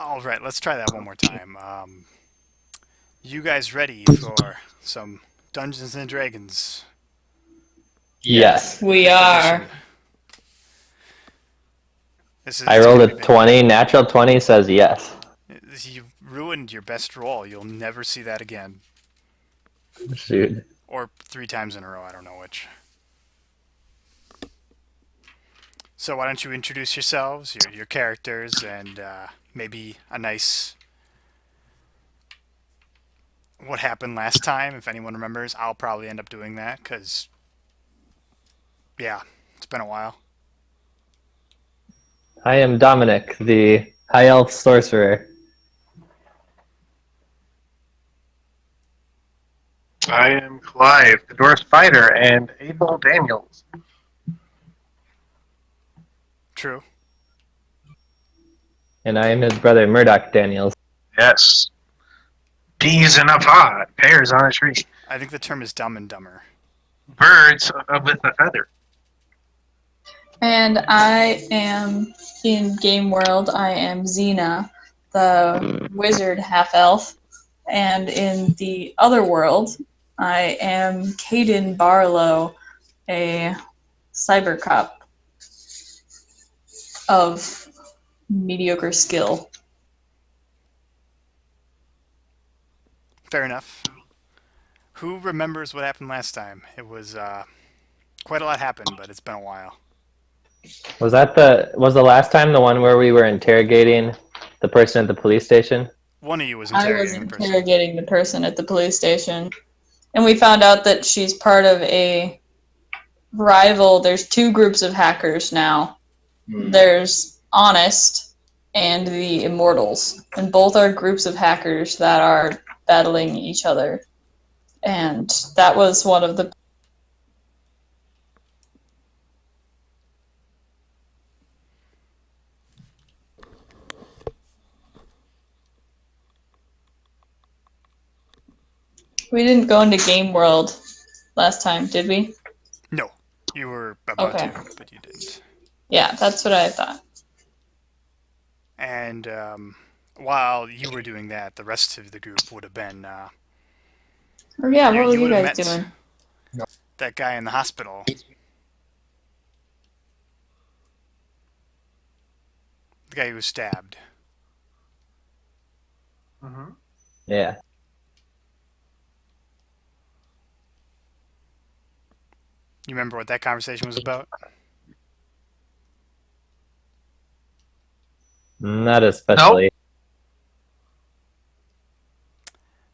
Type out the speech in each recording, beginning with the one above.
All right, let's try that one more time. You guys ready for some Dungeons and Dragons Yes. We Fifth Edition? are. This is I it's rolled gonna a be big. 20. Natural 20 says yes. You ruined your best roll. You'll never see that again, Shoot. or three times in a row. I don't know which. So why don't you introduce yourselves, your characters, and maybe a nice what happened last time, if anyone remembers. I'll probably end up doing that because yeah, it's been a while. I am Dominic, the High Elf Sorcerer. I am Clive, the Dwarf Fighter, and Abel Daniels. True. And I am his brother, Murdoch Daniels. Yes. Bees in a pod, pears on a tree, I think the term is Dumb and Dumber. birds with a feather. And I am in Game World. I am Xena, the wizard half elf. And in the other world, I am Caden Barlow, a cyber cop of mediocre skill. Fair enough. Who remembers what happened last time? It was quite a lot happened, but it's been a while. Was the last time the one where we were interrogating the person at the police station? One of you was I was interrogating the person. interrogating the person at the police station, and we found out that she's part of a rival. There's two groups of hackers now. There's Honest and the Immortals, and both are groups of hackers that are battling each other. And that was one of the. We didn't go into Game World last time, did we? No, you were about Okay. to, but you didn't. Yeah, that's what I thought. And while you were doing that, the rest of the group would have been. Or yeah, what were You you would have guys met doing? that guy in the hospital. The guy who was stabbed. Mm-hmm. Yeah. You remember what that conversation was about? Not Nope. especially.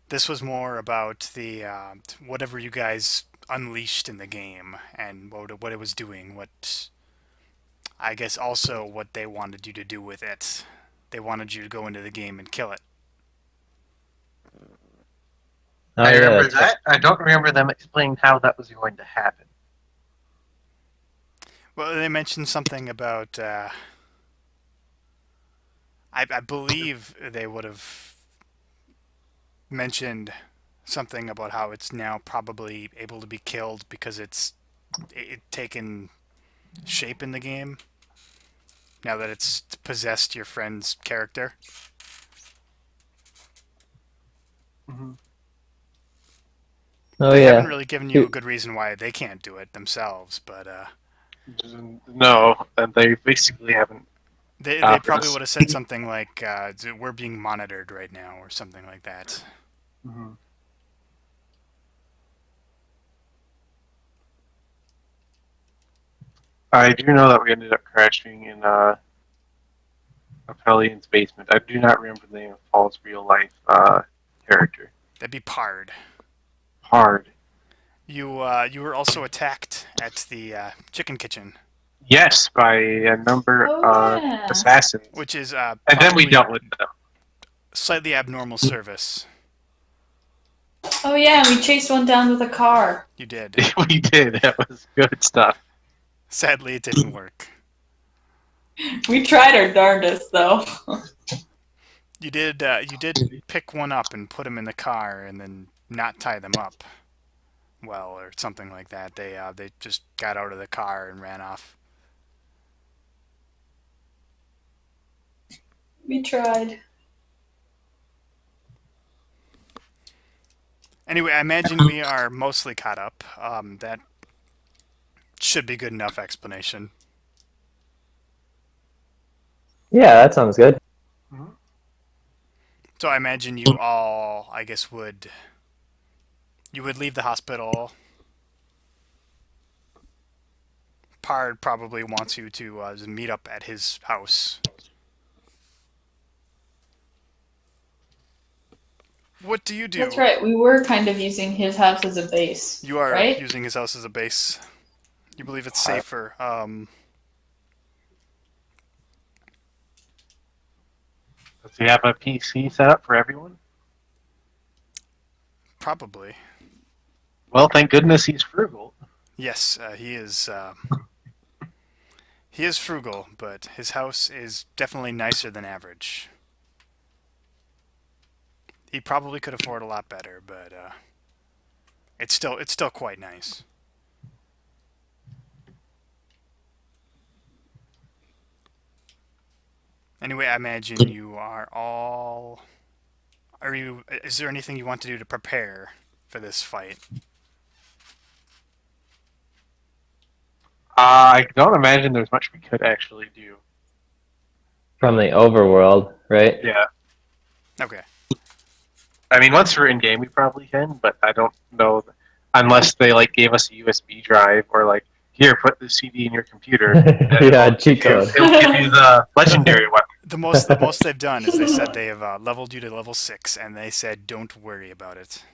This was more about the whatever you guys unleashed in the game and what it was doing. What I guess also what they wanted you to do with it. They wanted you to go into the game and kill it. Oh, I yeah, remember that's right. that. I don't remember them explaining how that was going to happen. Well, they mentioned something about. I believe they would have mentioned something about how it's now probably able to be killed because it taken shape in the game. Now that it's possessed your friend's character. Mm-hmm. Oh, They haven't yeah. really given you a good reason why they can't do it themselves, but No, and they basically haven't they offered probably us. would have said something like, "We're being monitored right now," or something like that. Mm-hmm. I do know that we ended up crashing in Apellian's basement. I do not remember the name of Paul's real life character. That'd be Pard. Hard. You were also attacked at the chicken kitchen, Yes, by a number Oh of yeah. assassins. which is And then we probably dealt with them. slightly abnormal service. Oh yeah, we chased one down with a car. You did. We did. That was good stuff. Sadly, it didn't work. We tried our darndest though. You did. You did pick one up and put him in the car, and then not tie them up well, or something like that. They just got out of the car and ran off. We tried. Anyway, I imagine we are mostly caught up. That should be good enough explanation. Yeah, that sounds good. So I imagine you all, I guess, would leave the hospital. Pard probably wants you to meet up at his house. What do you That's do? right. We were kind of using his house as a base, You are right? using his house as a base. You believe it's I- safer. Does he have a PC set up for everyone? Probably. Well, thank goodness he's frugal. Yes, he is. He is frugal, but his house is definitely nicer than average. He probably could afford a lot better, but it's still quite nice. Anyway, I imagine you are all. Are you? Is there anything you want to do to prepare for this fight? I don't imagine there's much we could actually do. From the overworld, right? Yeah. Okay. I mean, once we're in game, we probably can, but I don't know unless they like gave us a USB drive or like here, put the CD in your computer. Yeah, cheat code. It'll give you the legendary weapon. The most they've done is they said they have leveled you to level 6, and they said don't worry about it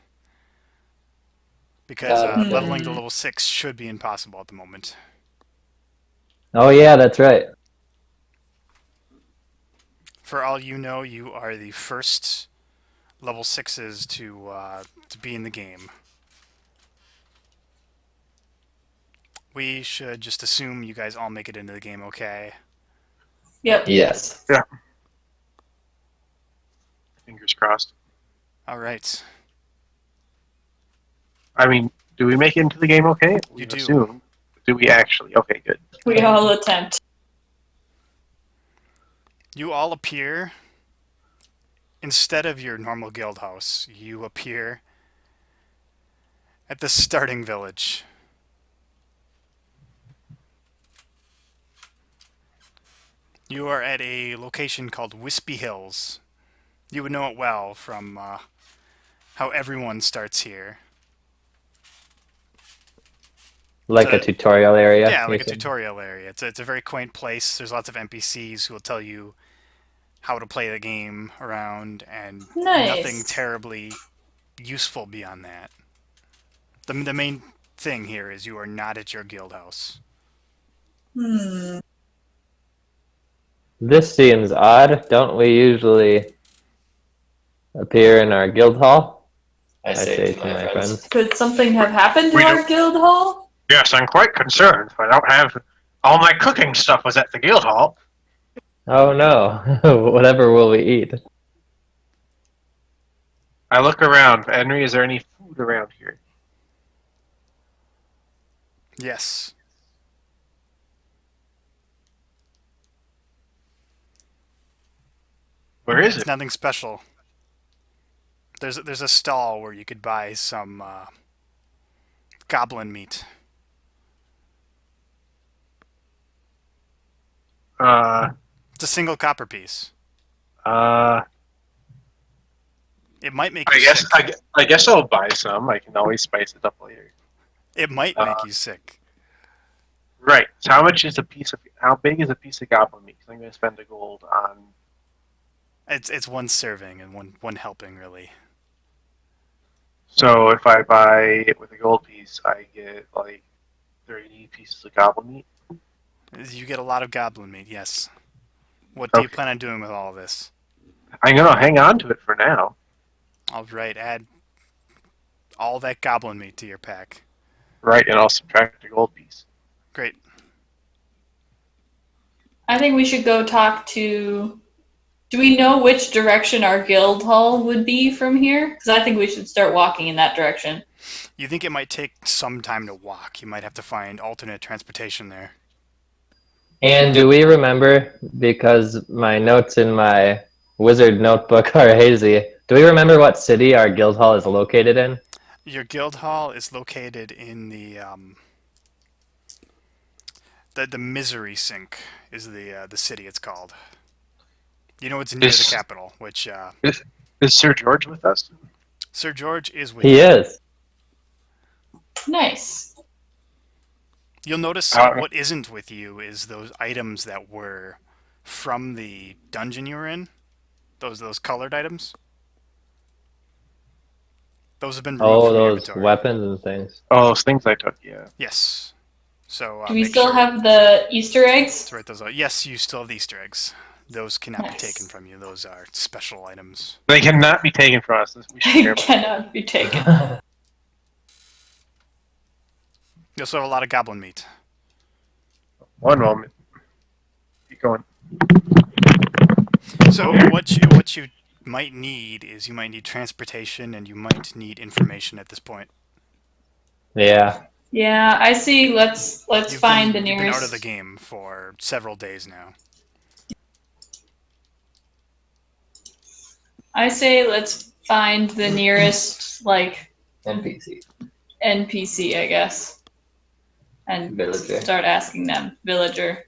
because leveling to level 6 should be impossible at the moment. Oh yeah, that's right. For all you know, you are the first level 6s to be in the game. We should just assume you guys all make it into the game okay. Yep. Yes. Fingers crossed. All right. I mean, do we make it into the game okay? We do. assume. Do we actually? Okay, good. We all attempt. You all appear, instead of your normal guild house, you appear at the starting village. You are at a location called Wispy Hills. You would know it well from how everyone starts here. Like a tutorial area. Yeah, like a you said? tutorial area. It's a very quaint place. There's lots of NPCs who will tell you how to play the game around, and nothing Nice. terribly useful beyond that. The main thing here is you are not at your guild house. This seems odd. Don't we usually appear in our guild hall? I say to my friends. Could something have happened to We our don't- guild hall? Yes, I'm quite concerned. I don't have all my cooking stuff was at the guild hall. Oh no. Whatever will we eat? I look around. Henry, is there any food around here? Yes. Where is It's it? nothing special. There's a stall where you could buy some goblin meat. It's a single copper piece. I It might make you sick. I guess I'll buy some. I can always spice it up later. It might make you sick. Right. So how much is a piece of? How big is a piece of goblin meat? 'Cause I'm going to spend a gold on. It's one serving and one helping, really. So if I buy it with a gold piece, I get like 30 pieces of goblin meat. You get a lot of goblin meat, yes. What do you Okay. plan on doing with all of this? I'm going to hang on to it for now. All right, add all that goblin meat to your pack. Right, and I'll subtract a gold piece. Great. I think we should go talk to. Do we know which direction our guild hall would be from here? Because I think we should start walking in that direction. You think it might take some time to walk. You might have to find alternate transportation there. And do we remember, because my notes in my wizard notebook are hazy, do we remember what city our guild hall is located in? Your guild hall is located in the Misery Sink is the city it's called. You know it's near the Is, capital, which is Sir George with us? Sir George is with He you. is. Nice. You'll notice Uh, what isn't with you is those items that were from the dungeon you were in. Those colored items. Those have been removed Oh, from your those inventory. weapons and things. oh, those things I took, yeah. Yes. So Do we make still sure have the Easter eggs? to write those out. Yes, you still have the Easter eggs. Those cannot be taken Nice. from you. Those are special items. They cannot be taken from us. We should be They careful. cannot be taken. You also have a lot of goblin meat. One moment. Keep going. So what you might need is you might need transportation and you might need information at this point. Yeah. Yeah, I see. Let's find the You've been out of the nearest. game for several days now. I say let's find the nearest like NPC. NPC, I guess, and Villager. start asking them. Villager.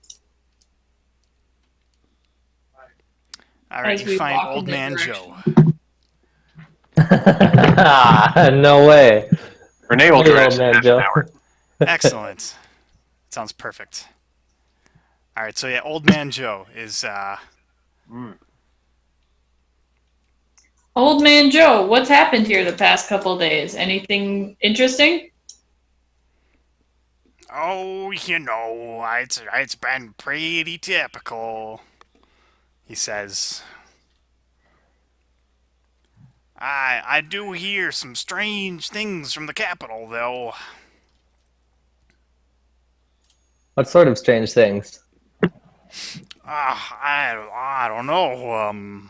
All right, As you we find walk in Old the Man direction. Joe. No way. Renee will Hey, join old us in man half Joe. an hour. Excellent. Sounds perfect. All right, so yeah, Old Man Joe is Mm. Old Man Joe, what's happened here the past couple days? Anything interesting? oh, it's been pretty typical. He says, I do hear some strange things from the capital, though. What sort of strange things? I don't know.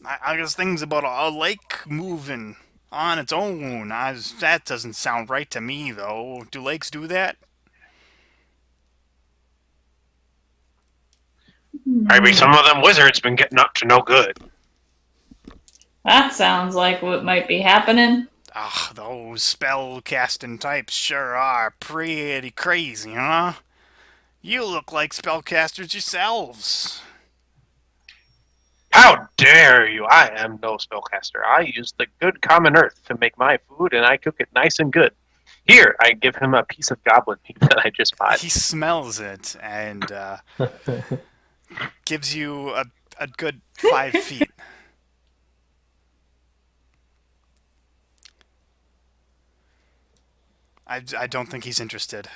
I guess things about a lake moving on its own. That doesn't sound right to me, though. Do lakes do that? Maybe some of them wizards been getting up to no good. That sounds like what might be happening. Ah, those spell casting types sure are pretty crazy, huh? You look like spellcasters yourselves. How dare you? I am no spellcaster. I use the good common earth to make my food, and I cook it nice and good. Here, I give him a piece of goblin meat that I just bought. He smells it and gives you a good 5 feet. I don't think he's interested.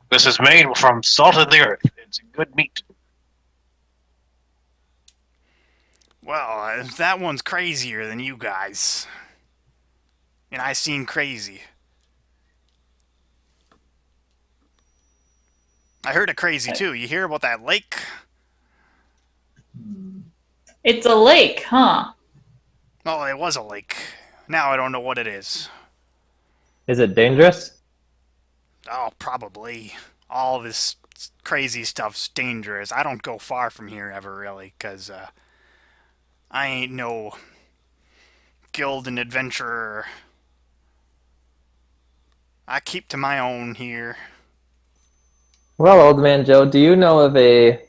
This is made from salt of the earth. It's good meat. Well, that one's crazier than you guys. And I seen crazy. I heard a crazy too. You hear about that lake? It's a lake, huh? Oh, it was a lake. Now I don't know what it is. Is it dangerous? Oh, probably. All this crazy stuff's dangerous. I don't go far from here ever, really, because I ain't no guild and adventurer. I keep to my own here. Well, old man Joe, do you know of a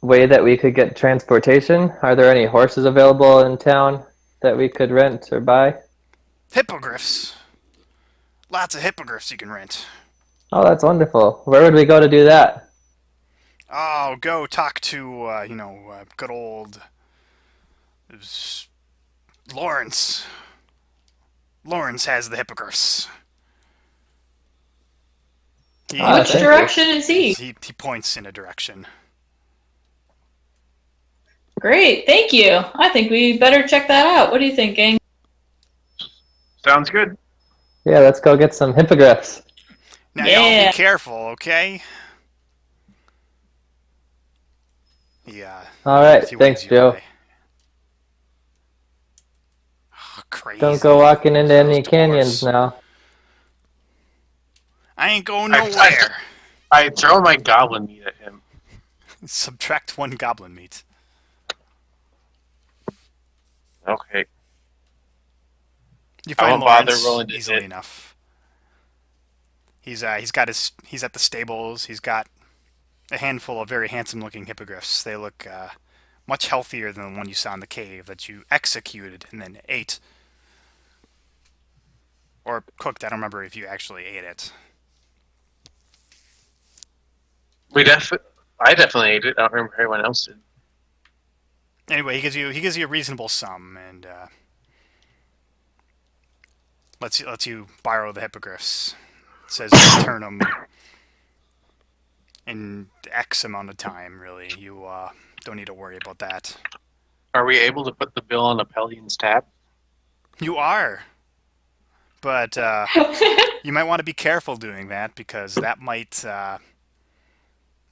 way that we could get transportation? Are there any horses available in town that we could rent or buy? Hippogriffs. Lots of hippogriffs you can rent. Oh, that's wonderful. Where would we go to do that? Oh, go talk to, good old Lawrence. Lawrence has the hippogriffs. He, Ah, Which thank you. direction is he? he points in a direction. Great, thank you. I think we better check that out. What do you think, gang? Sounds good. Yeah, let's go get some hippogriffs. Now, y'all Yeah. be careful, okay? Yeah. All right, He thanks, waves you Joe. away. Oh, crazy. Don't go walking into Those any canyons dwarves. now. I ain't going I- nowhere. I throw my goblin meat at him. Subtract 1 goblin meat. Okay. You I find won't bother Lawrence rolling to easily hit. enough. He's he's at the stables. He's got a handful of very handsome looking hippogriffs. They look much healthier than the one you saw in the cave that you executed and then ate. Or cooked. I don't remember if you actually ate it. I definitely ate it. I don't remember if everyone else did. Anyway, he gives you a reasonable sum and lets you borrow the hippogriffs. Says you return them in X amount of time. Really, you don't need to worry about that. Are we able to put the bill on the Pellion's tab? You are, but you might want to be careful doing that because that might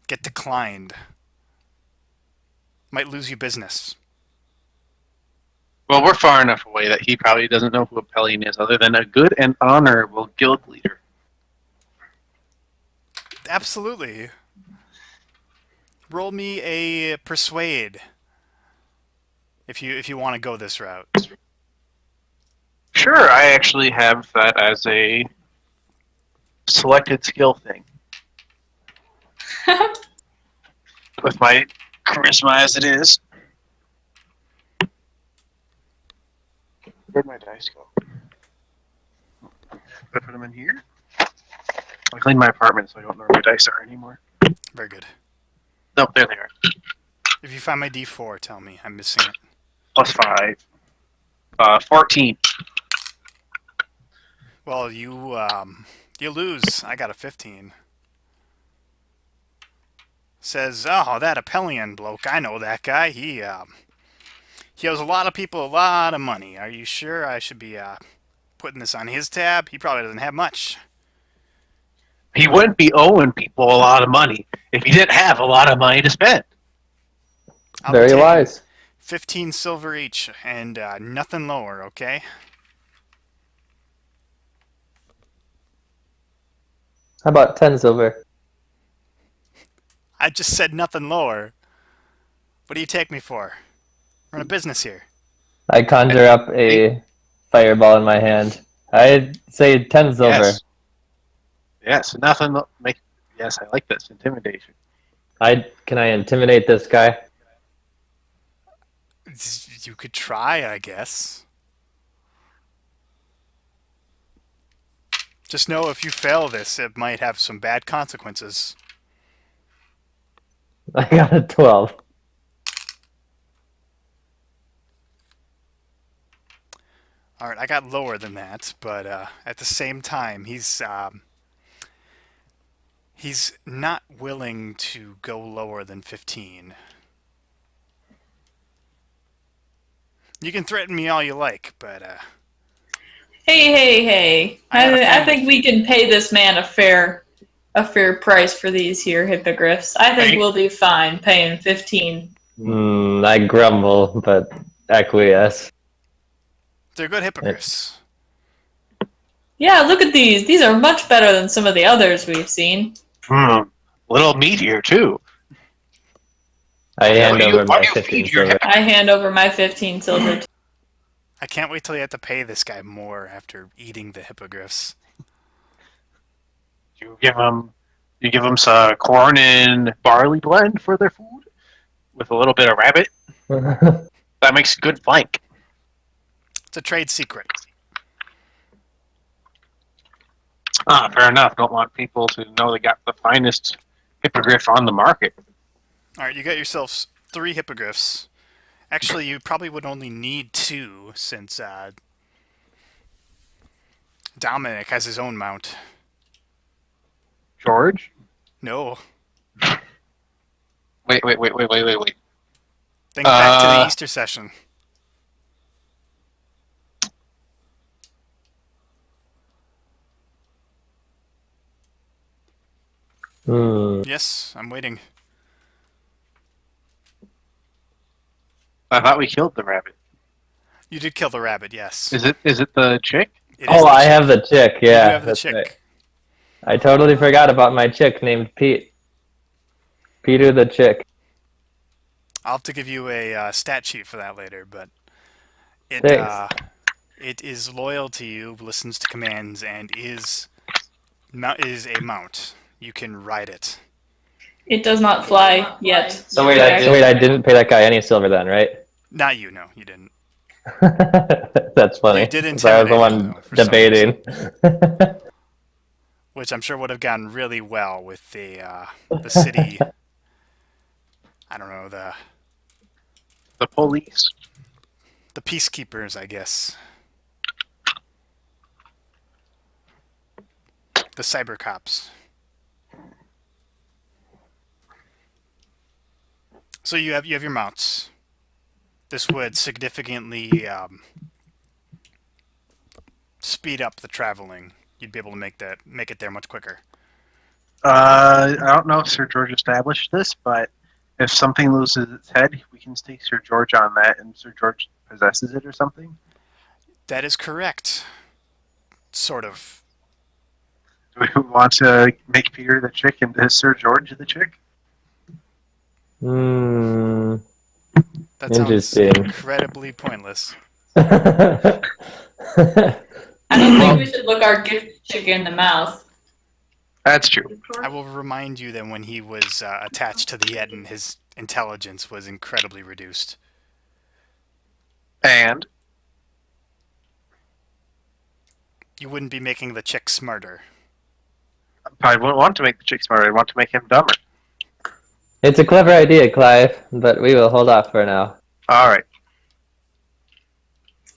get declined. Might lose you business. Well, we're far enough away that he probably doesn't know who a Pellion is, other than a good and honorable guild leader. Absolutely. Roll me a persuade if you want to go this route. Sure, I actually have that as a selected skill thing. With my charisma as it is. Where'd my dice go? I put them in here? I cleaned my apartment, so I don't know where my dice are anymore. Very good. No, there they are. If you find my D4, tell me. I'm missing it. Plus 5. 14. Well, you lose. I got a 15. Says, oh, that Apellion bloke. I know that guy. He owes a lot of people a lot of money. Are you sure I should be putting this on his tab? He probably doesn't have much. He wouldn't be owing people a lot of money if he didn't have a lot of money to spend. I'll be Very taking wise. 15 silver each and nothing lower, okay? How about 10 silver? I just said nothing lower. What do you take me for? We're in a business here. I conjure up a fireball in my hand. I say 10 silver. Yes. Yes, nothing. Yes, I like this. Intimidation. Can I intimidate this guy? You could try, I guess. Just know if you fail this, it might have some bad consequences. I got a 12. All right, I got lower than that, but at the same time, he's not willing to go lower than 15. You can threaten me all you like, but Hey! I got a I family. think we can pay this man a fair price for these here hippogriffs. I think Right. we'll be fine paying 15. I grumble, but acquiesce. They're good hippogriffs. Yeah, look at these. These are much better than some of the others we've seen. Little meatier, too. I hand over Why my do you 15 feed your silver. I hand over my 15 silver. I can't wait till you have to pay this guy more after eating the hippogriffs. You give them some corn and barley blend for their food with a little bit of rabbit. That makes a good flank. It's a trade secret. Fair enough. Don't want people to know they got the finest hippogriff on the market. All right, you got yourselves 3 hippogriffs. Actually, you probably would only need 2 since Dominic has his own mount. George? No. Wait. Think back to the Easter session. Yes, I'm waiting. I thought we killed the rabbit. You did kill the rabbit, yes. Is it the chick? It is Oh, the I chick. have the chick. You Yeah, have the that's chick. right. I totally forgot about my chick named Pete. Peter the chick. I'll have to give you a stat sheet for that later, but it Thanks. It is loyal to you, listens to commands, and is a mount. You can ride it. It does not fly yet. So wait, I didn't pay that guy any silver then, right? Not you, no, you didn't. That's funny. You did 'Cause I was the intimidate him, one though, for some reason. debating. Which I'm sure would have gone really well with the city. I don't know, The police. the peacekeepers, I guess. The cyber cops. So you have your mounts. This would significantly speed up the traveling. You'd be able to make it there much quicker. I don't know if Sir George established this, but if something loses its head, we can stake Sir George on that, and Sir George possesses it or something. That is correct. Sort of. Do we want to make Peter the chick and Sir George the chick? Hmm. That sounds Interesting. incredibly pointless. I don't think we should look our gift chick in the mouth. That's true. I will remind you that when he was attached to the Yetton, his intelligence was incredibly reduced. And You wouldn't be making the chick smarter. I wouldn't want to make the chick smarter. I want to make him dumber. It's a clever idea, Clive, but we will hold off for now. All right.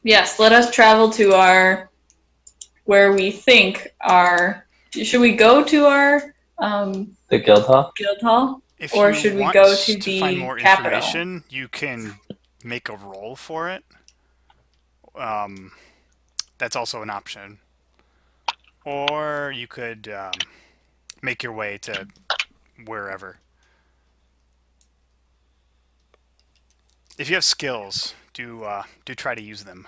Yes, let us travel to where we think our. Should we go to our The guild hall? guild hall? If Or you should we want go to the find more capital? information, you can make a roll for it. That's also an option. Or you could make your way to wherever. If you have skills, do try to use them.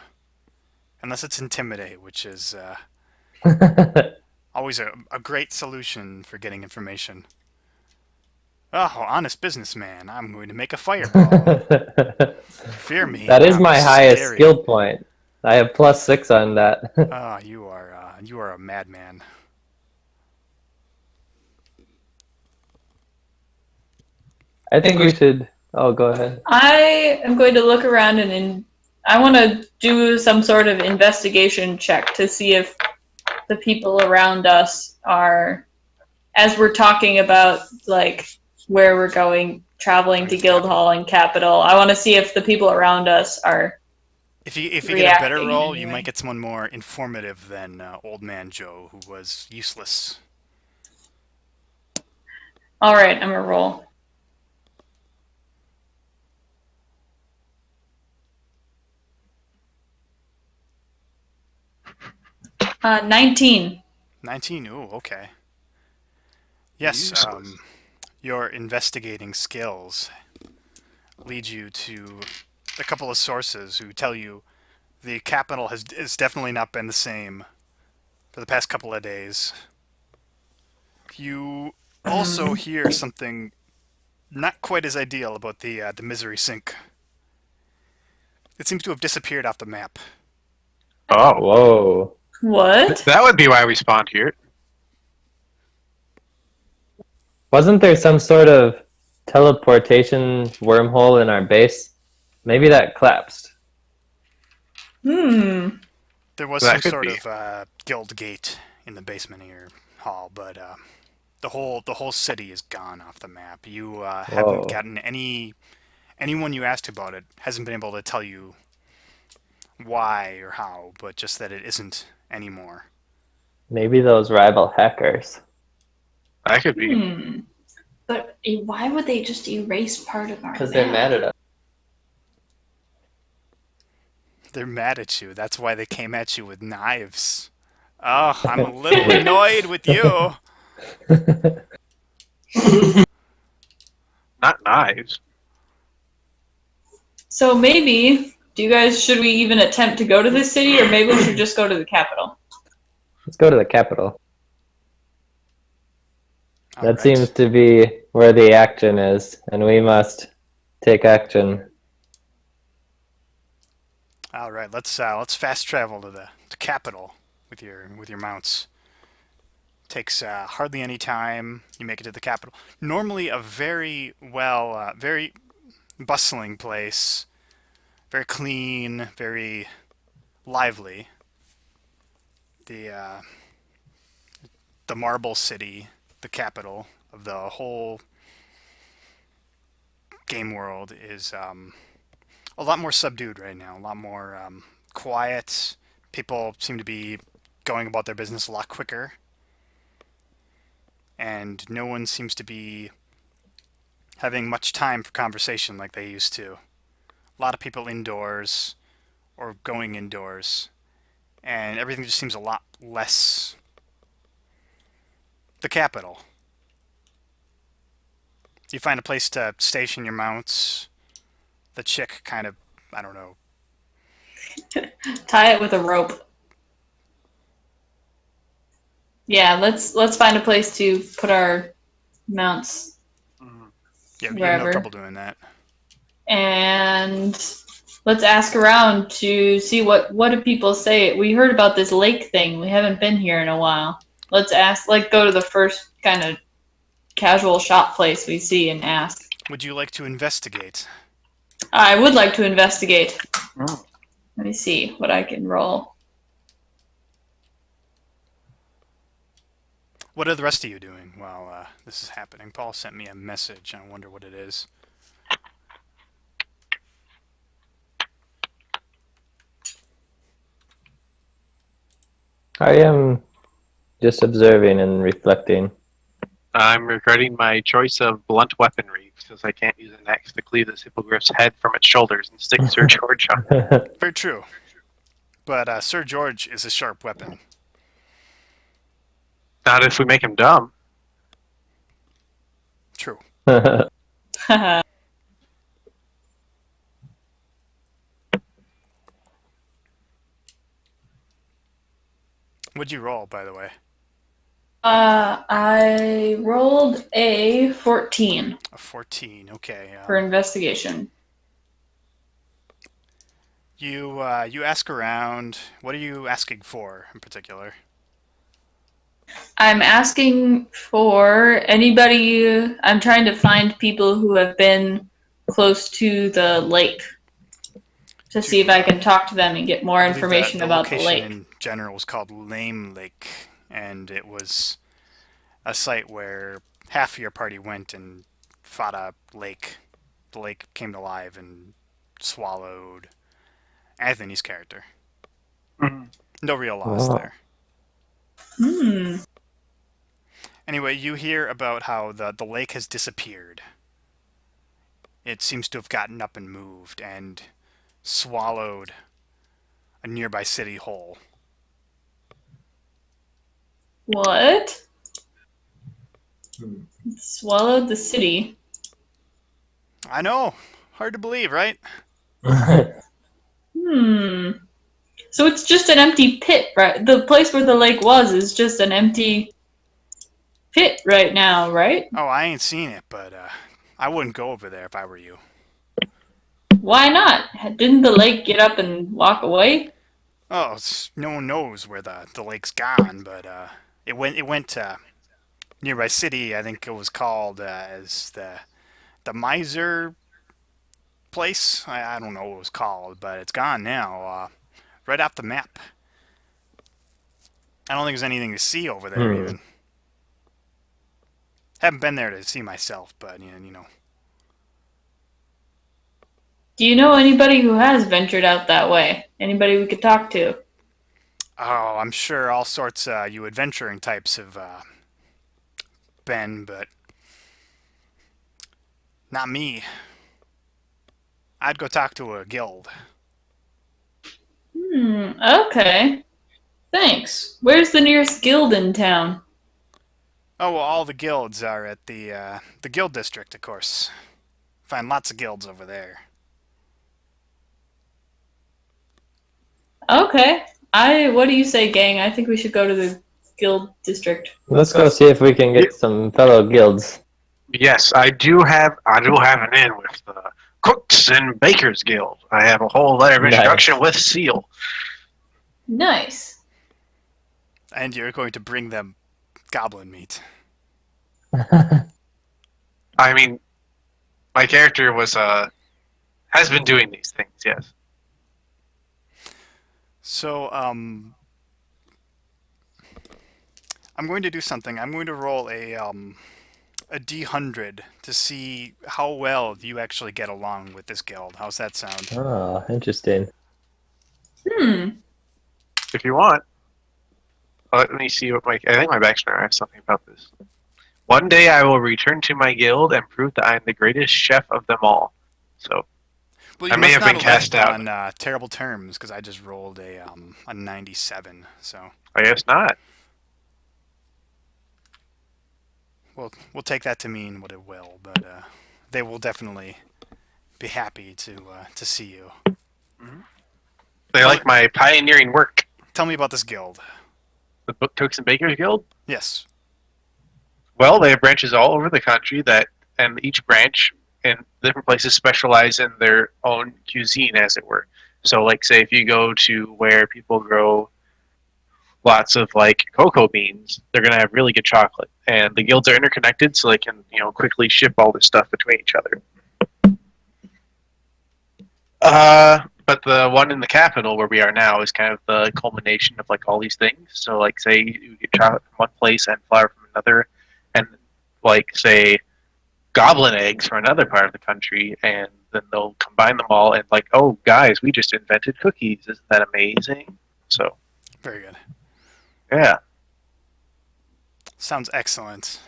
Unless it's intimidate, which is always a great solution for getting information. Oh, honest businessman, I'm going to make a fireball. Fear me. That is I'm my highest scary. skill point. I have +6 on that. Ah, you are a madman. I think we should. Oh, go ahead. I am going to look around and I want to do some sort of investigation check to see if the people around us are, as we're talking about like where we're going, traveling to Guildhall and Capital. I want to see if the people around us are. If you get a better reacting roll, you anyway. might get someone more informative than Old Man Joe, who was useless. All right, I'm gonna roll. Uh, 19. 19. Ooh, okay. Yes, Useless. your investigating skills lead you to a couple of sources who tell you the capital has definitely not been the same for the past couple of days. You also hear something not quite as ideal about the Misery Sink. It seems to have disappeared off the map. Oh, Whoa. What? that would be why we spawned here. Wasn't there some sort of teleportation wormhole in our base? Maybe that collapsed. Hmm. There was That some could sort be. of guild gate in the basement of your hall, but the whole city is gone off the map. You haven't Whoa. gotten anyone you asked about it hasn't been able to tell you why or how, but just that it isn't anymore. Maybe those rival hackers. That could be. Hmm. But why would they just erase part of our Because they're mad at us. They're mad at you. That's why they came at you with knives. Oh, I'm a little annoyed with you. Not knives. So maybe, should we even attempt to go to this city, or maybe we should just go to the capital? Let's go to the capital. All That right. seems to be where the action is, and we must take action. All right, let's fast travel to the capital with your mounts. Takes hardly any time. You make it to the capital. Normally a very bustling place, very clean, very lively. The the Marble City, the capital of the whole game world, is a lot more subdued right now. A lot more quiet. People seem to be going about their business a lot quicker, and no one seems to be having much time for conversation like they used to. A lot of people indoors or going indoors, and everything just seems a lot less the capital. You find a place to station your mounts. The chick kind of, I don't know. Tie it with a rope. Yeah, let's find a place to put our mounts Yeah, you have no wherever. trouble doing that. And let's ask around to see what do people say. We heard about this lake thing. We haven't been here in a while. Let's ask, like, go to the first kind of casual shop place we see and ask. Would you like to investigate? I would like to investigate. Mm. Let me see what I can roll. What are the rest of you doing while this is happening? Paul sent me a message. I wonder what it is. I am just observing and reflecting. I'm regretting my choice of blunt weaponry because I can't use an axe to cleave this hippogriff's head from its shoulders and stick Sir George on. Very true. But Sir George is a sharp weapon. Not if we make him dumb. True. What'd you roll, by the way? I rolled a 14 A 14. Okay. for investigation. You ask around. What are you asking for in particular? I'm asking for anybody. I'm trying to find people who have been close to the lake to see if I can talk to them and get more I believe information the about the location lake. in general was called Lame Lake, and it was a site where half of your party went and fought a lake. The lake came to life and swallowed Anthony's character. Mhm. No real loss Wow. there. Hmm. Anyway, you hear about how the lake has disappeared. It seems to have gotten up and moved and swallowed a nearby city whole. What? It swallowed the city. I know. Hard to believe, right? Hmm. So it's just an empty pit, right? The place where the lake was is just an empty pit right now, right? Oh, I ain't seen it, but I wouldn't go over there if I were you. Why not? Didn't the lake get up and walk away? Oh, no one knows where the lake's gone, but it went to nearby city. I think it was called as the Miser place. I don't know what it was called, but it's gone now. Right off the map. I don't think there's anything to see over there even. Haven't been there to see myself, but you know. Do you know anybody who has ventured out that way? Anybody we could talk to? Oh, I'm sure all sorts you adventuring types have been, but not me. I'd go talk to a guild. Okay. Thanks. Where's the nearest guild in town? Oh, well, all the guilds are at the guild district, of course. Find lots of guilds over there. Okay. What do you say, gang? I think we should go to the guild district. Let's go see if we can get some fellow guilds. Yes, I do have an in with the cooked Cooks and Bakers Guild. I have a whole letter of introduction Nice. with seal. Nice. And you're going to bring them goblin meat. I mean, my character has been doing these things. Yes. So, I'm going to do something. I'm going to roll a D100 to see how well you actually get along with this guild. How's that sound? Oh, interesting. If you want, let me see what I think my backstory has something about this. One day I will return to my guild and prove that I am the greatest chef of them all. So Well, I you may must have not been have cast left out. on terrible terms because I just rolled a 97. So I guess not. we'll take that to mean what it will, but they will definitely be happy to see you. They Tell, like my pioneering work. tell me about this guild. The Cooks and Bakers Guild. Yes. Well, they have branches all over the country and each branch in different places specialize in their own cuisine, as it were. So, like, say if you go to where people grow lots of like cocoa beans, they're gonna have really good chocolate. And the guilds are interconnected, so they can quickly ship all this stuff between each other. But the one in the capital where we are now is kind of the culmination of like all these things. So, like, say you get chocolate from one place and flour from another, and like say goblin eggs from another part of the country, and then they'll combine them all and like, oh guys, we just invented cookies. Isn't that amazing? So Very good. yeah, Sounds excellent.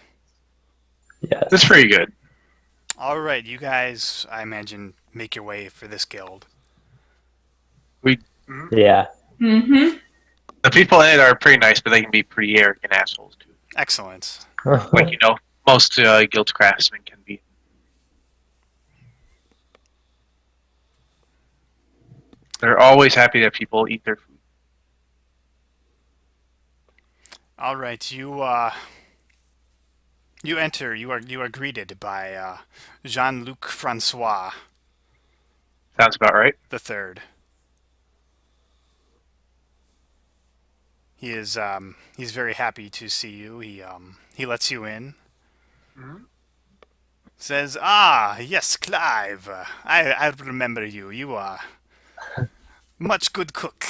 Yes. that's pretty good. All right, you guys, I imagine, make your way for this guild. Yeah. Mm-hmm. The people in it are pretty nice, but they can be pretty arrogant assholes too. Excellent. Like most guild craftsmen can be. They're always happy that people eat their food. All right, you enter. You are greeted by Jean-Luc Francois Sounds about right. the Third. He's very happy to see you. He lets you in. Says, "Ah, yes, Clive. I remember you. You are much good cook."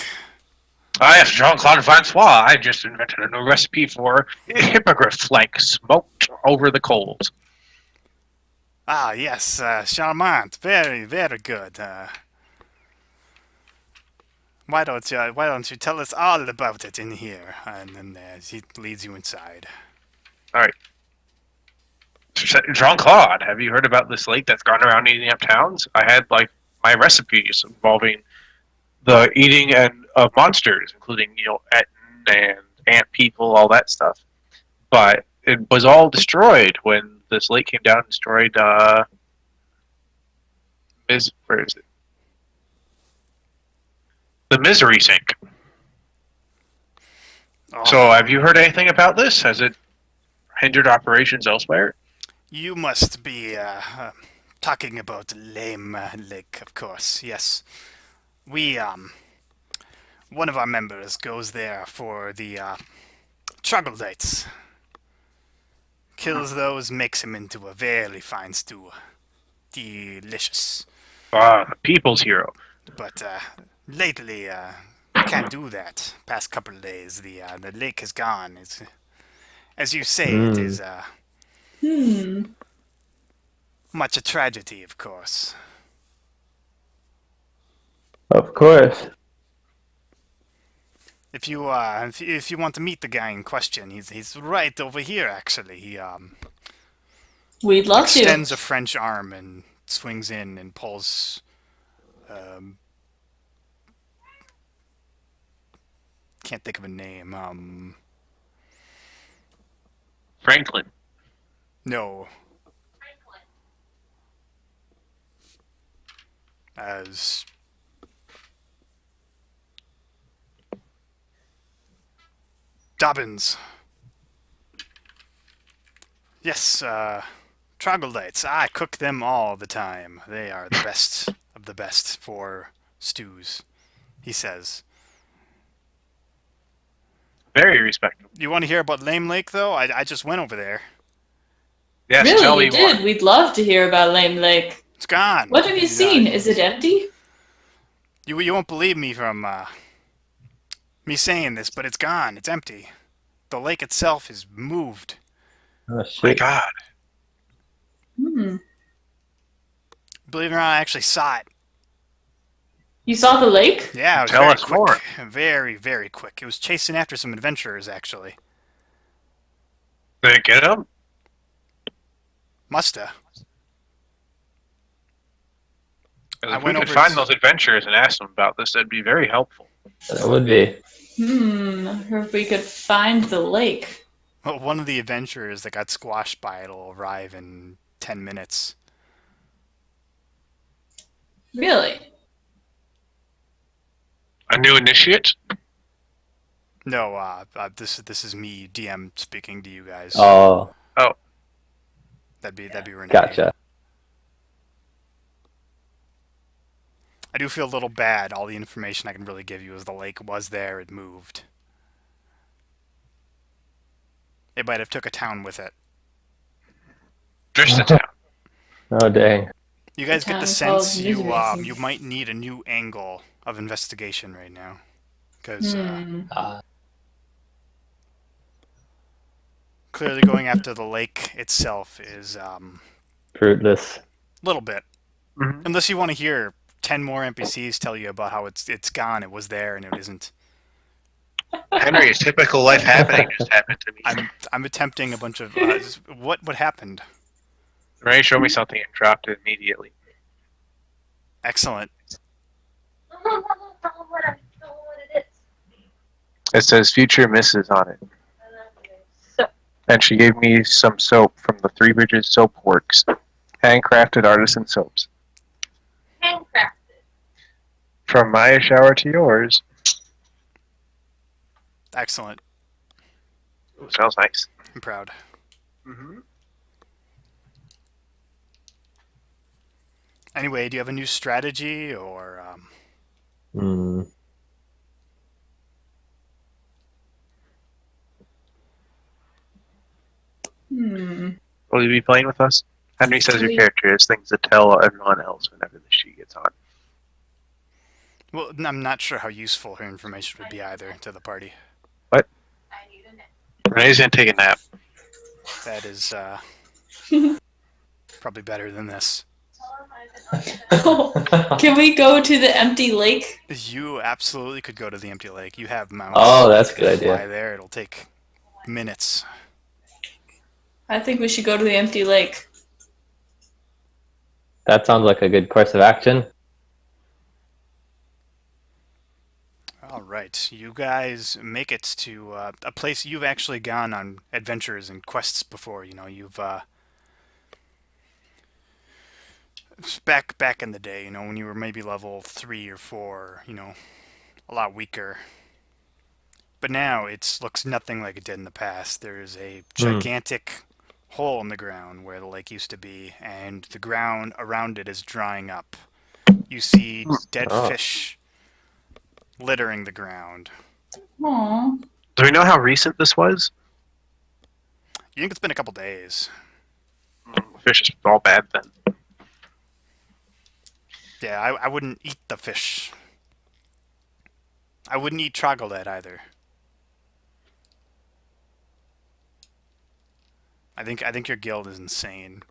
I am Jean-Claude Francois. I just invented a new recipe for hippogriff flank smoked over the coals. Ah, yes, charmant. Very, very good. Why don't you tell us all about it in here? And then he leads you inside. All right. Jean-Claude, have you heard about this lake that's gone around eating up towns? I had like my recipes involving the eating of monsters, including Etten and ant people, all that stuff. But it was all destroyed when this lake came down and destroyed. Where is it? The Misery Sink. Oh, So, have you heard anything about this? Has it hindered operations elsewhere? you must be talking about Lame Lake, of course. Yes, we one of our members goes there for the troglodytes. Kills those, makes him into a very fine stew. Delicious. Ah, the people's hero. But lately, can't do that. Past couple of days, the lake is gone. It's, as you say, it is much a tragedy, of course. Of course. If you want to meet the guy in question, he's right over here. Actually, he We'd love extends to. a French arm and swings in and pulls. Can't think of a name. Franklin. No. As Dobbins. Yes, Troglodytes, I cook them all the time. They are the best of the best for stews, he says. Very respectable. You want to hear about Lame Lake, though? I just went over there. Yes, tell Really, me you more. did. We'd love to hear about Lame Lake. It's gone. What have you seen? Is it empty? You won't believe me from me saying this, but it's gone. It's empty. The lake itself is moved. Oh My shit! God. Hmm. Believe it or not, I actually saw it. You saw the lake? Yeah, it was Tell very us quick. more. Very, very quick. It was chasing after some adventurers, actually. Did it get him? Musta. I If we went could over find to- those adventurers and ask them about this, that'd be very helpful. That would be. Or if we could find the lake. Well, one of the adventurers that got squashed by it will arrive in 10 minutes. Really? A new initiate? No, this is me, DM, speaking to you guys. Oh, That'd be Renee. gotcha. I do feel a little bad. All the information I can really give you is the lake was there, it moved. It might have took a town with it. Just a town. Oh dang. You guys A get the town sense called you Misery. you might need a new angle of investigation right now, because clearly going after the lake itself is Fruitless. a little bit. Mm-hmm. Unless you want to hear 10 more NPCs tell you about how it's gone, it was there, and it isn't. Henry, a typical life happening just happened to me. I'm attempting a bunch of what happened. Ray showed me something and dropped it immediately. Excellent. It says Future Misses on it. And she gave me some soap from the Three Bridges Soap Works. Handcrafted artisan soaps. Handcrafted. From my shower to yours. Excellent. Ooh, smells nice. I'm proud. Mm-hmm. Anyway, do you have a new strategy or Hmm. Will you be playing with us? Henry says your We- character has things to tell everyone else whenever the she gets on. well, I'm not sure how useful her information would be either to the party. I need a nap. Renee's gonna take a nap. That is probably better than this. Can we go to the empty lake? You absolutely could go to the empty lake. You have mounts. Oh, that's a good Fly idea. there. It'll take minutes. I think we should go to the empty lake. That sounds like a good course of action. All right, you guys make it to a place you've actually gone on adventures and quests before. You know, you've back in the day. You know, when you were maybe level 3 or 4. You know, a lot weaker. But now it looks nothing like it did in the past. There is a gigantic hole in the ground where the lake used to be, and the ground around it is drying up. You see dead Oh. fish littering the ground. Aww. Do we know how recent this was? You think it's been a couple days? Fish is all bad then. Yeah, I wouldn't eat the fish. I wouldn't eat troglodyte either. I think your guild is insane.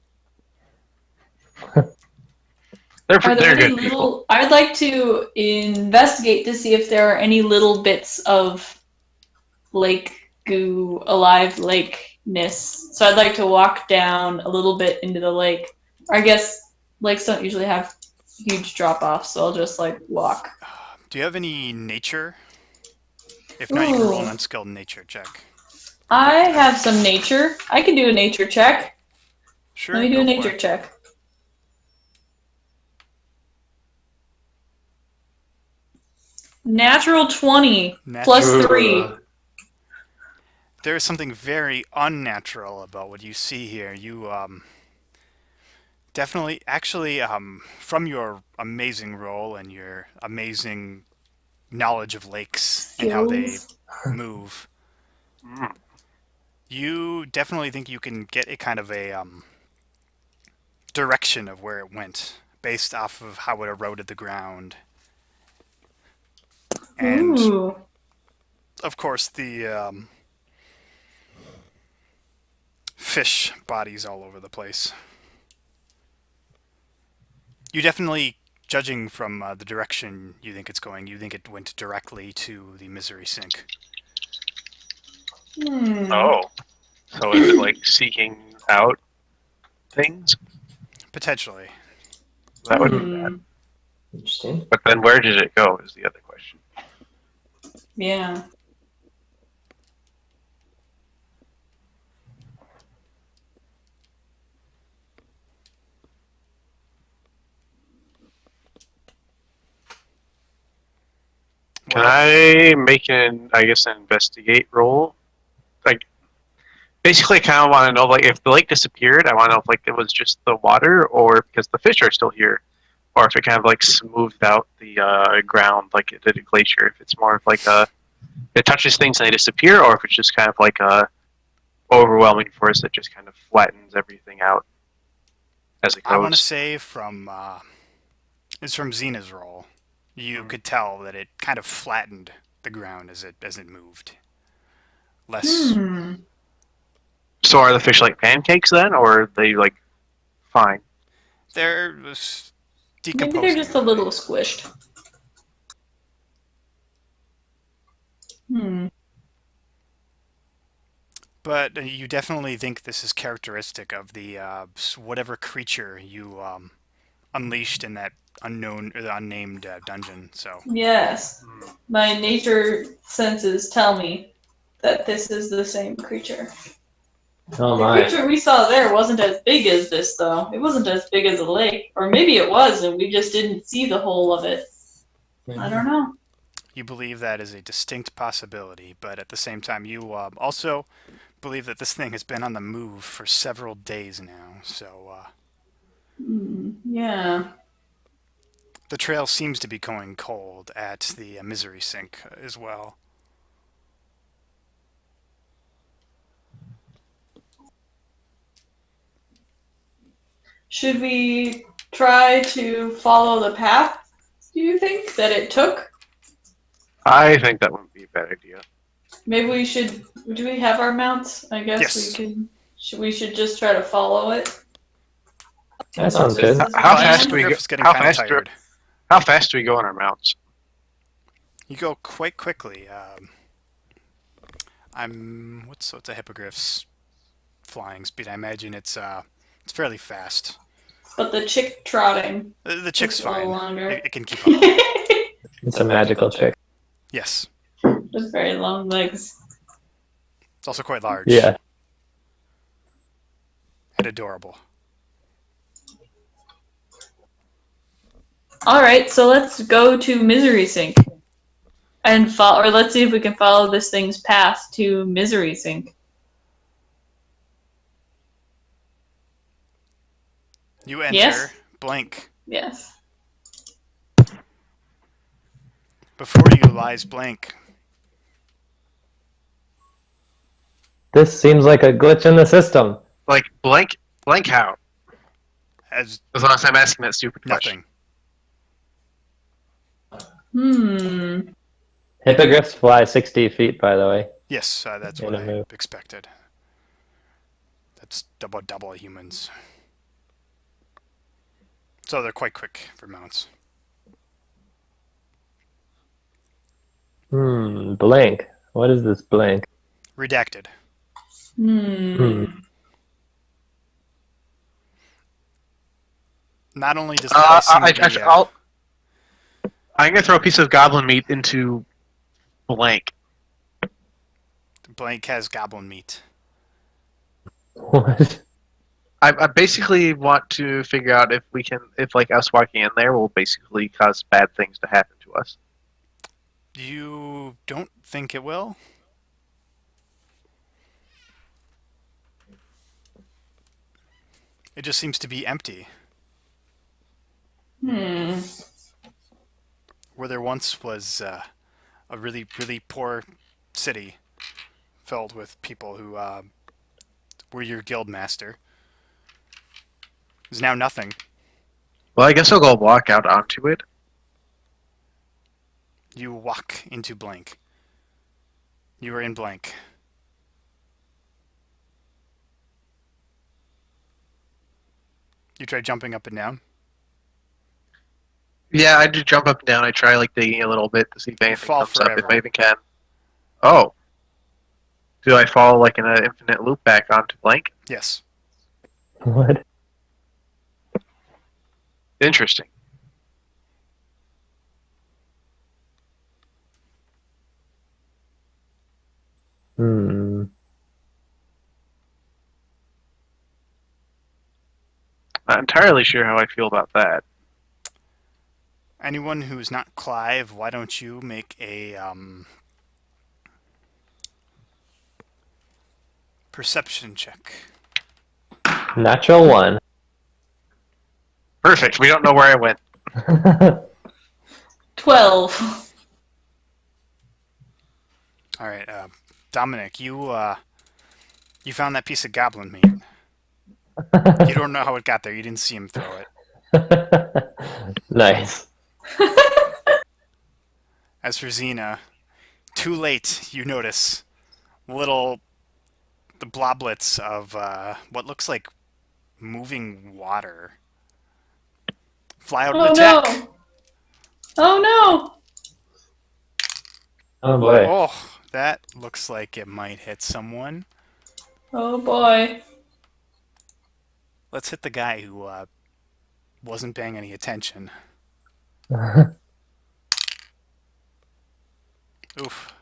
They're Are there good any people. little? I'd like to investigate to see if there are any little bits of lake goo, alive lakeness. So I'd like to walk down a little bit into the lake. Or I guess lakes don't usually have huge drop offs, so I'll just like walk. Do you have any nature? If not, you can roll an Ooh. unskilled nature check. I have some nature. I can do a nature check. Sure. Let me do a go for nature it. check. Natural 20 plus Natural- 3. There is something very unnatural about what you see here. Definitely, actually, from your amazing role and your amazing knowledge of lakes and how they Skills. move, Mm. you definitely think you can get a kind of a direction of where it went based off of how it eroded the ground. And Ooh. of course, the fish bodies all over the place. You definitely, judging from the direction you think it's going, you think it went directly to the Misery Sink. Hmm. Oh, so is it like seeking out things? Potentially. That would be bad. Hmm. Interesting. But then where did it go? Is the other question. Yeah. Can Well, I make I guess, an investigate roll? Like, basically, I kind of want to know, like, if the lake disappeared, I want to know if, like, it was just the water, or because the fish are still here, or if it kind of, like, smoothed out the ground like it did a glacier. If it's more of, like, it touches things and they disappear, or if it's just kind of like a overwhelming force that just kind of flattens everything out as it I want to goes. say from it's from Xena's role. You Mm. could tell that it kind of flattened the ground as it moved. Less, Hmm. So are the fish like pancakes then, or are they like fine? there was Maybe they're decomposing just a really. little squished. Hmm. But you definitely think this is characteristic of the whatever creature you unleashed in that unknown or the unnamed dungeon. So Yes. Mm. My nature senses tell me that this is the same creature. Oh The my. creature we saw there wasn't as big as this, though. It wasn't as big as a lake. Or maybe it was, and we just didn't see the whole of it. I don't know. you believe that is a distinct possibility, but at the same time, you also believe that this thing has been on the move for several days now. So Yeah. the trail seems to be going cold at the Misery Sink as well. Should we try to follow the path, do you think, that it took? I think that wouldn't be a bad idea. Maybe we should. Do we have our mounts? I guess we Yes. could. We should just try to follow it. That sounds Just good. as a How Well, and fast do plan. we go? Hippogriff is getting kind of tired. How fast do we go on our mounts? You go quite quickly. What's a hippogriff's flying speed? I imagine it's fairly fast. But the chick trotting The chick's takes a little fine. longer. It can keep up. It's a magical trick. Yes. With very long legs. It's also quite large Yeah. and adorable. All right, so let's go to Misery Sink and follow, or let's see if we can follow this thing's path to Misery Sink. You enter Yes. Blank. Yes. Before you lies Blank. This seems like a glitch in the system. Like blank how? As As long as I'm asking that stupid question. nothing. Hippogriffs fly 60 feet, by the way. Yes, that's In what a I move. expected. That's double humans. So they're quite quick for mounts. Blank. What is this blank? Redacted. Hmm. Not only does the place seem to be I'm gonna throw a piece of goblin meat into blank. Blank has goblin meat. What? I basically want to figure out if like us walking in there will basically cause bad things to happen to us. You don't think it will? It just seems to be empty. Hmm. Where there once was a really, really poor city filled with people who were your guild master. There's now nothing. Well, I guess I'll go walk out onto it. You walk into blank. You are in blank. You try jumping up and down. Yeah, I do jump up and down. I try like digging a little bit to see if You anything fall comes up, if forever. I even can. Oh, do I fall like in an infinite loop back onto blank? Yes. What? Interesting. Hmm. Not entirely sure how I feel about that. Anyone who's not Clive, why don't you make a perception check? Natural one. Perfect. We don't know where I went. 12. All right, Dominic, you found that piece of goblin meat. You don't know how it got there. You didn't see him throw it. Nice. As for Xena, too late. You notice the bloblets of what looks like moving water fly out and Oh attack. no! Oh no! Oh boy. Oh, that looks like it might hit someone. Oh boy. Let's hit the guy who wasn't paying any attention. Oof.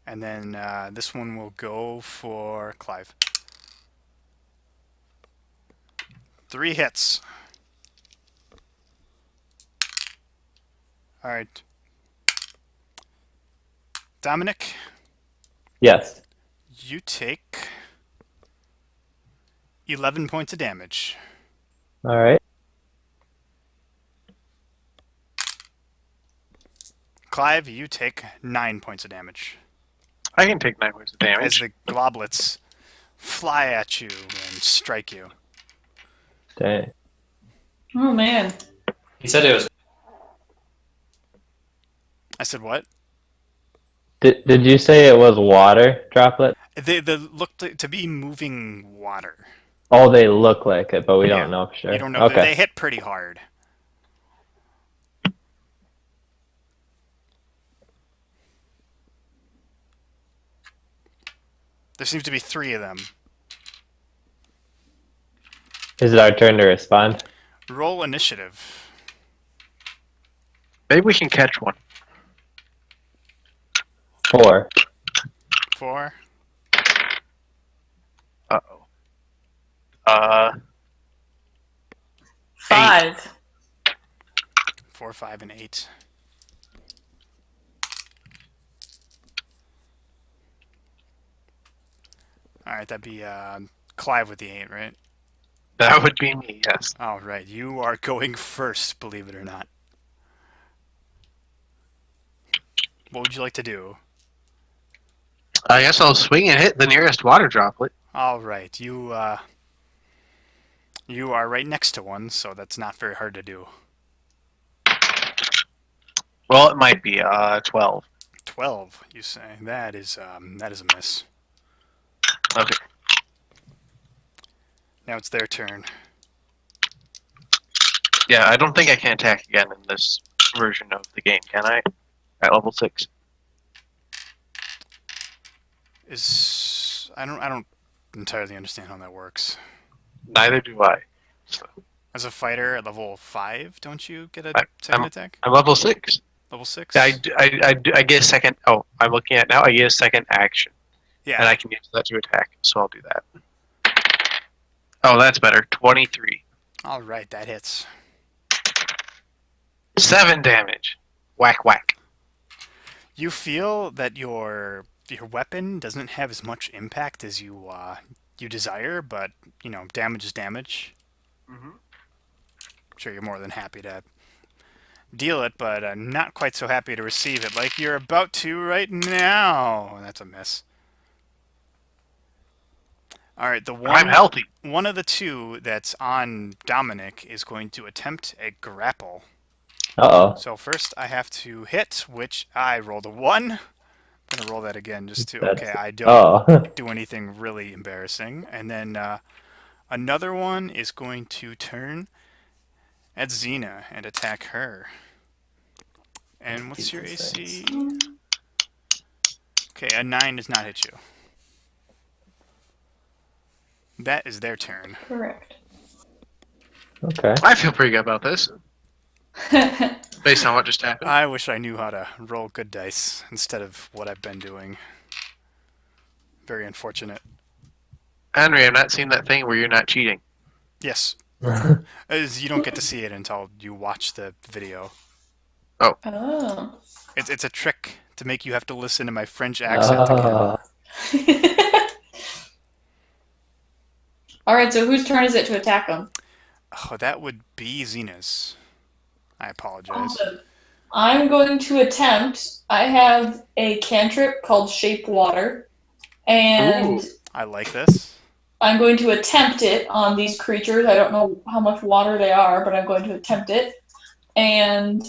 And then this one will go for Clive. 3 hits. All right. Dominic, Yes. you take 11 points of damage. All right. Clive, you take 9 points of damage. I can take 9 points of As damage. the globlets fly at you and strike you. Dang. Oh man. He said it was. I said what? Did you say it was water droplet? They look to be moving water. Oh, they look like it, but we Yeah. don't know for sure. You don't know. Okay. They hit pretty hard. There seems to be 3 of them. Is it our turn to respond? Roll initiative. Maybe we can catch one. 4. 4. Uh-oh. 5. 4, 5, and 8. All right, that'd be Clive with the 8, right? That would be me, yes. All right, you are going first, believe it or not. What would you like to do? I guess I'll swing and hit the nearest water droplet. All right, you are right next to one, so that's not very hard to do. Well, it might be 12. 12, you say? That is a miss. Okay. Now it's their turn. Yeah, I don't think I can attack again in this version of the game, can I? At level 6. I don't entirely understand how that works. Neither do I. So, As a fighter at level 5, don't you get a I- second attack? I'm level 6. Level 6? I get a second. Oh, I'm looking at now. I get a second action, and Yeah. I can use that to attack. So I'll do that. Oh, that's better. 23. All right, that hits. 7 damage. Whack whack. You feel that your weapon doesn't have as much impact as you desire, but damage is damage. Mhm. I'm sure you're more than happy to deal it, but not quite so happy to receive it, like you're about to right now. That's a miss. All right, the I'm healthy. one of the two that's on Dominic is going to attempt a grapple. Uh-oh. So first I have to hit, which I rolled a 1. I'm going to roll that again just to, That's, okay, I don't oh. do anything really embarrassing. And then another one is going to turn at Xena and attack her. And what's your AC? Okay, a 9 does not hit you. That is their turn. Correct. Okay. I feel pretty good about this, based on what just happened. I wish I knew how to roll good dice instead of what I've been doing. Very unfortunate. Henry, I'm not seeing that thing where you're not cheating. Yes. As you don't get to see it until you watch the video. Oh. It's a trick to make you have to listen to my French accent again. All right, so whose turn is it to attack him? Oh, that would be Xena's. I apologize. Awesome. I'm going to attempt. I have a cantrip called Shape Water, and Ooh. I like this. I'm going to attempt it on these creatures. I don't know how much water they are, but I'm going to attempt it. And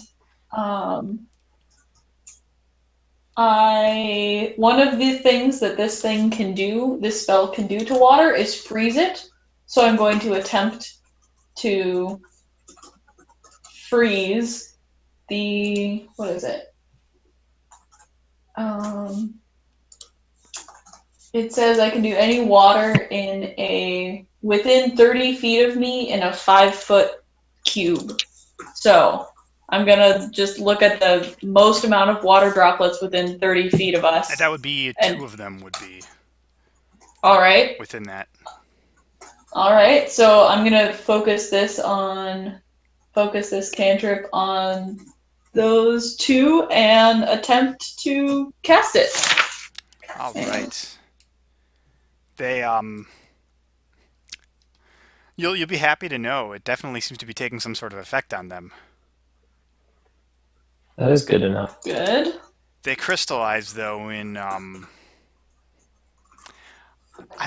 one of the things that this thing can do, this spell can do to water, is freeze it. So I'm going to attempt to freeze the, what is it? It says I can do any water within 30 feet of me in a 5-foot cube. So I'm gonna just look at the most amount of water droplets within 30 feet of us. That would be two of them would be. All right. Within that. All right. So I'm gonna focus this cantrip on those two and attempt to cast it. All right. They You'll be happy to know it definitely seems to be taking some sort of effect on them. That is good enough. Good. They crystallize though in I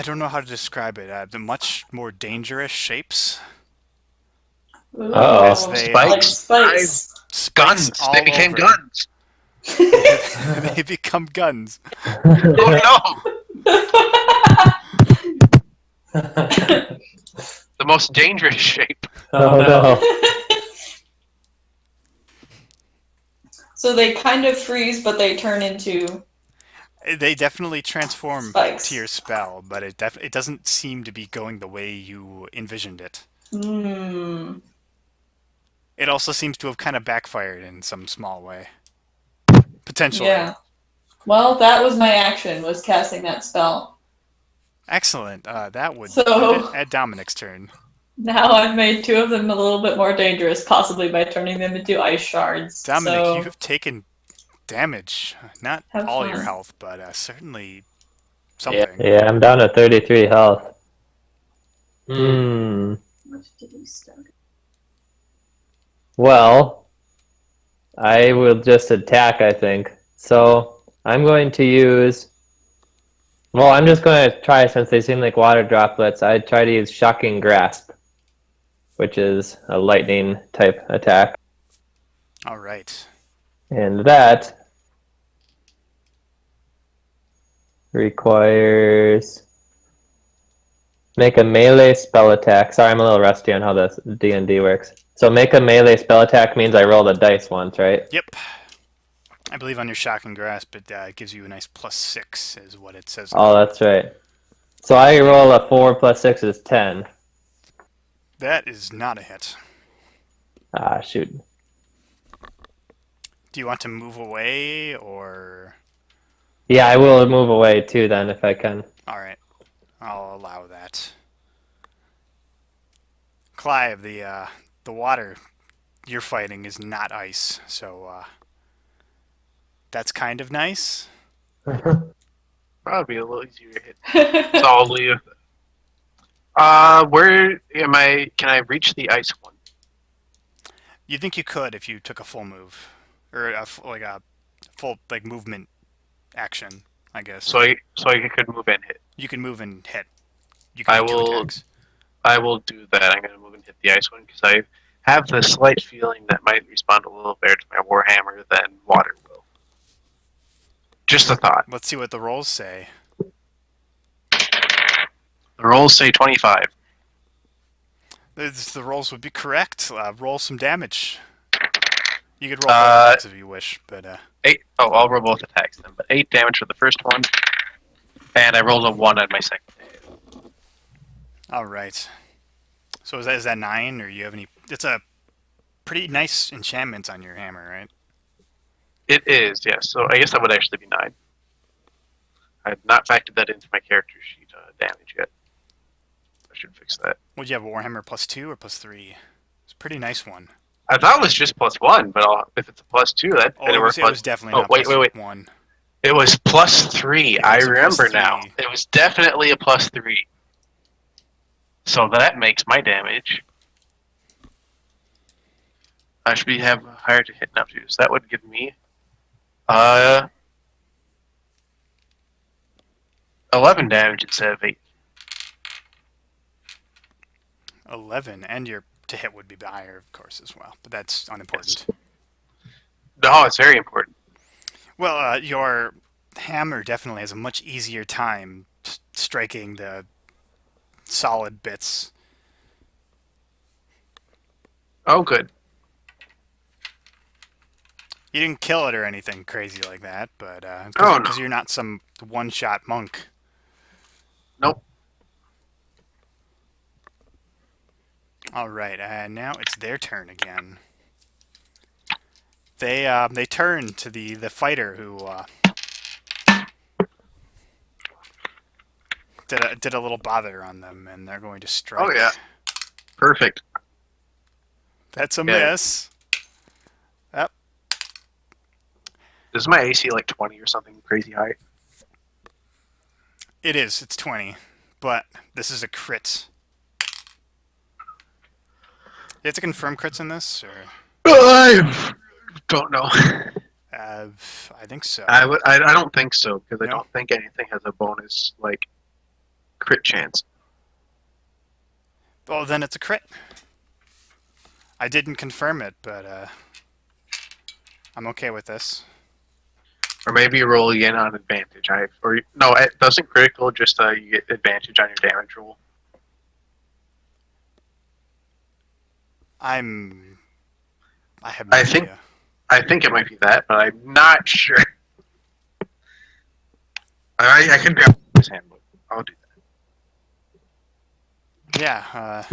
don't know how to describe it. The much more dangerous shapes. Uh-oh. As they, Like Spikes. spikes. Guns. all They became over. guns. They become guns. Oh no! The most dangerous shape. Oh no. So they kind of freeze, but they turn into They definitely transform spikes. to your spell, but it doesn't seem to be going the way you envisioned it. Hmm. It also seems to have kind of backfired in some small way. Potentially. Yeah. Well, that was my action, was casting that spell. Excellent. That would So- put it at Dominic's turn. Now I've made two of them a little bit more dangerous, possibly by turning them into ice shards. Dominic, so you have taken damage. Not Have all fun. your health, but certainly something. Yeah, I'm down to 33 health. Hmm. Well, I will just attack, I think. So I'm going to use. Well, I'm just going to try, since they seem like water droplets, I'd try to use Shocking Grasp, which is a lightning type attack. All right. And that requires make a melee spell attack. Sorry, I'm a little rusty on how this D&D works. So make a melee spell attack means I roll the dice once, right? Yep. I believe on your Shocking Grasp, it gives you a nice +6, is what it says. Oh, that's right. So I roll a 4 plus 6 is 10. That is not a hit. Ah, shoot. Do you want to move away, or... Yeah, I will move away too then if I can. All right. I'll allow that. Clive, the water you're fighting is not ice, so that's kind of nice. Probably be a little easier to hit. So I'll leave. Where am I? Can I reach the ice one? You think you could if you took a full move, or a full like movement action, I guess. So I could move and hit. You can move and hit. You can I do two will attacks. I will do that. I'm gonna move and hit the ice one because I have the slight feeling that might respond a little better to my warhammer than water will. Just a thought. Let's see what the rolls say. The rolls say 25. The rolls would be correct. Roll some damage. You could roll both attacks if you wish, but 8. Oh, I'll roll both attacks then. But 8 damage for the first one, and I rolled a 1 on my second. all right. So is that 9, or you have any? It's a pretty nice enchantment on your hammer, right? It is, yes. So I guess that would actually be 9. I had not factored that into my character sheet damage yet. I should fix that. Would you have a warhammer +2 or +3? It's a pretty nice one. I thought it was just +1, but if it's a +2, that Oh, it was definitely not wait. +1. It was +3. It I was a remember +3. now. It was definitely a +3. So that makes my damage. I should have higher to hit enough to. So that would give me 11 damage instead of 8. 11, and your to hit would be higher, of course, as well. But that's unimportant. Yes. No, it's very important. Well, your hammer definitely has a much easier time striking the solid bits. Oh, good. You didn't kill it or anything crazy like that, but Oh, no. because you're not some one-shot monk. Nope. All right, now it's their turn again. They turn to the fighter who did a little bother on them, and they're going to strike. Oh, yeah. Perfect. That's a Yeah. miss. Yep. Is my AC like 20 or something crazy high? It is. It's 20, but this is a crit. You have to confirm crits in this, or I don't know. I think so. I don't think so because I No? don't think anything has a bonus like crit chance. Well, then it's a crit. I didn't confirm it, but I'm okay with this. Or maybe you roll again on advantage. No, it doesn't critical. Just you get advantage on your damage roll. I have no I think- idea. I think it might be that, but I'm not sure. I can grab his handbook. I'll do that. Yeah,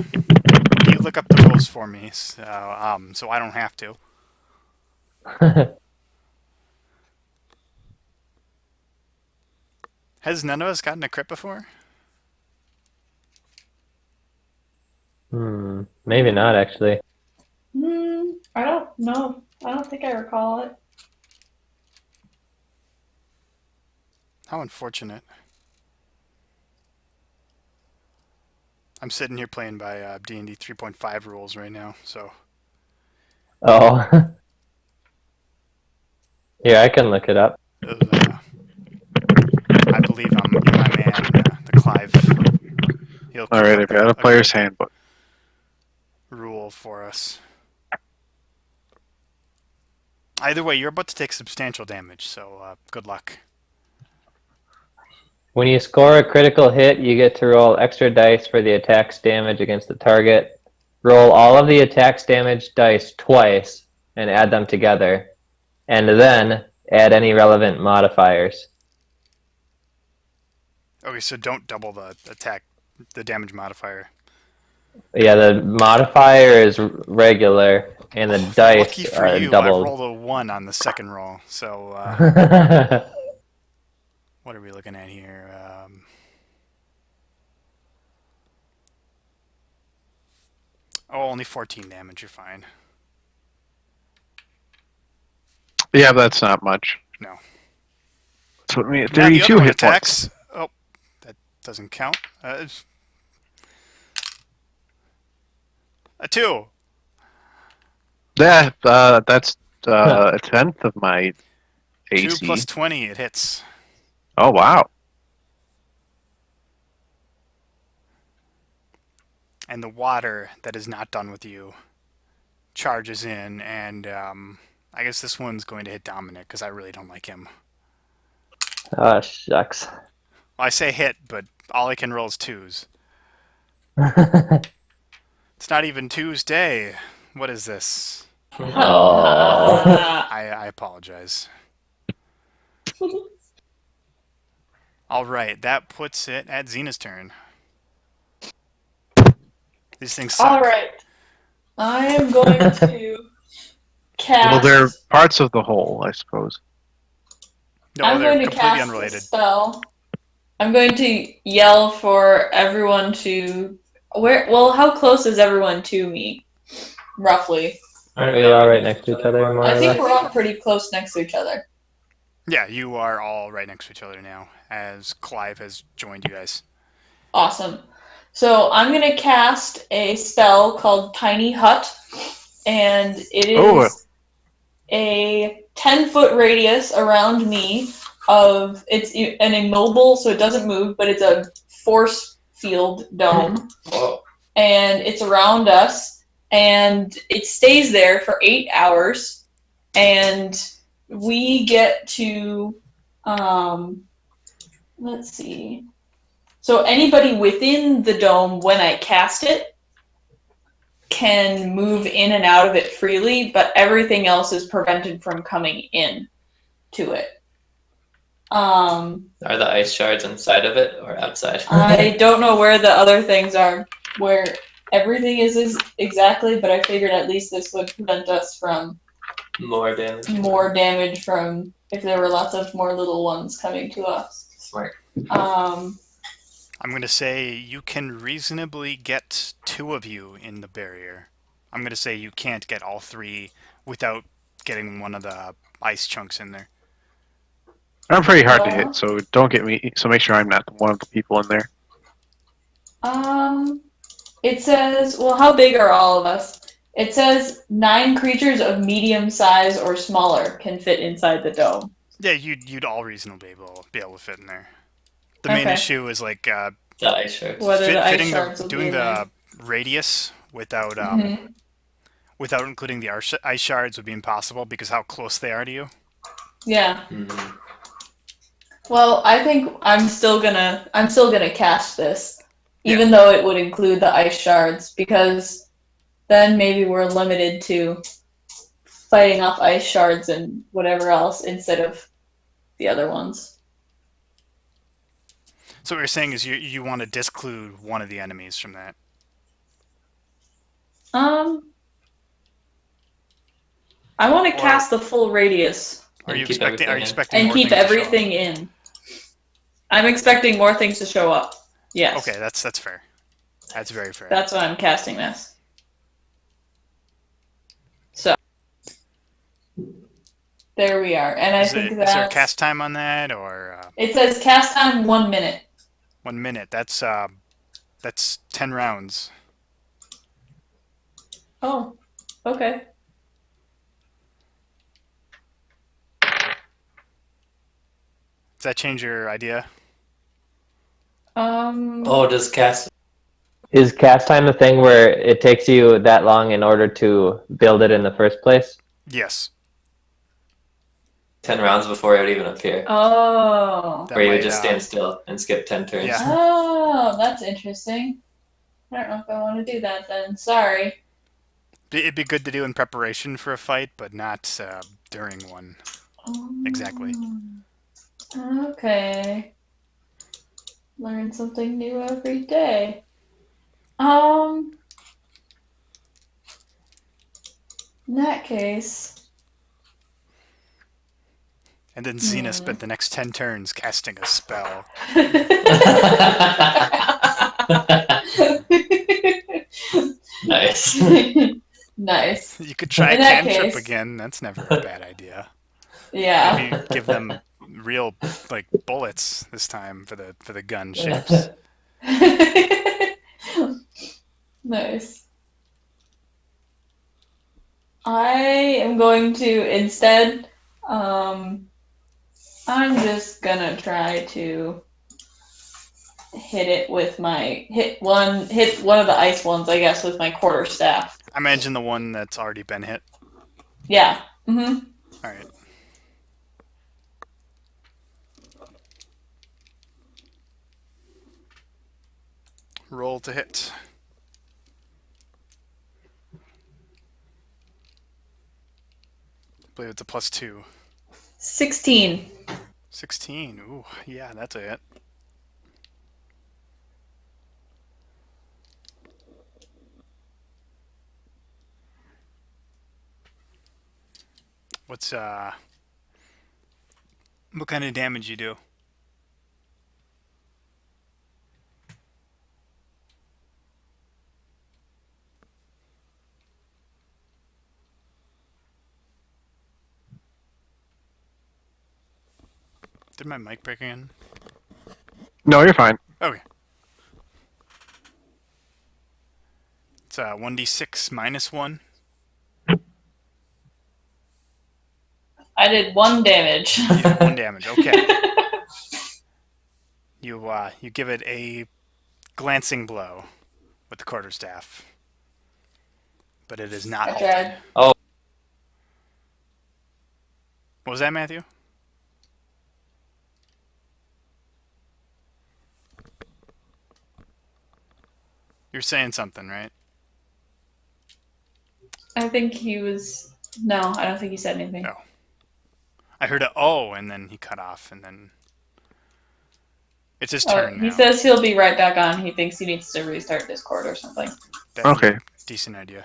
you look up the rules for me, so I don't have to. Has none of us gotten a crit before? Maybe not actually. I don't know. I don't think I recall it. How unfortunate. I'm sitting here playing by D&D 3.5 rules right now, so Oh. Here, I can look it up. I believe my man, the Clive. He'll All right, I've got a player's good handbook. rule for us. Either way, you're about to take substantial damage, so good luck. When you score a critical hit, you get to roll extra dice for the attack's damage against the target. Roll all of the attack's damage dice twice and add them together. And then add any relevant modifiers. Okay, so don't double the damage modifier. Yeah, the modifier is regular, and the dice Lucky for are you, I doubled. rolled a 1 on the second roll, so what are we looking at here? Only 14 damage, you're fine. Yeah, that's not much. No. So I mean, Now the 32 other one hit attacks. points. Oh, that doesn't count. A 2. Yeah, that's a tenth of my 2 AC. plus 20, it hits. Oh wow! And the water that is not done with you charges in, and I guess this one's going to hit Dominic because I really don't like him. Oh, shucks. Well, I say hit, but all I can roll is twos. It's not even Tuesday. What is this? Oh. I apologize. All right, that puts it at Xena's turn. These things suck. All right. I am going to Well, they're cast. parts of the whole, I suppose. No, I'm they're going to completely cast unrelated. a spell. I'm going to yell for everyone to. Well, how close is everyone to me? Roughly. Aren't we all right next to each other, more I or think less? we're all pretty close next to each other. Yeah, you are all right next to each other now, as Clive has joined you guys. Awesome. So I'm going to cast a spell called Tiny Hut, and it is a 10-foot radius around me of it's an immobile, so it doesn't move, but it's a force field dome. Whoa. And it's around us, and it stays there for 8 hours, and we get to let's see. So anybody within the dome when I cast it can move in and out of it freely, but everything else is prevented from coming in to it. Are the ice shards inside of it or outside? I don't know where the other things are, where everything is exactly, but I figured at least this would prevent us from More damage. more damage from if there were lots of more little ones coming to us. Smart. I'm going to say you can reasonably get 2 of you in the barrier. I'm going to say you can't get all 3 without getting one of the ice chunks in there. I'm pretty hard to hit, so don't get me. So make sure I'm not one of the people in there. It says, well, how big are all of us? It says 9 creatures of medium size or smaller can fit inside the dome. Yeah, you'd all reasonably be able to fit in there. The main Okay. issue is like The ice shards. Whether the ice fitting shards will be doing in there. the radius without Mhm. without including the ice shards would be impossible because how close they are to you. Yeah. Mm-hmm. Well, I think I'm still gonna cast this, even though it would include the ice shards, because then maybe we're limited to fighting off ice shards and whatever else instead of the other ones. So what you're saying is you want to disclude one of the enemies from that. I want to cast the full radius Are And you keep expecting? everything Are you in. expecting and more keep things to show up? everything in. I'm expecting more things to show up. Yes. Okay, that's fair. That's very fair. That's why I'm casting this. So there we are, and I think is there a cast time on that, or it says cast time 1 minute. 1 minute? That's 10 rounds. Oh, okay. Does that change your idea? Oh, does cast Is cast time the thing where it takes you that long in order to build it in the first place? Yes. 10 rounds before it would even appear? Oh. That Or you would might, just stand still and skip 10 turns? Yeah. Oh, that's interesting. I don't know if I want to do that then. Sorry. It'd be good to do in preparation for a fight, but not during one. Exactly. Okay. Learn something new every day. In that case. And then Xena spent the next 10 turns casting a spell. Nice. Nice. You could try In a that cantrip case- again. That's never a bad idea. Yeah. Maybe give them real like bullets this time for the gun ships. Nice. I am going to instead. I'm just gonna try to hit one of the ice ones, I guess, with my quarterstaff. I imagine the one that's already been hit. Yeah. Mm-hmm. All right. Roll to hit. I believe it's a +2. 16. 16. Ooh, yeah, that's a hit. What kind of damage you do? Did my mic break again? No, you're fine. Okay. It's 1d6 -1. I did 1 damage. You did 1 damage. Okay. You give it a glancing blow with the quarterstaff, but it is not I halted. tried. Oh. What was that, Matthew? You're saying something, right? I think he was. No, I don't think he said anything. Oh. I heard a oh, and then he cut off, and then it's his turn He now. says he'll be right back on. He thinks he needs to restart Discord or something. That'd be Okay. a decent idea.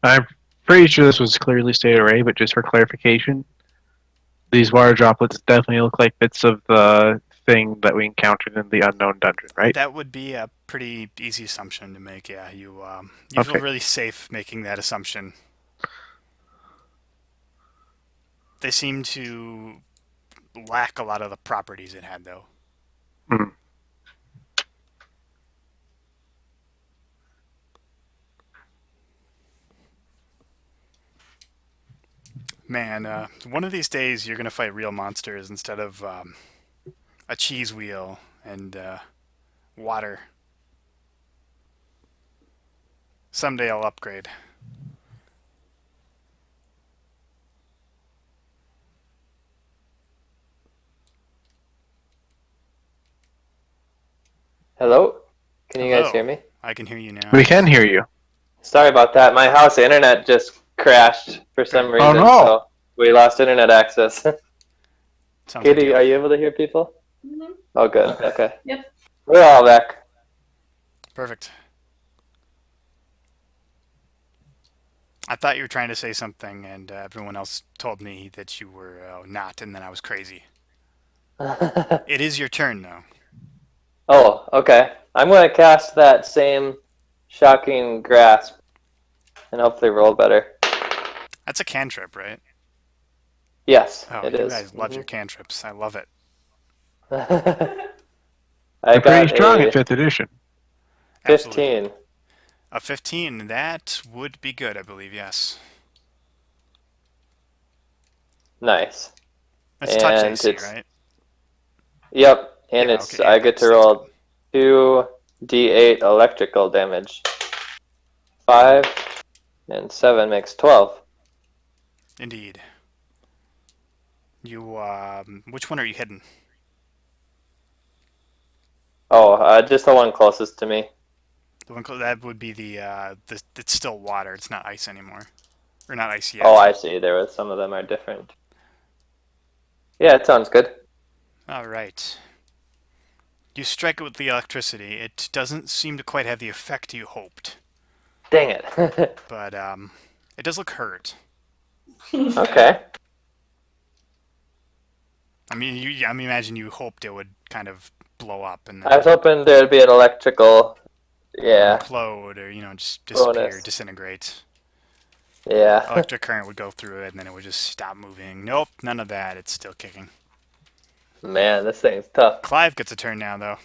I'm pretty sure this was clearly stated already, but just for clarification, these water droplets definitely look like bits of the thing that we encountered in the unknown dungeon, right? That would be a pretty easy assumption to make. Yeah, you feel Okay. really safe making that assumption. They seem to lack a lot of the properties it had, though. Mhm. Man, one of these days you're gonna fight real monsters instead of a cheese wheel and water. Someday I'll upgrade. Hello? Can you guys Hello. hear me? I can hear you now. We can hear you. Sorry about that. My house internet just crashed for some Oh, reason, no. so we lost internet access. Sounds Katie, ideal. are you able to hear people? Mm-hmm. Oh, good. Okay. Yep. We're all back. Perfect. I thought you were trying to say something, and everyone else told me that you were not, and then I was crazy. It is your turn, though. Oh, okay. I'm going to cast that same shocking grasp and hopefully roll better. That's a cantrip, right? Yes, Oh, it you is. guys love your cantrips. I love it. I They're pretty got strong a in 5th edition. Absolutely. 15. A 15, that would be good, I believe, yes. Nice. It's touch And AC, it's right? Yep, and Yeah, it's okay, yeah, I get to that's roll 2d8 electrical damage. 5 and 7 makes 12. good. Indeed. You, which one are you hitting? Oh, just the one closest to me. The one that would be the it's still water. It's not ice anymore, or not ice Oh, yet. I see. There was some of them are different. Yeah, it sounds good. All right. You strike it with the electricity. It doesn't seem to quite have the effect you hoped, Dang it. but it does look hurt. Okay. I mean, imagine you hoped it would kind of blow up and I was then hoping there'd be an electrical, or yeah, implode or just disappear, bonus. disintegrate. Yeah. Electric current would go through it and then it would just stop moving. Nope, none of that. It's still kicking. Man, this thing's tough. Clive gets a turn now, though.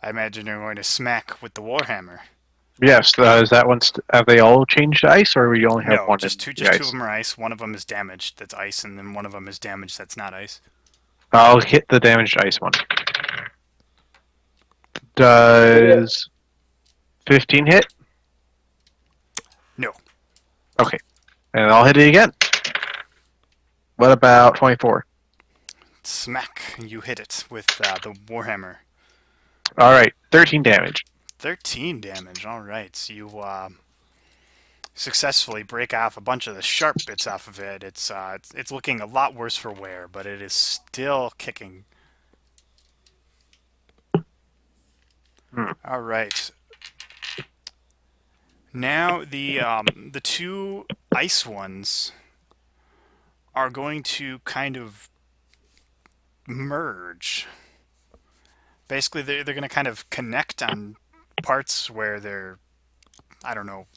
I imagine they're going to smack with the Warhammer. Yes, is that one? Have they all changed to ice, or we only have No, one just in two. the Just two of ice? them are ice. One of them is damaged. That's ice, and then one of them is damaged. That's not ice. I'll hit the damaged ice one. Does 15 hit? No. Okay, and I'll hit it again. What about 24? Smack! You hit it with the Warhammer. All right, 13 damage. 13 damage. All right. So you successfully break off a bunch of the sharp bits off of it. It's looking a lot worse for wear, but it is still kicking. All right. Now the two ice ones are going to kind of merge. Basically, they're going to kind of connect on parts where they're, I don't know,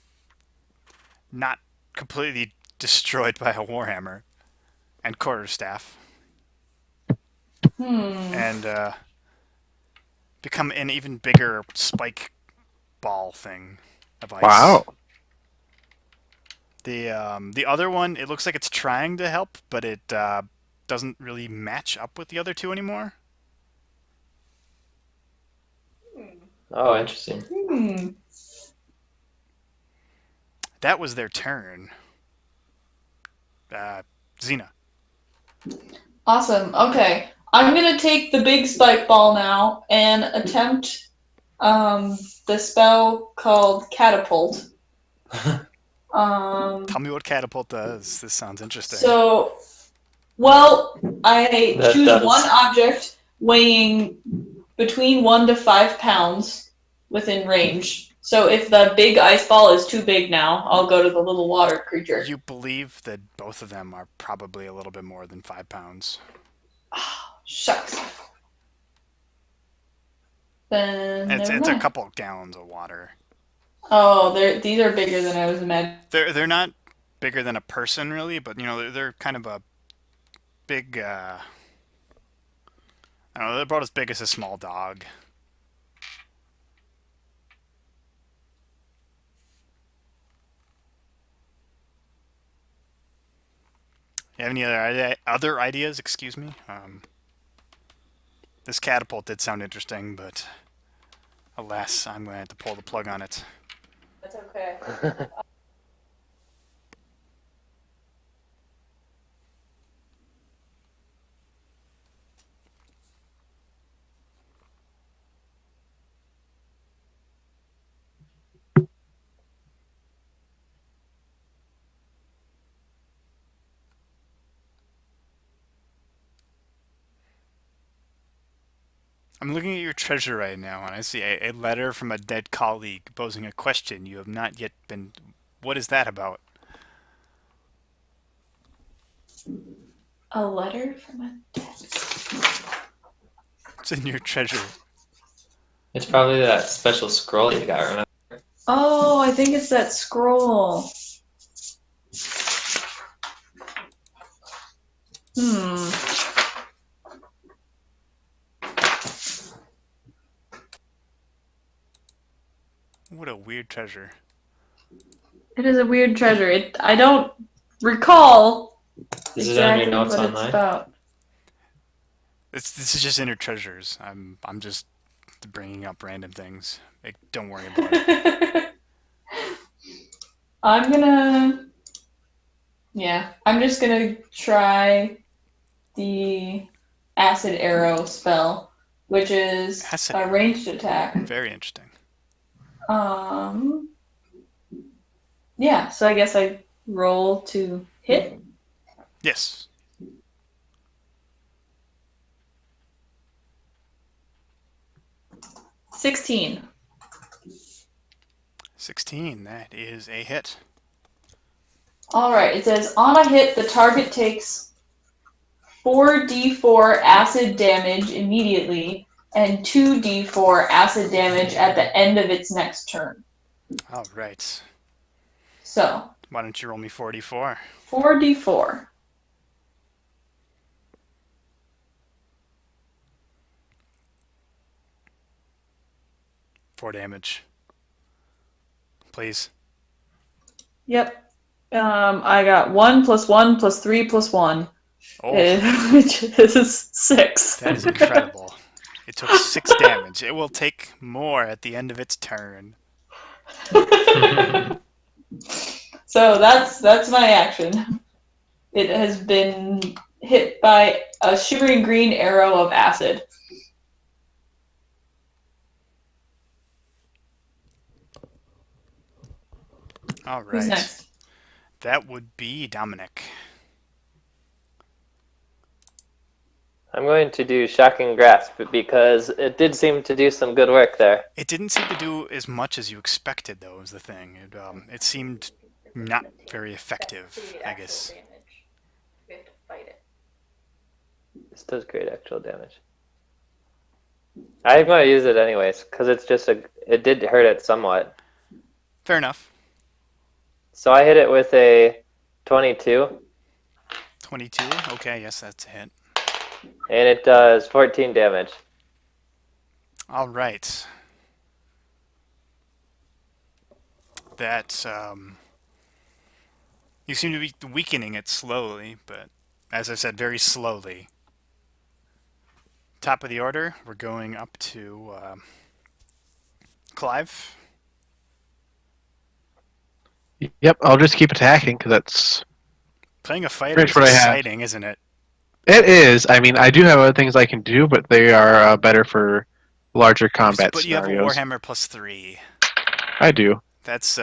not completely destroyed by a warhammer and quarterstaff, and become an even bigger spike ball thing of ice. Wow. The other one, it looks like it's trying to help, but it doesn't really match up with the other two anymore. Oh, interesting. That was their turn. Xena. Awesome. Okay. I'm going to take the big spike ball now and attempt the spell called Catapult. Tell me what catapult does. This sounds interesting. So, well, I That choose does. one object weighing between 1 to 5 pounds within range. So if the big ice ball is too big now, I'll go to the little water creature. You believe that both of them are probably a little bit more than 5 pounds. Shucks. Then It's never a mind. couple gallons of water. Oh, these are bigger than I was imagining. They're not bigger than a person really, but they're kind of a big. I don't know. They're about as big as a small dog. You have any other ideas? Excuse me. This catapult did sound interesting, but alas, I'm going to have to pull the plug on it. That's okay. I'm looking at your treasure right now, and I see a letter from a dead colleague posing a question you have not yet been. What is that about? A letter from a dead. It's in your treasure. It's probably that special scroll you got, remember? Oh, I think it's that scroll. What a weird treasure. It is a weird treasure. I don't recall Is it on your exactly notes what it's online? about. This is just inner treasures. I'm just bringing up random things. Don't worry about it. I'm just gonna try the acid arrow spell, which is Acid a arrow. ranged attack. Very interesting. Yeah, so I guess I roll to hit. Yes. $16. 16. That is a hit. Alright, it says on a hit, the target takes 4d4 acid damage immediately and 2d4 acid damage at the end of its next turn. All right. So, Why don't you roll me 44? 4d4. Four damage. Please. Yep. I got 1 plus 1 plus 3 plus 1, Oh, which is 6. that is incredible. It took 6 damage. It will take more at the end of its turn. So that's my action. It has been hit by a shimmering green arrow of acid. All Who's right. next? That would be Dominic. I'm going to do Shocking Grasp because it did seem to do some good work there. It didn't seem to do as much as you expected, though, was the thing. It seemed not very effective, I guess. We have to fight it. This does great actual damage. I'm going to use it anyways because it's just it did hurt it somewhat. Fair enough. So I hit it with a 22, 22. Okay, yes, that's a hit. and it does 14 damage. All right. That, you seem to be weakening it slowly, but as I said, very slowly. Top of the order, we're going up to Clive. Yep, I'll just keep attacking because that's Playing a fighter Pretty is sure I have. exciting, isn't it? it is. I mean, I do have other things I can do, but they are better for larger combat But you have a scenarios. Warhammer +3. I do. That's,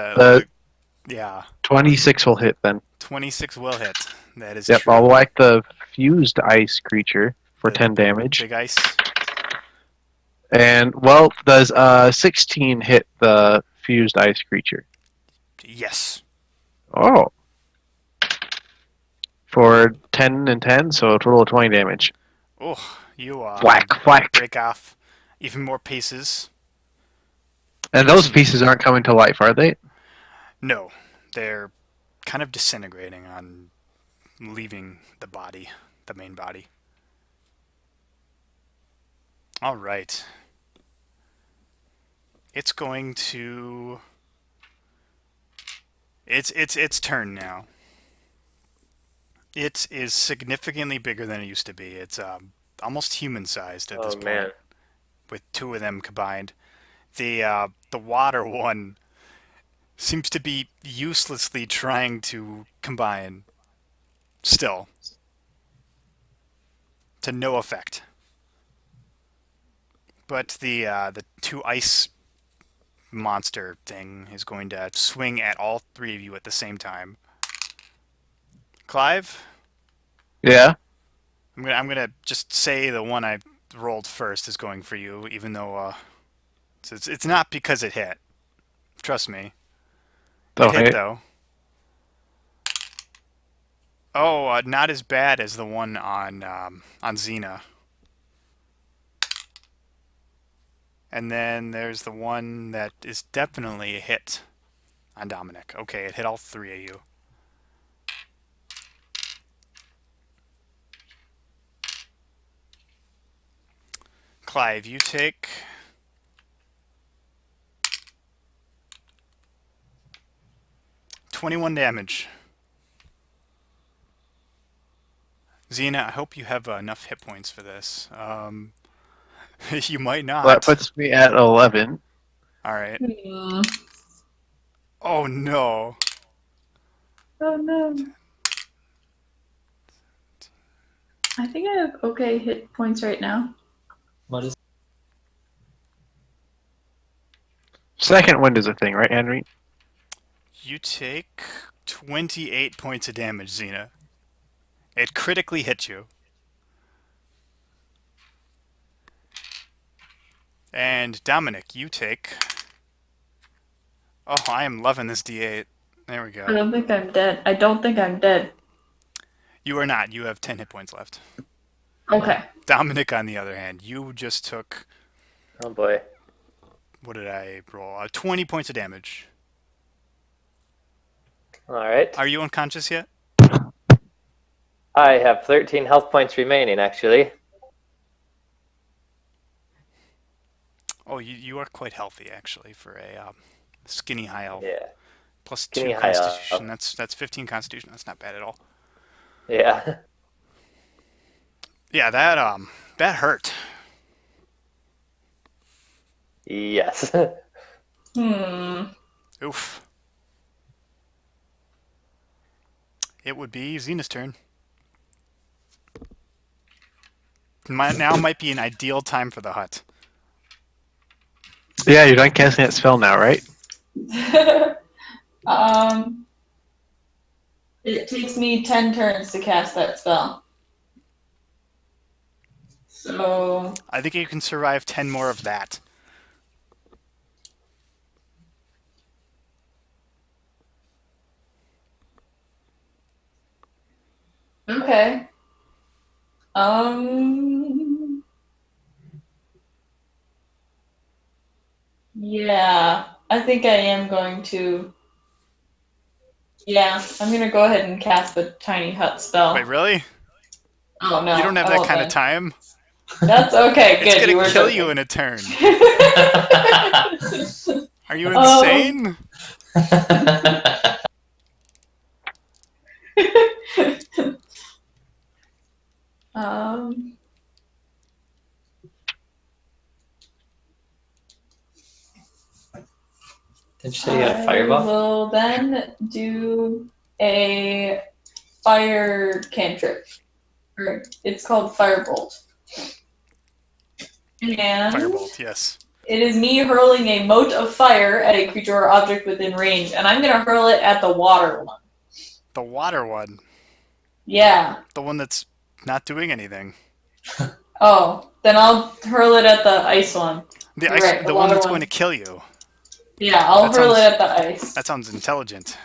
yeah, 26 will hit then. 26 will hit. That is Yep, true. I'll whack the fused ice creature for The 10 big- damage. Big ice. And, well, does 16 hit the fused ice creature? Yes. Oh. For 10 and 10, so a total of 20 damage. Oh, you Whack, whack. break off even more pieces. And those pieces aren't coming to life, are they? No, they're kind of disintegrating on leaving the body, the main body. All right. It's going to. It's turn now. It is significantly bigger than it used to be. It's almost human-sized at this Oh point, man. with two of them combined. The water one seems to be uselessly trying to combine. Still, to no effect. But the two ice monster thing is going to swing at all three of you at the same time. Clive, Yeah. I'm gonna just say the one I rolled first is going for you, even though it's not because it hit. Trust me, it hit Okay. though. Oh, not as bad as the one on Xena. And then there's the one that is definitely a hit on Dominic. Okay, it hit all three of you. Clive, you take 21 damage. Xena, I hope you have enough hit points for this. You might not. Well, that puts me at 11. All right. Hmm. Oh no. Oh no. I think I have okay hit points right now. What is Second wind is a thing, right, Henry? You take 28 points of damage, Xena. It critically hit you. And Dominic, you take. Oh, I am loving this D8. There we I go. don't think I'm dead. I don't think I'm dead. You are not. You have 10 hit points left. Okay. Dominic, on the other hand, you just took, Oh boy. what did I roll? 20 points of damage. All right. Are you unconscious yet? I have 13 health points remaining, actually. Oh, you are quite healthy, actually, for a skinny high elf. Yeah. Plus Skinny 2 high constitution. elf. That's 15 constitution. That's not bad at all. Yeah. Yeah, that hurt. Yes. Hmm. Oof. It would be Xena's turn. Now might be an ideal time for the hut. Yeah, you're done casting that spell now, right? um. It takes me 10 turns to cast that spell. So. I think you can survive 10 more of that. Okay. Um. Yeah, I think I am going to. Yeah, I'm gonna go ahead and cast the tiny hut spell. Wait, really? Oh no, You don't have I that won't kind of then. time? That's okay. It's Good, you gonna were kill joking. you in a turn. Are you Um, insane? um, Did you say you had a I fireball? will then do a fire cantrip. Or it's called Firebolt. And Firebolt, yes. it is me hurling a mote of fire at a creature or object within range, and I'm gonna hurl it at the water one. The water one. Yeah. The one that's not doing anything. Oh, then I'll hurl it at the ice one. The You're ice, right, the one water that's one. going to kill you. Yeah, I'll That hurl sounds- it at the ice. That sounds intelligent.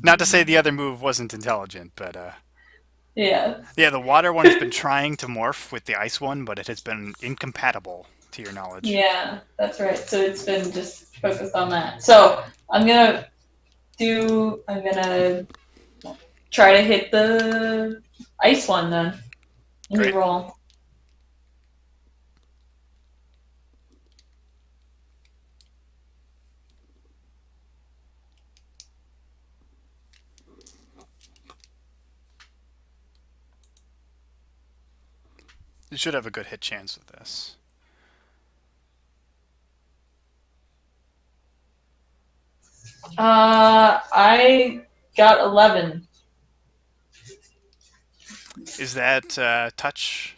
Not to say the other move wasn't intelligent, but Yeah. yeah, the water one has been trying to morph with the ice one, but it has been incompatible, to your knowledge. Yeah, that's right. So it's been just focused on that. So I'm gonna try to hit the ice one then. Let me Great. roll. You should have a good hit chance with this. I got 11. Is that touch?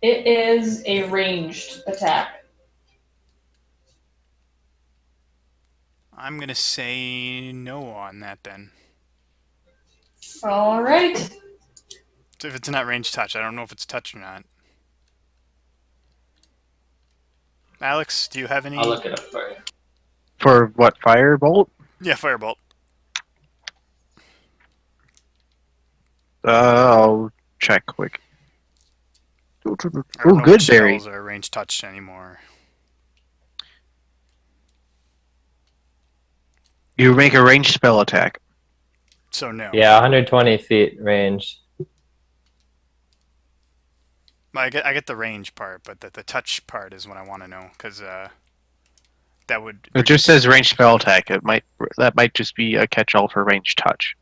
It is a ranged attack. I'm gonna say no on that then. All right. So if it's not range touch, I don't know if it's touch or not. Alex, do you have any? I'll look it up for you. For what, firebolt? Yeah, firebolt. I'll check quick. I don't Ooh, know good which berry. spells are range touch anymore. You make a ranged spell attack. So no. Yeah, 120 feet range. I get the range part, but the touch part is what I want to know, because that would. It just says ranged spell attack. That might just be a catch-all for ranged touch.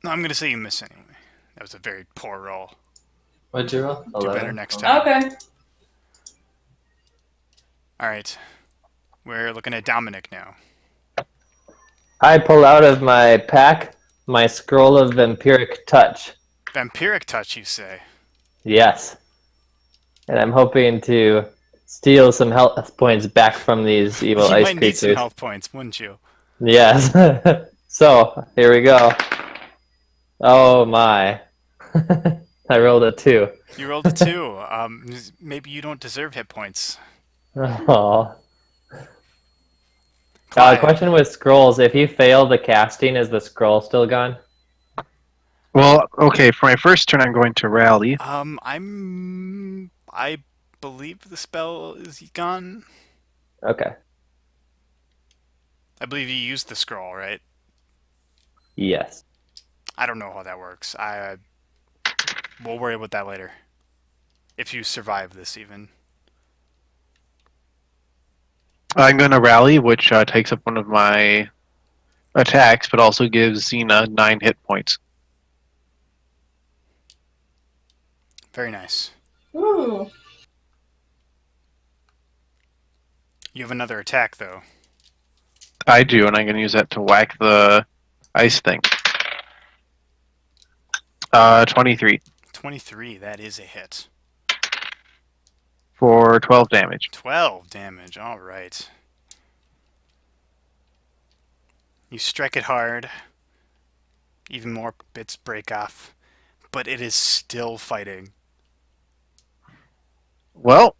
No, I'm gonna say you miss anyway. That was a very poor roll. What'd you roll? Do 11. better next time. Okay. All right, we're looking at Dominic now. I pull out of my pack my scroll of vampiric touch. Vampiric touch, you say? Yes. And I'm hoping to steal some health points back from these evil You ice might need some creatures. health points, wouldn't you? Yes. So, here we go. Oh my. I rolled a 2. You rolled a 2. Maybe you don't deserve hit points. Oh. Clive. Question with scrolls. If you fail the casting, is the scroll still gone? Well, okay. For my first turn, I'm going to rally. I believe the spell is gone. Okay. I believe you used the scroll, right? Yes. I don't know how that works. We'll worry about that later. If you survive this, even. I'm going to rally, which takes up one of my attacks, but also gives Xena 9 hit points. Very nice. Ooh. You have another attack, though. I do, and I'm going to use that to whack the ice thing. 23 23, that is a hit. for 12 damage. 12 damage, alright. You strike it hard. Even more bits break off. But it is still fighting. Well,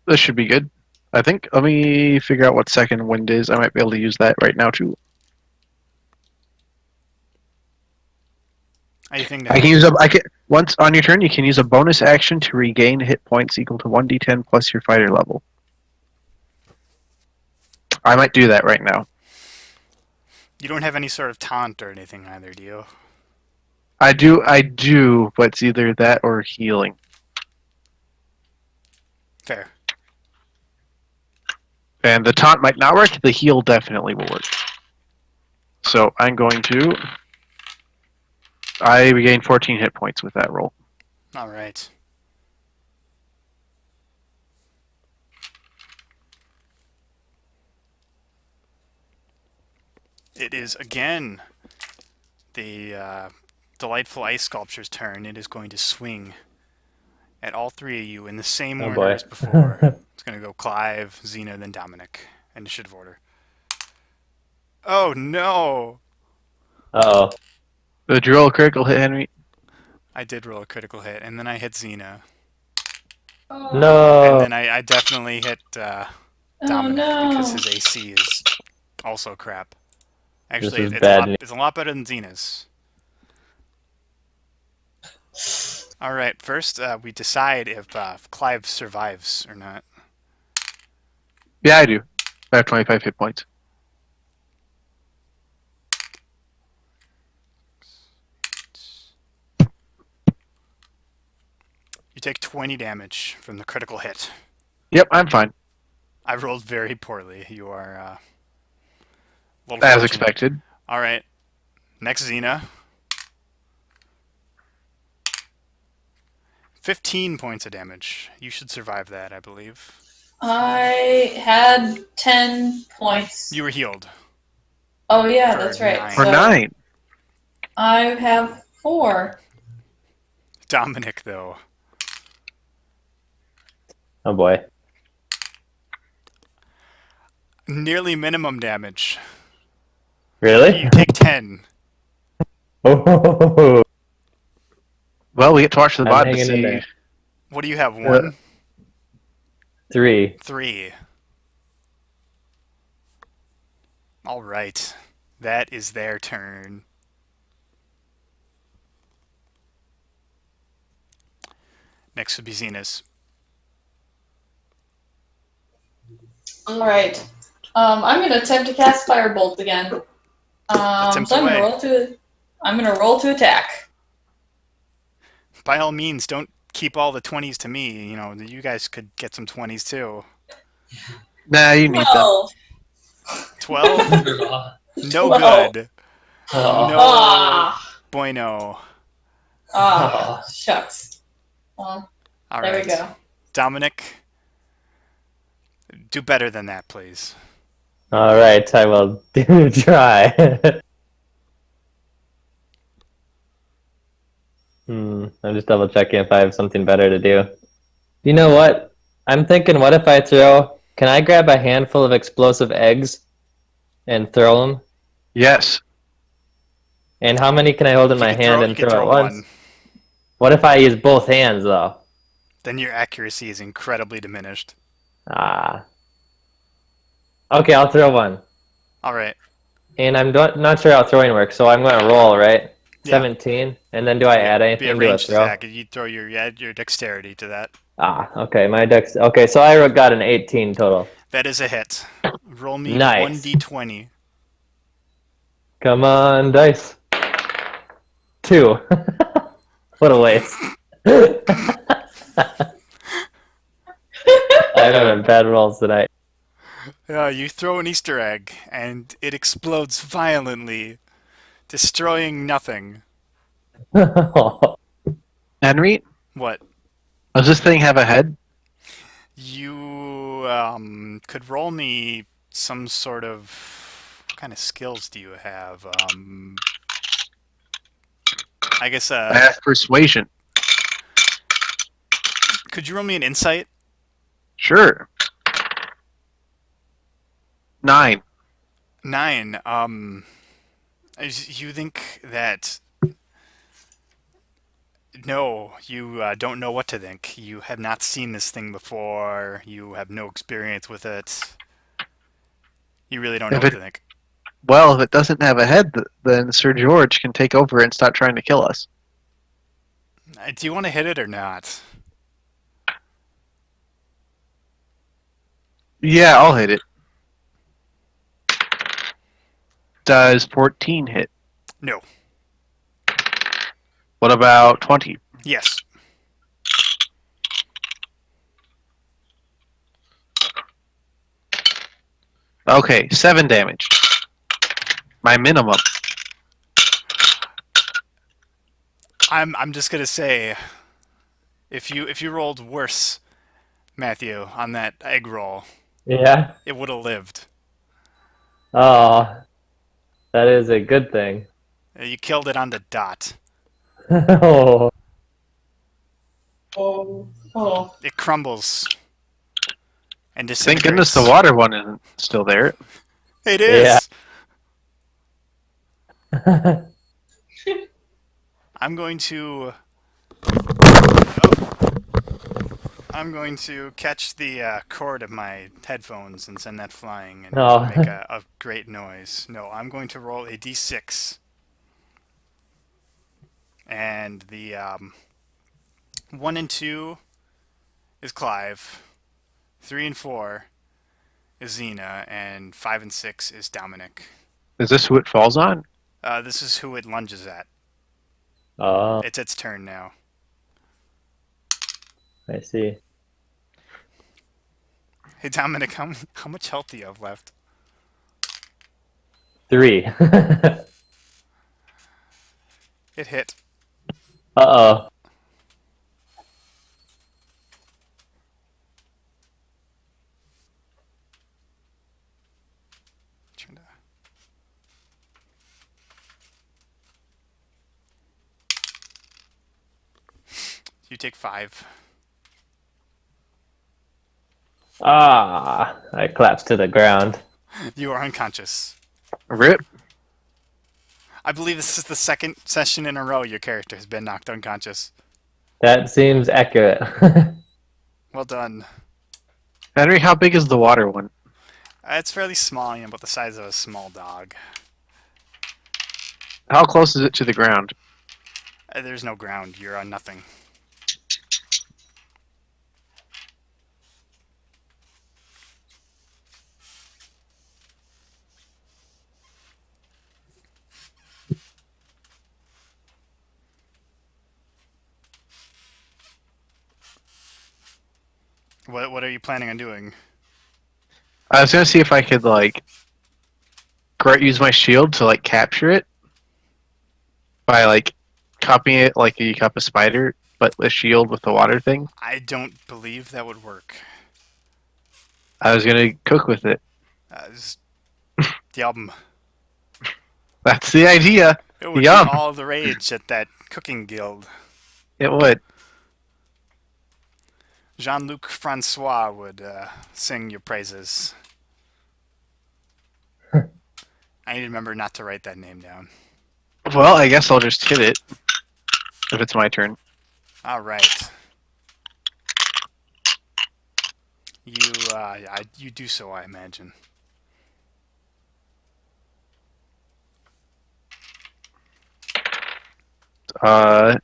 this should be good. I think. Let me figure out what second wind is. I might be able to use that right now, too. Anything to I help. can use a. I can once on your turn. You can use a bonus action to regain hit points equal to 1d10 plus your fighter level. I might do that right now. You don't have any sort of taunt or anything either, do you? I do, but it's either that or healing. Fair. And the taunt might not work. The heal definitely will work. So I'm going to. I regained 14 hit points with that roll. Alright. It is again the delightful ice sculpture's turn. It is going to swing at all three of you in the same order boy. as before. It's going to go Clive, Xena, then Dominic. Initiative order. Oh no! Oh. Did you roll a critical hit, Henry? I did roll a critical hit, and then I hit Xena. No. And then I definitely hit Dominic no. because his AC is also crap. Actually, is bad news. it's a lot better than Xena's. Alright, first we decide if Clive survives or not. Yeah, I do. I have 25 hit points. You take 20 damage from the critical hit. Yep, I'm fine. I rolled very poorly. You are a little As fortunate. expected. Alright, next Xena. 15 points of damage. You should survive that, I believe. I had 10 points. You were healed. Oh, yeah, For that's right. 9. For So 9. I have 4. Dominic, though. Oh boy. Nearly minimum damage. Really? You take 10. Oh. Well, we get to watch the I'm bot to hanging in see. there. What do you have? 1? 3. 3. Alright. That is their turn. Next would be Xena's. Alright. I'm going to attempt to cast Firebolt again. Attempt So I'm away. going to roll to attack. By all means, don't keep all the 20s to me. You know, you guys could get some 20s too. Nah, you need them. 12. 12? No 12. good. Oh. No Ah. bueno. Ah, shucks. Well, All there right. we go. Dominic, do better than that, please. Alright, I will try. I'm just double checking if I have something better to do. You know what? I'm thinking, what if I throw... Can I grab a handful of explosive eggs and throw them? Yes. And how many can I hold in You my could hand throw. and You could throw at throw once? one. What if I use both hands though? Then your accuracy is incredibly diminished. Ah. Okay, I'll throw one. All right. And I'm not sure how throwing works, so I'm going to roll, right? Yeah. 17. And then do I add Be a anything to a ranged throw? attack. You throw your dexterity to that. Ah, okay. My dex. Okay, so I got an 18 total. That is a hit. Roll me Nice. 1d20. Come on, dice. 2. What a waste. I'm having bad rolls tonight. You throw an Easter egg, and it explodes violently, destroying nothing. Henry, What? does this thing have a head? You could roll me some sort of. What kind of skills do you have? I guess. I have persuasion. Could you roll me an insight? Sure. 9. 9. You think that. No, you don't know what to think. You have not seen this thing before. You have no experience with it. You really don't know If what it to think. Well, if it doesn't have a head, then Sir George can take over and stop trying to kill us. Do you want to hit it or not? Yeah, I'll hit it. Does 14 hit? No. What about 20? Yes. Okay, 7 damage. My minimum. I'm just gonna say, if you rolled worse, Matthew, on that egg roll, Yeah. it would have lived. Oh, that is a good thing. You killed it on the dot. Oh. Oh. It crumbles and Thank goodness disintegrates. the water one isn't still there. It Yeah. is. I'm going to. I'm going to catch the cord of my headphones and send that flying and Oh. make a great noise. No, I'm going to roll a d6. And the 1 and 2 is Clive. 3 and 4 is Xena. And 5 and 6 is Dominic. Is this who it falls on? This is who it lunges at. Oh, It's its turn now. I see. Hey, Dominic, how much health do you have left? 3. It hit. Uh-oh. Trying to- You take 5. Ah, I collapsed to the ground. You are unconscious. Rip. I believe this is the second session in a row your character has been knocked unconscious. That seems accurate. Well done. Henry, how big is the water one? It's fairly small, about the size of a small dog. How close is it to the ground? There's no ground. You're on nothing. What are you planning on doing? I was gonna see if I could use my shield to capture it by copying it like you cop a spider, but a shield with the water thing. I don't believe that would work. I was gonna cook with it. Just, yum. That's the idea. It would Yum. be all the rage at that cooking guild. It would. Jean-Luc Francois would sing your praises. I need to remember not to write that name down. Well, I guess I'll just hit it if it's my turn. All right. You do so, I imagine. Uh,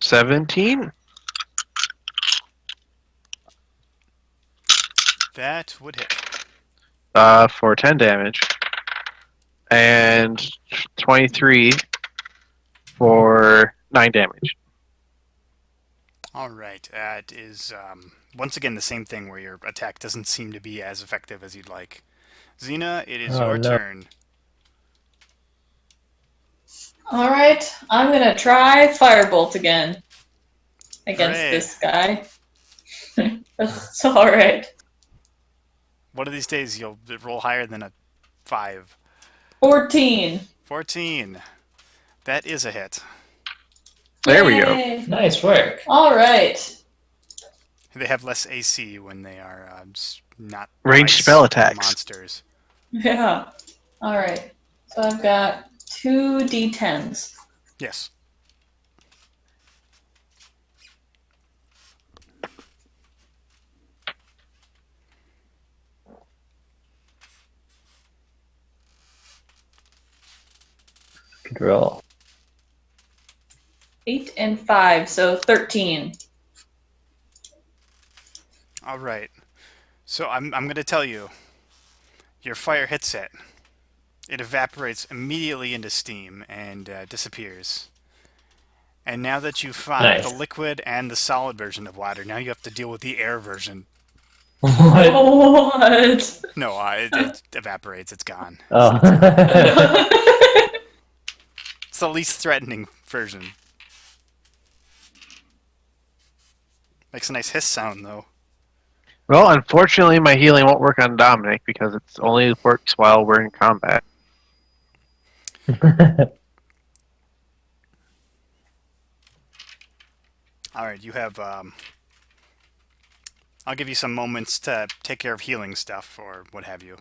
17. That would hit. For 10 damage, and 23 for 9 damage. All right. That is once again the same thing where your attack doesn't seem to be as effective as you'd like. Xena, it is Oh your no. turn. All right, I'm gonna try Firebolt again against Hooray. this guy. It's all right. One of these days you'll roll higher than a 5. 14. 14. That is a hit. There we go. Yay. Nice work. All right. They have less AC when they are not Ranged mice, spell attacks. monsters. Yeah. All right. So I've got 2d10s. Yes. Good roll. 8 and 5, so 13. All right. So I'm going to tell you, your fire hits it. It evaporates immediately into steam and disappears. And now that you've fought Nice. the liquid and the solid version of water, now you have to deal with the air version. What? What? No, it evaporates. It's gone. Oh. It's the least threatening version. Makes a nice hiss sound, though. Well, unfortunately, my healing won't work on Dominic because it only works while we're in combat. All right, you have. I'll give you some moments to take care of healing stuff or what have you.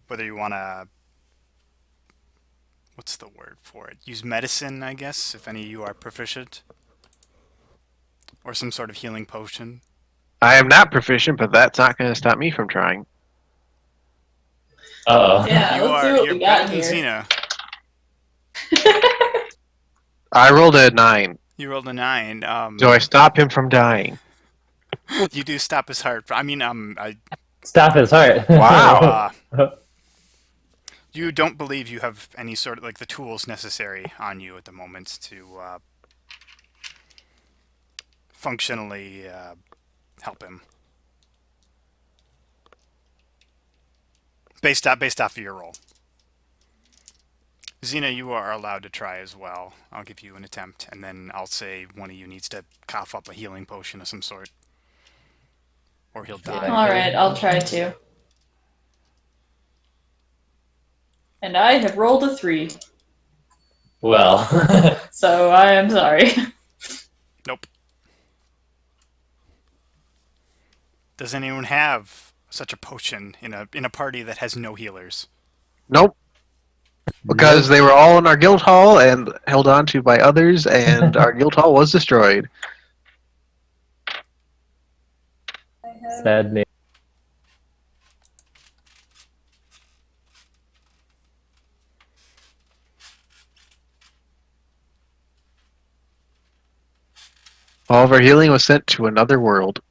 Whether you want to. What's the word for it? Use medicine, I guess, if any of you are proficient. Or some sort of healing potion. I am not proficient, but that's not going to stop me from trying. Uh-oh. Yeah, let's see what You're we got better than here. Xena. I rolled a 9. You rolled a 9. Do I stop him from dying? You do stop his heart. I mean, Stop his heart. Wow. you don't believe you have any sort of like the tools necessary on you at the moment to functionally help him. Based off of your roll. Xena, you are allowed to try as well. I'll give you an attempt, and then I'll say one of you needs to cough up a healing potion of some sort. Or he'll die. All right, I'll try to. And I have rolled a 3, Well. so I am sorry. Nope. Does anyone have such a potion in a party that has no healers? Nope. Because they were all in our guild hall and held on to by others, and our guild hall was destroyed. Sad news. All of our healing was sent to another world.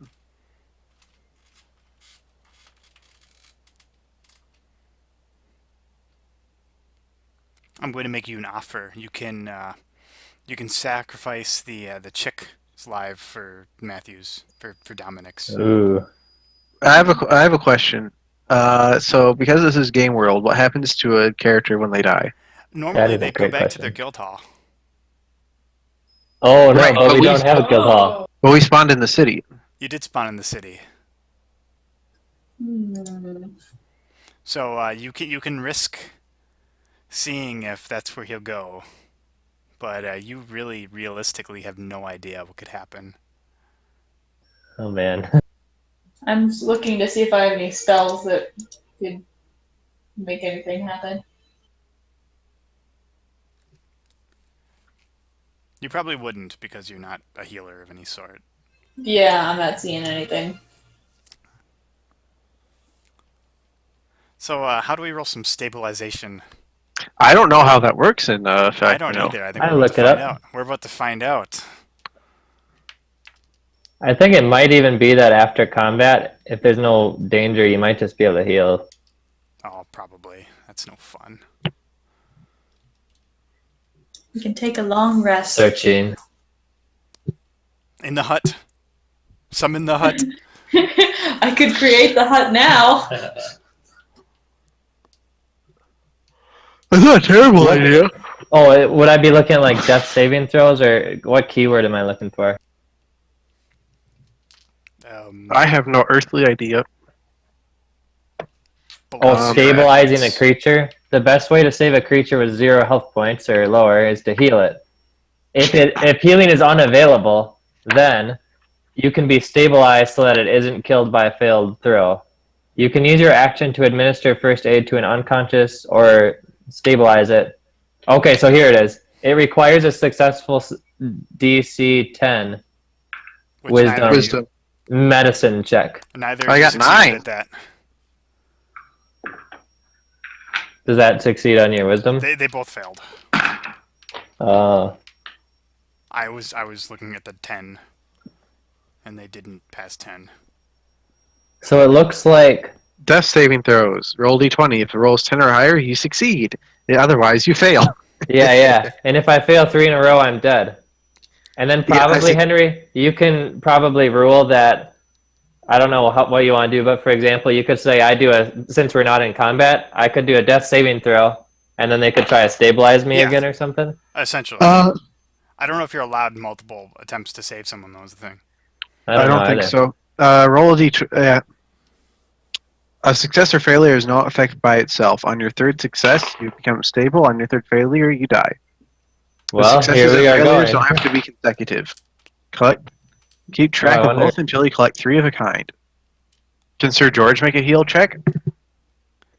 I'm going to make you an offer. You can sacrifice the chick's live for Matthew's for Dominic's. Ooh. I have a question. So because this is game world, what happens to a character when they die? Normally is a they go great back to their question. guild hall. Oh no, Right, but but we we- don't have a guild hall. Well, we spawned in the city. You did spawn in the city, Hmm. so you can risk seeing if that's where he'll go, but you really realistically have no idea what could happen. Oh man. I'm looking to see if I have any spells that could make anything happen. You probably wouldn't because you're not a healer of any sort. Yeah, I'm not seeing anything. So, how do we roll some stabilization? I don't know how that works in fact. I don't either. I think I'll we're about look to it find up. out. We're about to find out. I think it might even be that after combat, if there's no danger, you might just be able to heal. Oh, probably. That's no fun. We can take a long rest. Searching. In the hut. Some in the hut. I could create the hut now. That's not a terrible What? idea. Oh, would I be looking at like death saving throws, or what keyword am I looking for? I have no earthly idea. Oh, Below stabilizing a points. creature. The best way to save a creature with 0 health points or lower is to heal it. If healing is unavailable, then you can be stabilized so that it isn't killed by a failed throw. You can use your action to administer first aid to an unconscious or stabilize it. Okay, so here it is. It requires a successful DC 10 Which neither of Wisdom. medicine check. you, neither I of you got succeeded 9. at that. Does that succeed on your wisdom? They both failed. Uh, I was looking at the 10, and they didn't pass 10. so it looks like Death saving throws. Roll d20. If it rolls 10 or higher, you succeed. Otherwise, you fail. yeah. And if I fail 3 in a row, I'm dead. And then Yeah, I probably, think- Henry, you can probably rule that. I don't know what you want to do, but for example, you could say since we're not in combat, I could do a death saving throw, and then they could try to stabilize me Yeah. again or something. Essentially. Uh, I don't know if you're allowed multiple attempts to save someone, though, is the thing. I don't know think either. so. Roll a d20. A success or failure is not affected by itself. On your third success, you become stable. On your third failure, you die. The Well, successes here we and are failures going. don't have to be consecutive. Keep track I of wonder- both until you collect 3 of a kind. Can Sir George make a heal check?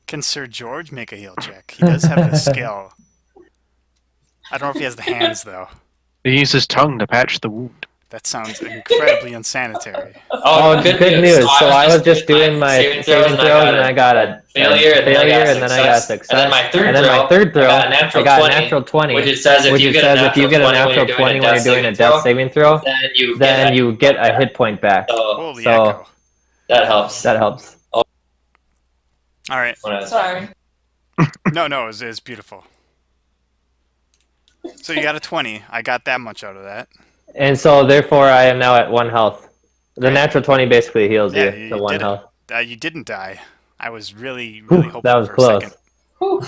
Can Sir George make a heal check? He does have the skill. I don't know if he has the hands, though. He uses his tongue to patch the wound. That sounds incredibly unsanitary. Oh, good news. So I was just doing my saving throws, and I got a failure, and then I got a success. And then my third throw, I got a natural, I got 20, a natural 20, which it says if you get a natural 20 when you're doing a death saving throw, then you get a hit point back. So Holy So- echo. that helps. That helps. All right. Sorry. No, it was beautiful. So you got a 20. I got that much out of that. And so therefore I am now at 1 health. The Great. natural 20 basically heals Yeah, you you to 1 did it. health. You didn't die. I was really Whew, hopeful that was for close. a second. Whew.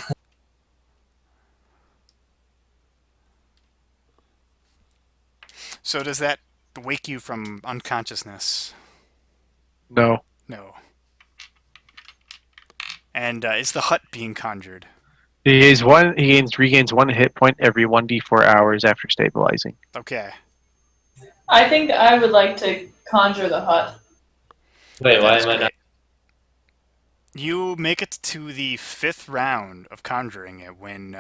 So does that wake you from unconsciousness? No. No. And is the hut being conjured? He regains 1 hit point every 1d4 hours after stabilizing. Okay. I think I would like to conjure the hut. Wait, why That's am I not? great. You make it to the 5th round of conjuring it when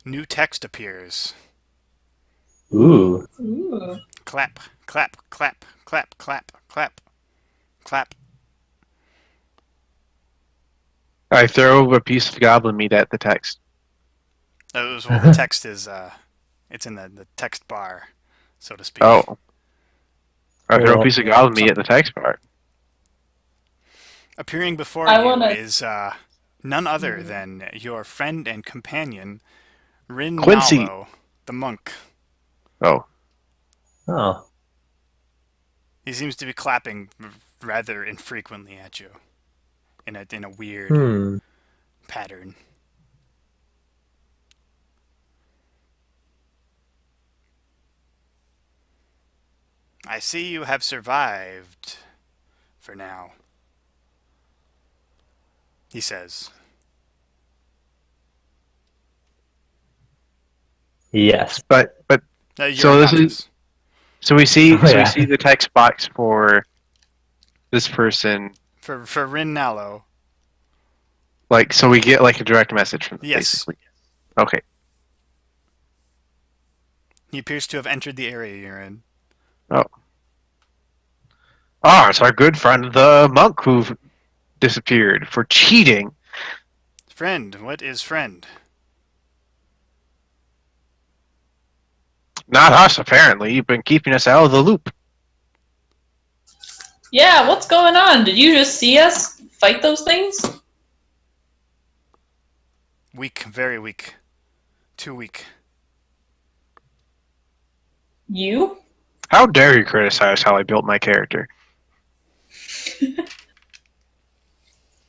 new text appears. Ooh. Ooh. Clap, clap, clap, clap, clap, clap, clap. I throw a piece of goblin meat at the text. Well, the text is it's in the text bar, so to speak. Oh. I throw Cool. a piece of goblin meat at the text bar. Appearing before I you wanna- is none other than your friend and companion, Rin Quincy. Nalo, the monk. Oh. Oh. He seems to be clapping rather infrequently at you, in a weird Hmm. pattern. I see you have survived, for now, he says. Yes. But You're So this is- unconscious. so we see Oh, yeah. the text box for this person. For Rin Nalo. Like, so we get like a direct message from them, Yes. basically. Okay. He appears to have entered the area you're in. It's our good friend the monk who disappeared for cheating. Friend, what is friend? Not us, apparently. You've been keeping us out of the loop. Yeah, what's going on? Did you just see us fight those things? Weak, very weak. Too weak. You? How dare you criticize how I built my character?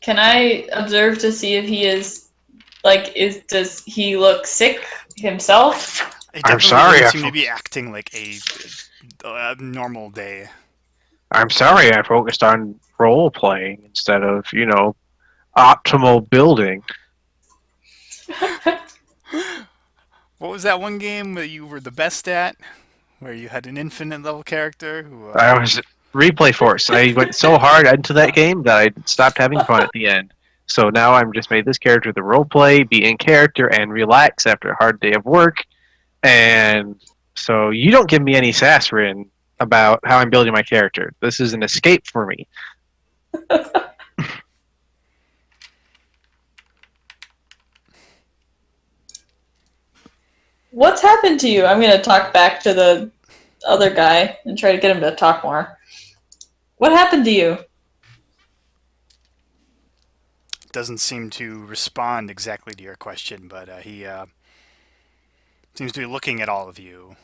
Can I observe to see if he is does he look sick himself? He I'm definitely sorry, doesn't I seem to fo- be acting like a normal day. I'm sorry I focused on role playing instead of, optimal building. What was that one game that you were the best at? Where you had an infinite level character who, I was replay force. I went so hard into that game that I stopped having fun at the end. So now I'm just made this character the role play, be in character, and relax after a hard day of work. And so you don't give me any sass, Rin, about how I'm building my character. This is an escape for me. What's happened to you? I'm gonna talk back to the other guy and try to get him to talk more. What happened to you? doesn't seem to respond exactly to your question, but he seems to be looking at all of you.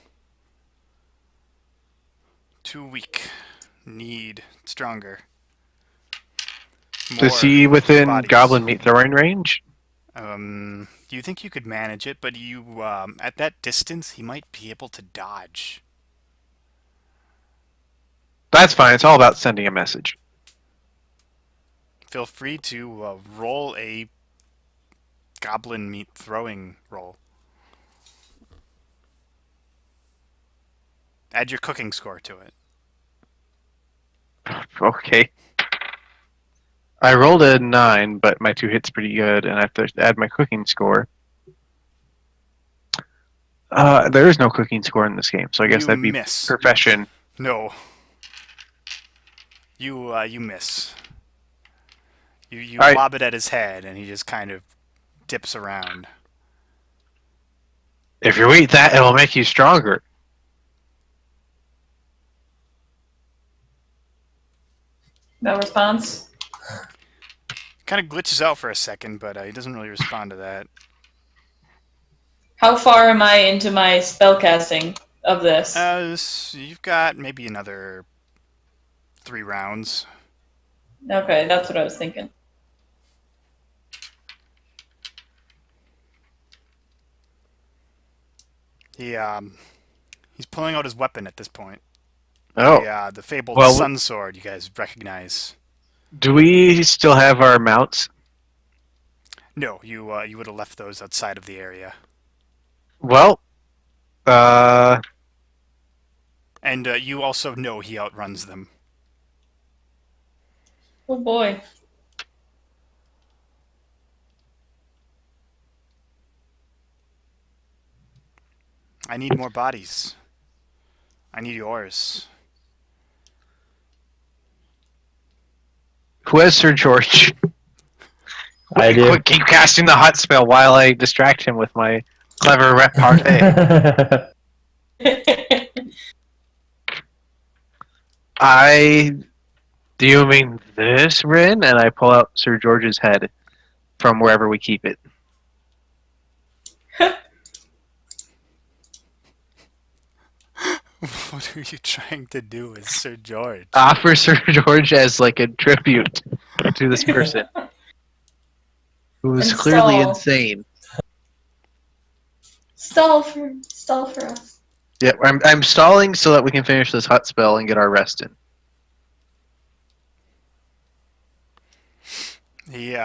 Too weak. Need stronger. Is More he within bodies. goblin meat throwing range? Do you think you could manage it? But at that distance, he might be able to dodge. That's fine. It's all about sending a message. Feel free to roll a goblin meat throwing roll. Add your cooking score to it. Okay. I rolled a 9, but my 2 hits pretty good, and I have to add my cooking score. There is no cooking score in this game, so I guess You that'd be miss. profession. No. You miss. You Alright. lob it at his head, and he just kind of dips around. If you eat that, it'll make you stronger. No response? Kind of glitches out for a second, but he doesn't really respond to that. How far am I into my spellcasting of this? You've got maybe another 3 rounds. Okay, that's what I was thinking. He's pulling out his weapon at this point. Oh. The fabled Well, sun sword you guys recognize. do we still have our mounts? No, you would have left those outside of the area. Well, And you also know he outruns them. Oh boy. I need more bodies. I need yours. who has Sir George? I do. Quick, keep casting the hot spell while I distract him with my clever repartee. Do you mean this, Rin? And I pull out Sir George's head from wherever we keep it. What are you trying to do with Sir George? Offer Sir George as like a tribute to this person who is clearly Install. insane. Stall for us. Yeah, I'm stalling so that we can finish this hot spell and get our rest in. He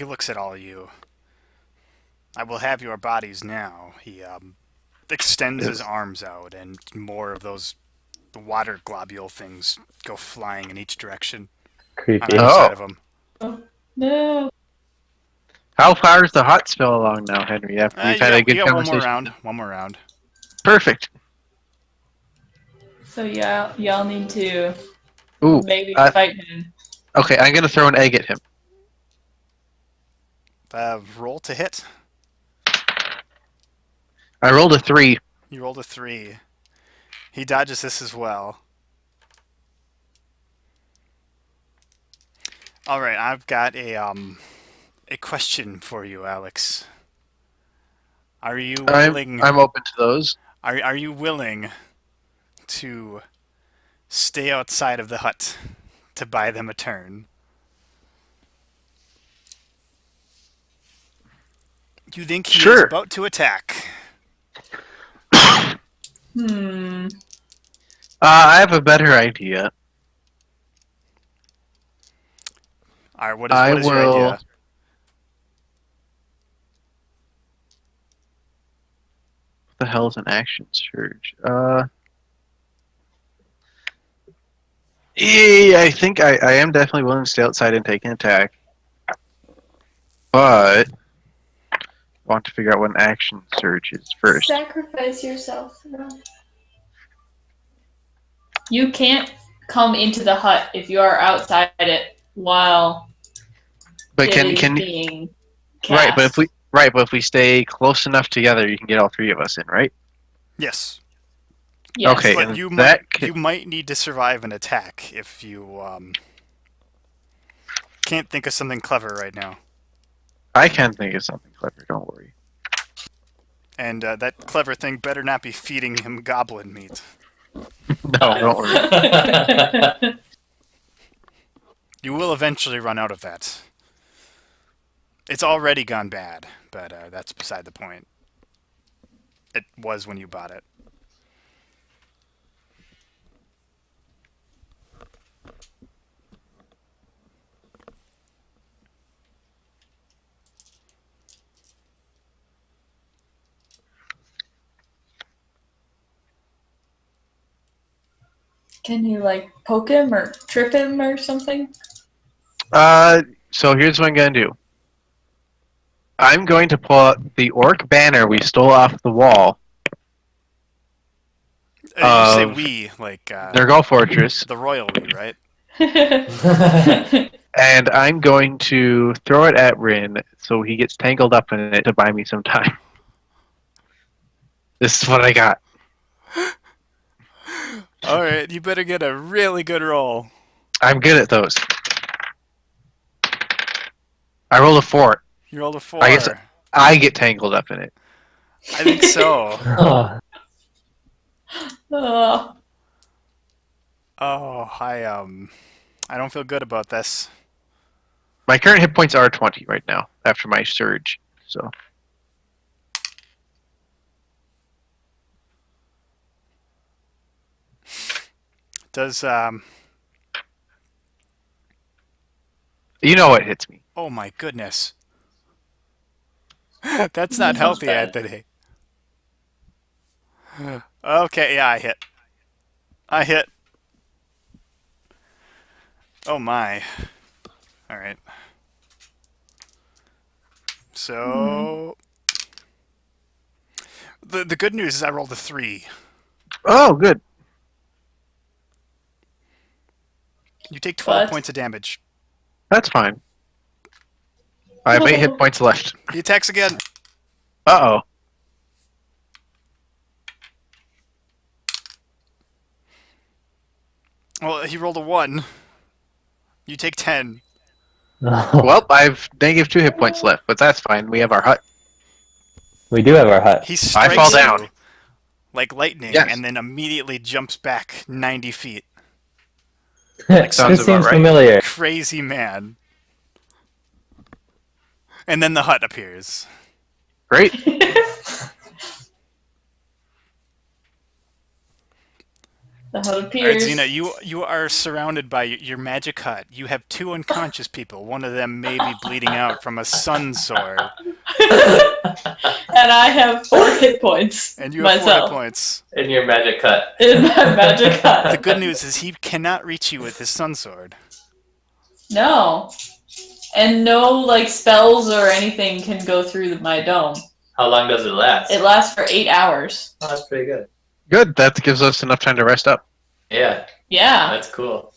looks at all of you. I will have your bodies now. He extends his arms out, and more of those water globule things go flying in each direction on Creepy. either Oh. side of him. No. How far is the hot spell along now, Henry? After we've had a You good got one more conversation. round. One more round. Perfect. So y'all need to Ooh. maybe fight him. Okay, I'm gonna throw an egg at him. Roll to hit. I rolled a 3. You rolled a 3. He dodges this as well. All right, I've got a question for you, Alex. Are you willing? I'm open to those. Are you willing to stay outside of the hut to buy them a turn? You think he is Sure. about to attack? I have a better idea. All right, what is your idea? What the hell is an action surge? Yeah, I think I am definitely willing to stay outside and take an attack. But I want to figure out what an action surge is first. Sacrifice yourself. No. You can't come into the hut if you are outside it while But it is can being cast. right, but if we stay close enough together, you can get all 3 of us in, right? Yes. Yes. Okay, But and you that might need to survive an attack if you can't think of something clever right now. I can think of something clever. Don't worry. And that clever thing better not be feeding him goblin meat. No, don't worry. You will eventually run out of that. It's already gone bad, but that's beside the point. It was when you bought it. Can you like poke him or trip him or something? So here's what I'm gonna do. I'm going to pull out the orc banner we stole off the wall. You say Of we, like Nergal Fortress, the royal we, right? and I'm going to throw it at Rin so he gets tangled up in it to buy me some time. This is what I got. Alright, you better get a really good roll. I'm good at those. I rolled a 4. You rolled a 4. I guess I get tangled up in it. I think so. Oh, Oh. Oh, I don't feel good about this. My current hit points are 20 right now after my surge. So Does you know what hits me. oh my goodness. That's not That sounds healthy, bad. Anthony. Okay, yeah, I hit. I hit. Oh my. Alright. So the good news is I rolled a 3. Oh, good. You take 12 But- points of damage. That's fine. I have 8 hit points left. He attacks again. Uh-oh. Well, he rolled a 1. You take 10. no. Well, I've -2 hit points left, but that's fine. We have our hut. We do have our hut. He strikes fall down. you like lightning Yes. and then immediately jumps back 90 feet. This sounds about seems right. familiar. Crazy man. And then the hut appears. Great. The hut All right, appears. Xena, you are surrounded by your magic hut. You have 2 unconscious people. One of them may be bleeding out from a sun sword. And I have 4 hit points. And you have 4 myself hit points. In your magic cut. in my magic hut. The good news is he cannot reach you with his sun sword. No. And no like spells or anything can go through my dome. How long does it last? It lasts for 8 hours. Oh, that's pretty good. Good. That gives us enough time to rest up. Yeah, Yeah. that's cool.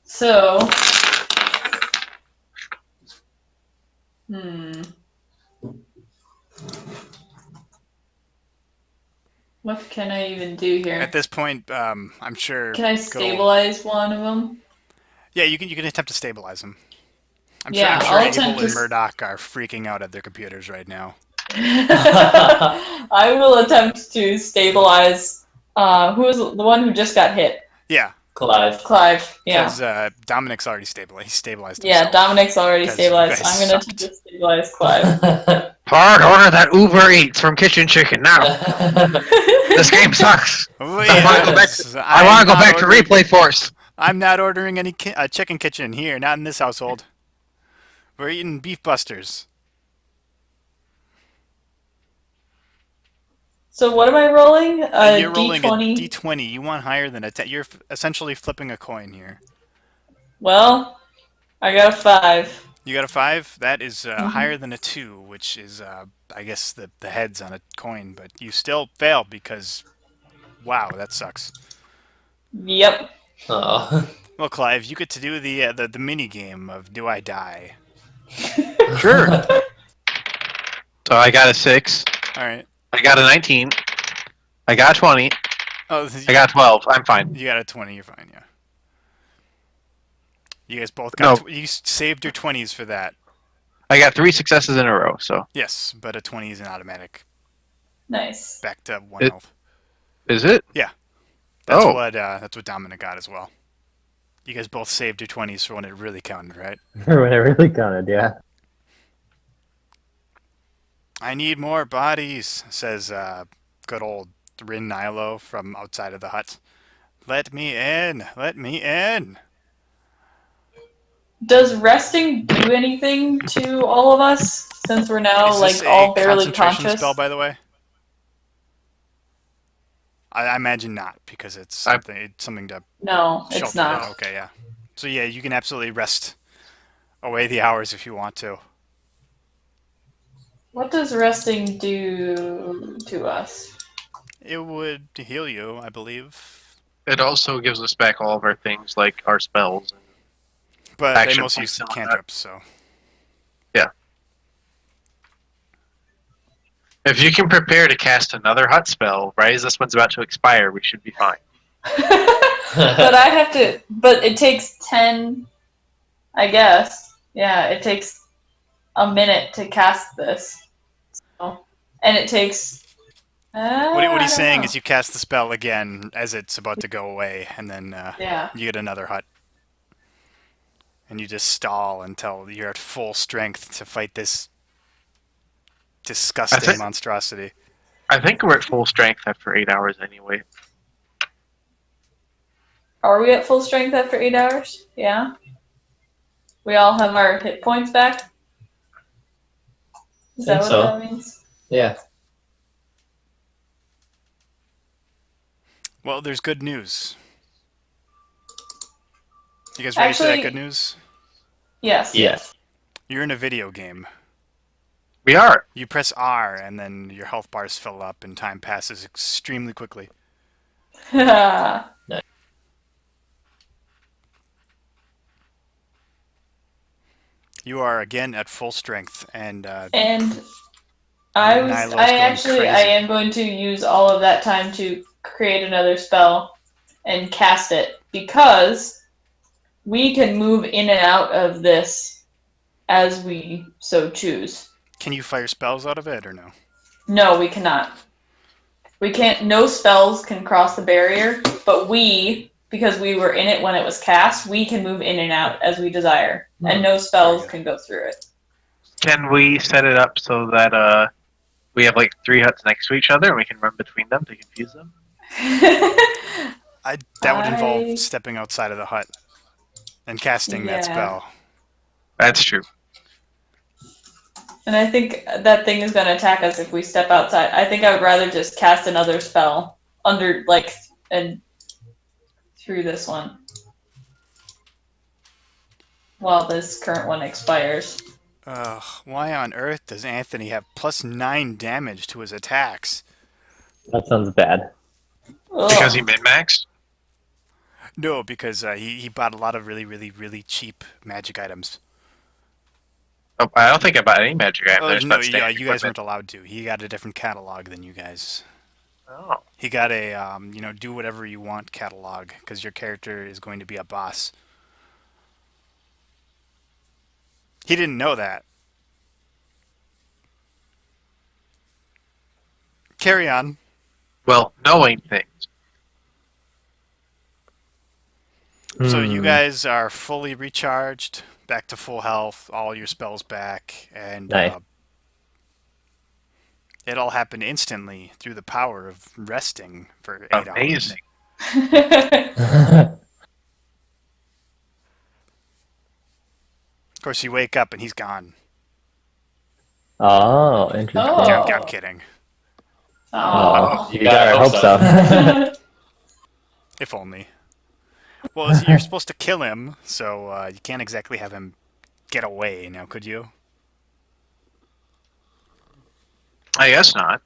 So, what can I even do here? At this point, I'm sure. Can I stabilize one of them? Yeah, you can attempt to stabilize them. I'm Yeah, sure I'll Abel attempt and to Murdoch are freaking out at their computers right now. I will attempt to stabilize. Who is the one who just got hit? Yeah, Clive. Clive. Yeah. because Dominic's already stabilized. He stabilized Yeah, himself. Dominic's already 'Cause you stabilized. guys I'm gonna sucked. attempt to stabilize Clive. Hard order that Uber Eats from Kitchen Chicken now. This game sucks. I want to go back. I want to go back to Replay Force. I'm not ordering any chicken kitchen here. Not in this household. We're eating Beef Busters. So what am I rolling? You're rolling D20. a D20. You want higher than a 10. You're essentially flipping a coin here. Well, I got a 5. You got a 5? That is higher than a 2, which is, I guess, the heads on a coin. But you still fail because, wow, that sucks. Yep. Oh. Well, Clive, you get to do the mini game of Do I Die? Sure. So I got a 6. All right. I got a 19. I got a 20. Oh, I got a 12. I'm fine. You got a 20. You're fine. Yeah. You guys both got. No. You saved your 20s for that. I got 3 successes in a row. So Yes, but a 20 is an automatic. Nice. Back to 1 health. is it? That's Oh. what Dominic got as well. You guys both saved your 20s for when it really counted, right? When it really counted, yeah. I need more bodies, says good old Rin Nilo from outside of the hut. Let me in! Let me in! Does resting do anything to all of us since we're now Is this like all a barely concentration conscious? spell, by the way? I imagine not, because it's something to No, shelter it's not. it. Okay, yeah. So yeah, you can absolutely rest away the hours if you want to. What does resting do to us? It would heal you, I believe. It also gives us back all of our things like our spells. But they Action mostly points use and all that. cantrips, so. If you can prepare to cast another hut spell, right as this one's about to expire, we should be fine. But I have to. But it takes 10. I guess. Yeah, it takes a minute to cast this. So, and it takes. What he's saying is you cast the spell again as it's about to go away, and then Yeah. you get another hut. And you just stall until you're at full strength to fight this disgusting monstrosity. I think we're at full strength after 8 hours anyway. Are we at full strength after 8 hours? Yeah. We all have our hit points back? Is that Think what so. that means? Yeah. Well, there's good news. You guys ready for that Actually- good news? Yes. Yes. You're in a video game. We are. You press R, and then your health bars fill up, and time passes extremely quickly. You are again at full strength, and And I Nilo's going crazy. am going to use all of that time to create another spell and cast it because we can move in and out of this as we so choose. can you fire spells out of it or no? No, we cannot. We can't. No spells can cross the barrier, but we, because we were in it when it was cast, we can move in and out as we desire, and no spells Very good. can go through it. Can we set it up so that we have like 3 huts next to each other and we can run between them to confuse them? That would involve stepping outside of the hut and casting that Yeah. spell. That's true. And I think that thing is going to attack us if we step outside. I think I would rather just cast another spell under, like, and through this one. while this current one expires. Why on earth does Anthony have +9 damage to his attacks? That sounds bad. Because he Ugh. min-maxed? No, because he bought a lot of really, really, really cheap magic items. Oh, I don't think I bought any magic item. Oh, There's no, not yeah, standard you guys equipment. weren't allowed to. He got a different catalog than you guys. Oh. He got a, do whatever you want catalog, because your character is going to be a boss. He didn't know that. Carry on. Well, knowing things. So you guys are fully recharged, back to full health, all your spells back, and Nice. it all happened instantly through the power of resting for 8 hours. Amazing. Of course, you wake up and he's gone. Oh, interesting. Oh. I'm kidding. Oh. You gotta hope so. If only. Well, you're supposed to kill him, so you can't exactly have him get away now, could you? I guess not.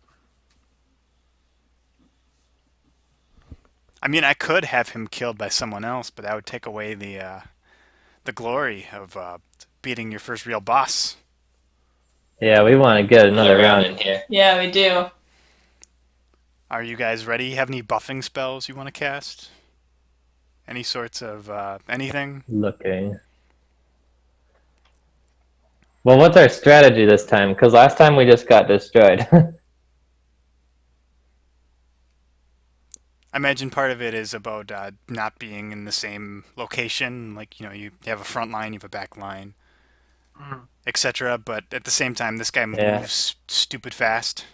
I mean, I could have him killed by someone else, but that would take away the glory of beating your first real boss. Yeah, we want to get another round in here. Yeah, we do. Are you guys ready? Have any buffing spells you want to cast? Any sorts of anything? looking. Well, what's our strategy this time? Because last time we just got destroyed. I imagine part of it is about not being in the same location. Like, you have a front line, you have a back line, Mm. etc. But at the same time, this guy Yeah. moves stupid fast.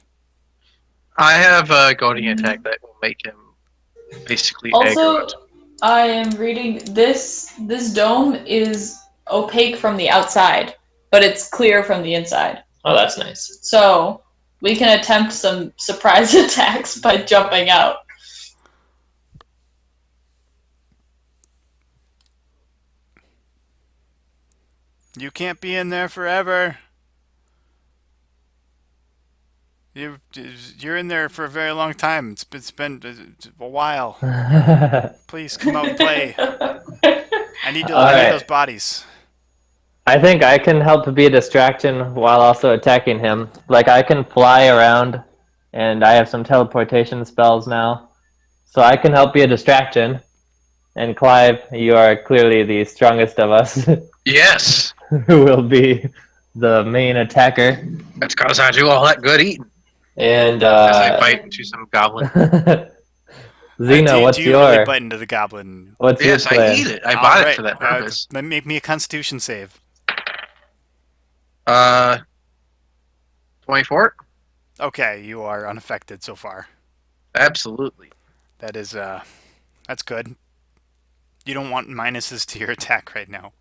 I have a goading attack that will make him basically aggro. Also, I am reading this dome is opaque from the outside, but it's clear from the inside. Oh, that's nice. So we can attempt some surprise attacks by jumping out. You can't be in there forever. You're in there for a very long time. It's been a while. Please come out and play. I need Alright. those bodies. I think I can help be a distraction while also attacking him. Like, I can fly around, and I have some teleportation spells now. So I can help be a distraction. And Clive, you are clearly the strongest of us, Yes! who will be the main attacker. That's because I do all that good eating. And As I bite into some goblin. Xena, what's do you your really bite into the goblin? what's Yes, your plan? I eat it. I bought it for that Alright, purpose. then make me a Constitution save. 24? Okay, you are unaffected so far. Absolutely. That is that's good. You don't want minuses to your attack right now.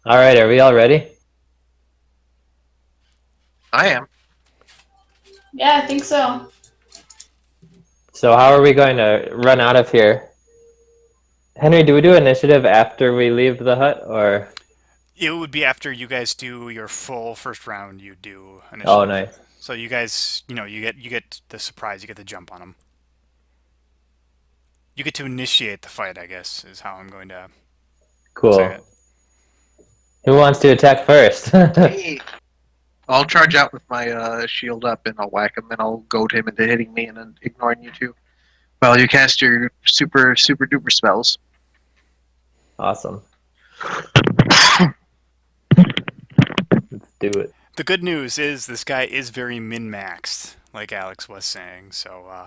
All right, are we all ready? I am. Yeah, I think so. So how are we going to run out of here? Henry, do we do initiative after we leave the hut, or? It would be after you guys do your full first round. You do initiative. Oh, nice. So you guys, you get the surprise. You get the jump on them. You get to initiate the fight. I guess is how I'm going to say Cool. it. Who wants to attack first? Hey. I'll charge out with my shield up and I'll whack him and I'll goad him into hitting me and then ignoring you two. Well, you cast your super duper spells. Awesome. Let's do it. The good news is this guy is very min-maxed, like Alex was saying. So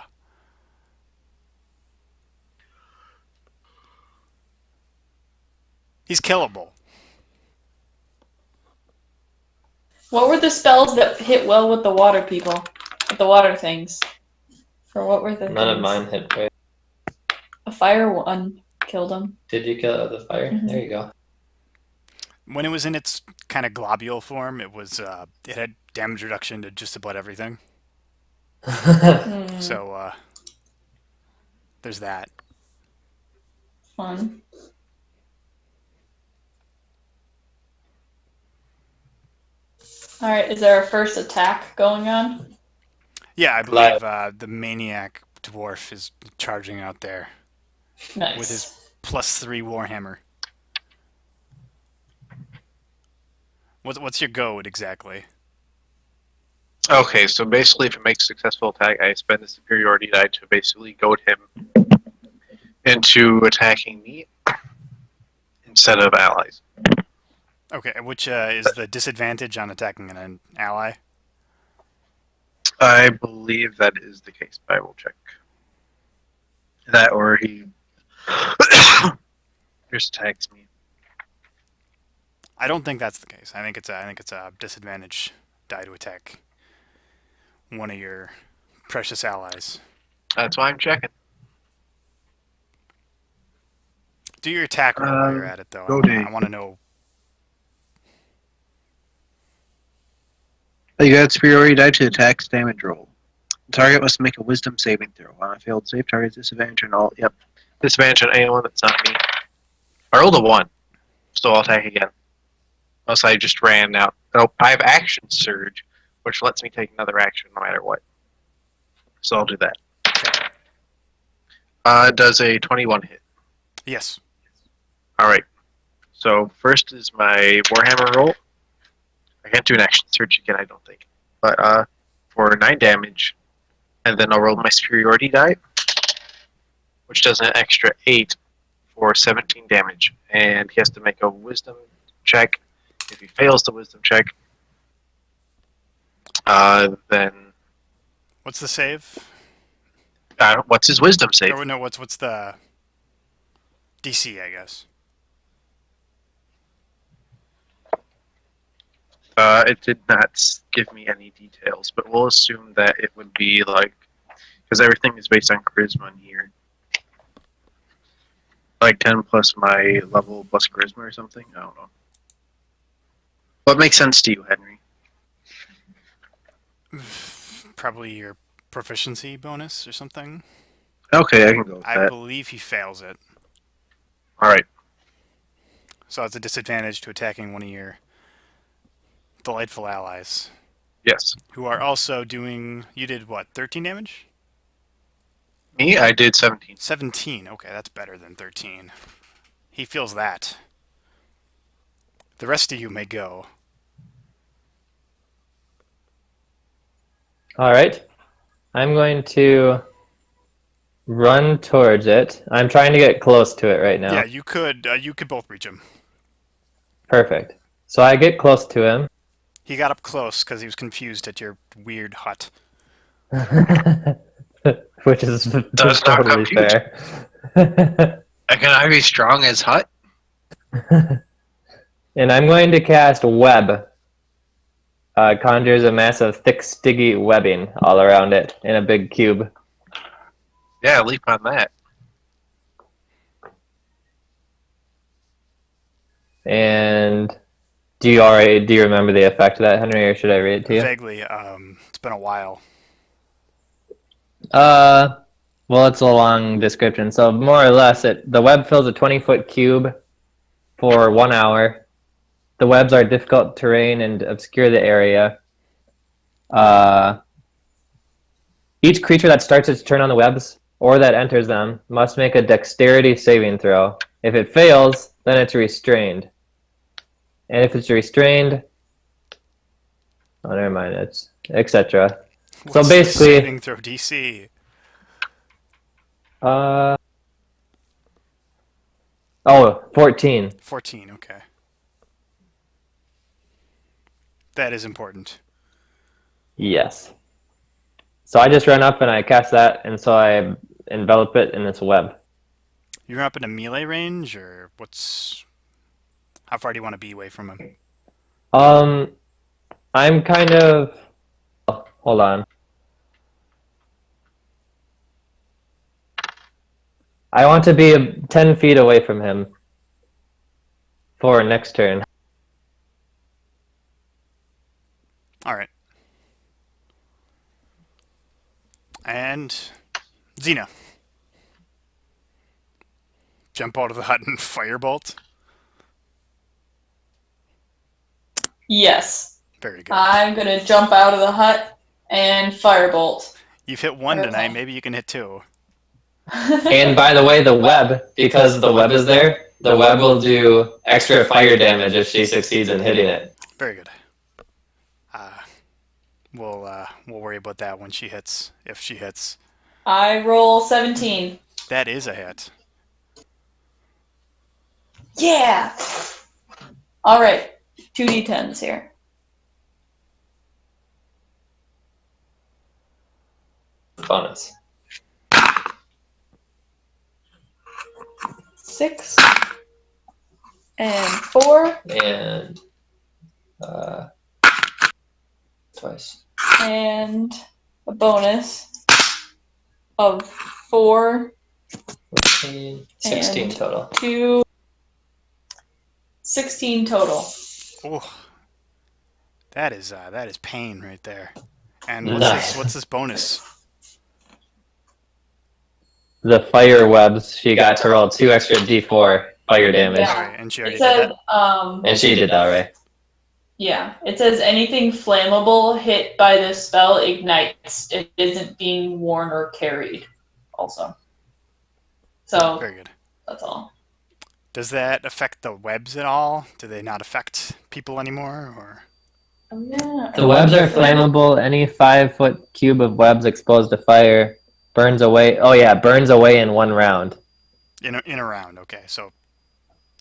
he's killable. What were the spells that hit well with the water people? With the water things? For what were the none of things? mine hit right. A fire one killed him. Did you kill the fire? Mhm. There you go. When it was in its kind of globule form, it had damage reduction to just about everything. Hmm, So there's that. fun. All right, is there a first attack going on? Yeah, I Live. believe the maniac dwarf is charging out there with his Nice. +3 warhammer. What's your goad exactly? Okay, so basically, if it makes a successful attack, I spend the superiority die to basically goad him into attacking me instead of allies. Okay, which is the disadvantage on attacking an ally? I believe that is the case, but I will check. That or he just attacks me. I don't think that's the case. I think it's a disadvantage die to attack one of your precious allies. That's why I'm checking. Do your attack roll while you're at it, though. I want to know. You got superiority die to the attack's damage roll. The target must make a wisdom saving throw. On a failed save, target disadvantage on all. Yep. Disadvantage on anyone that's not me. I rolled a 1, so I'll attack again. Unless I just ran out. Oh, I have action surge, which lets me take another action no matter what. So I'll do that. Does a 21 hit? Yes. Alright. So first is my Warhammer roll. I can't do an action surge again, I don't think. But for 9 damage, and then I'll roll my superiority die, which does an extra 8 for 17 damage. And he has to make a wisdom check. If he fails the wisdom check, then What's the save? what's his wisdom save? Or no, what's the DC? I guess. It did not give me any details, but we'll assume that it would be like, because everything is based on charisma in here. Like 10 plus my level plus charisma or something? I don't know. What makes sense to you, Henry? Probably your proficiency bonus or something. Okay, I can go with I that. believe he fails it, Alright, so it's a disadvantage to attacking one of your delightful allies, yes. who are also doing. You did what? 13 damage? Me, I did 17. 17. Okay, that's better than 13. He feels that. The rest of you may go. All right. I'm going to run towards it. I'm trying to get close to it right now. Yeah, you could both reach him. Perfect. So I get close to him. He got up close because he was confused at your weird hut. Which is Does not totally compute. fair. Can I be strong as Hut? And I'm going to cast Web. Conjures a massive, thick, sticky webbing all around it in a big cube. Yeah, leap on that. And do you remember the effect of that, Henry, or should I read it to you? Vaguely. It's been a while. Well, it's a long description. So more or less, the web fills a 20-foot cube for 1 hour. The webs are difficult terrain and obscure the area. Each creature that starts its turn on the webs or that enters them must make a dexterity saving throw. If it fails, then it's restrained. And if it's restrained, oh, never mind, it's etc. So What's basically, the saving throw DC? 14. 14. Okay. That is important. Yes. So I just run up and I cast that, and so I envelop it in this web. You're up in a melee range, or what's? How far do you want to be away from him? I'm kind of. Hold on. I want to be 10 feet away from him for next turn. All right. And Xena. Jump out of the hut and firebolt. Yes. Very good. I'm going to jump out of the hut and firebolt. You've hit one Okay. tonight. Maybe you can hit two. And by the way, the web, because the web is there, the web will do extra fire damage if she succeeds in hitting it. Very good. We'll worry about that when she hits. If she hits, I roll 17. that is a hit. Yeah! Alright, 2d10s here. Bonus. 6 and 4 And twice. and a bonus of 4, 14, 16 And- total. 2, 16 total. Oh, that is pain right there. And Nice. what's this bonus? The fire webs, she got to roll 2 extra d4 fire damage. Yeah. All right, and she already It did said, that. And she did that, right? yeah, it says anything flammable hit by this spell ignites. It isn't being worn or carried, also. So, Very good. that's all. Does that affect the webs at all? Do they not affect people anymore, or? Oh, yeah. The webs are flammable. Any 5-foot cube of webs exposed to fire burns away. Oh yeah, burns away in 1 round. In a round, okay. So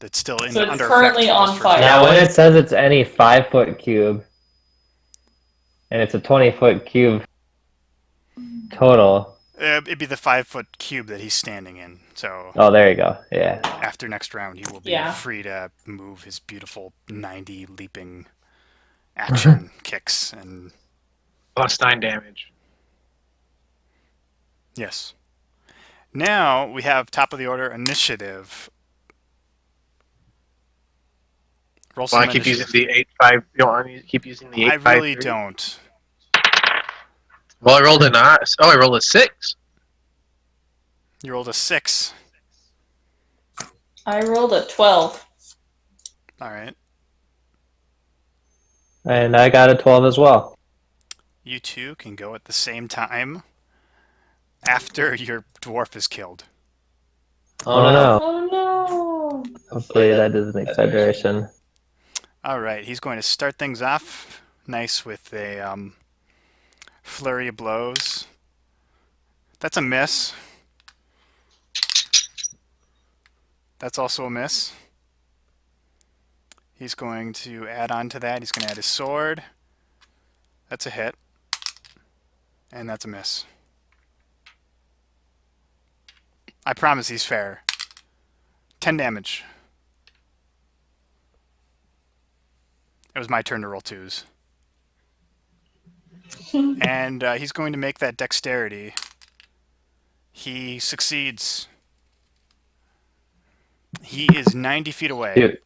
it's still So it's under currently effect for on this first fire. Now, when it says it's any 5-foot cube, and it's a 20-foot cube total. It'd be the 5-foot cube that he's standing in. So Oh, there you go. Yeah. after next round, he will be Yeah. free to move his beautiful 90 leaping action kicks. And Plus 9 damage. yes. Now we have top of the order initiative. Roll Well, some I keep using initiative. the 8-5. You don't want me to keep using the 8-5? I really don't. Well, I rolled I rolled a 6. You rolled a 6. I rolled a 12. All right. And I got a 12 as well. You two can go at the same time after your dwarf is killed. Oh no. Oh no! Hopefully that doesn't exaggeration. All right, he's going to start things off nice with a flurry of blows. That's a miss. That's also a miss. He's going to add on to that. He's going to add his sword. That's a hit. And that's a miss. I promise he's fair. 10 damage. It was my turn to roll 2s. And he's going to make that dexterity. He succeeds. He is 90 feet away. Dude.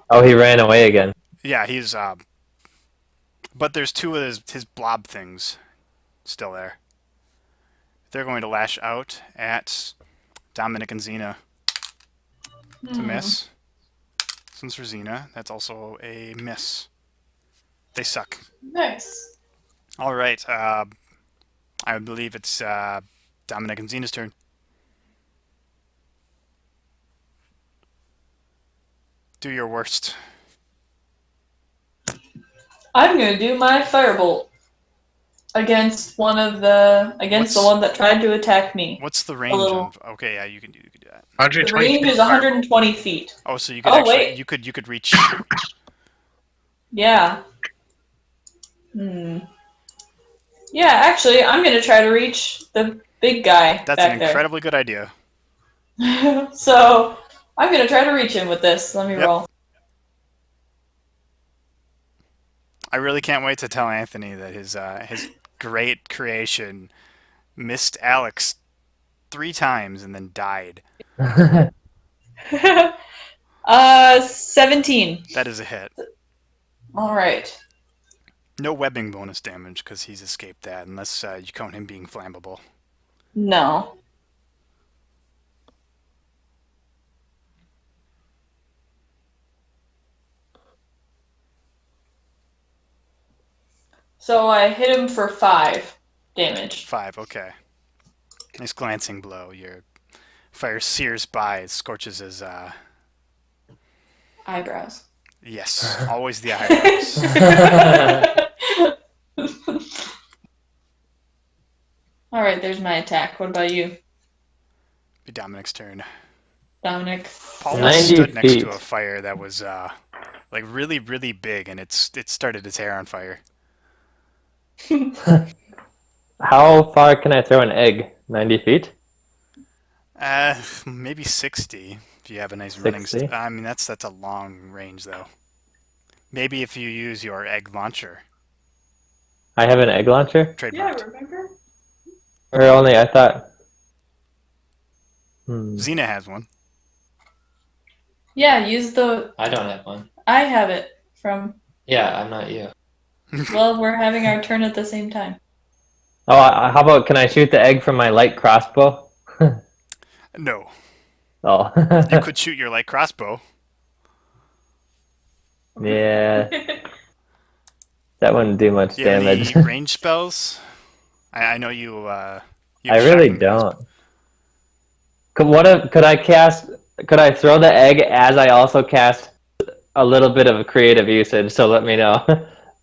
Oh, he ran away again. Yeah, he's... but there's 2 of his blob things still there. They're going to lash out at Dominic and Xena. It's a miss. Since for Xena, that's also a miss. They suck. Nice. All right. I believe it's Dominic and Xena's turn. Do your worst. I'm gonna do my firebolt against the one that tried to attack me. What's the range little- of? Okay, yeah, you can do that. The 120 range feet is fire. 120 feet. Oh, so you could Oh, actually wait. you could reach. Yeah. Yeah, actually, I'm gonna try to reach the big guy That's back an incredibly good idea. there. So I'm gonna try to reach him with this. Let me Yep. roll. I really can't wait to tell Anthony that his great creation missed Alex 3 times and then died. 17. That is a hit. All right. No webbing bonus damage because he's escaped that, unless you count him being flammable. No. So I hit him for 5 damage. 5, okay. Nice glancing blow. Your fire sears by, it scorches his, Eyebrows. yes, always the eyebrows. Alright, there's my attack. What about you, Be Dominic's turn. Dominic? Paul 90 stood next feet. to a fire that was, like, really, really big, and it started his hair on fire. How far can I throw an egg? 90 feet? Maybe 60, if you have a nice 60? running... I mean, that's a long range, though. Maybe if you use your egg launcher. I have an egg launcher? Trademarked. remember? Or only, I thought... Xena has one. Yeah, use the. I don't have one. I have it from. Yeah, I'm not you. Well, we're having our turn at the same time. Oh, how about, can I shoot the egg from my light crossbow? No. Oh. You could shoot your light crossbow. Yeah, that wouldn't do much Do you have damage. any range spells? I know you, you I have really shotgun grasp. don't. Could I throw the egg as I also cast a little bit of creative usage, so let me know.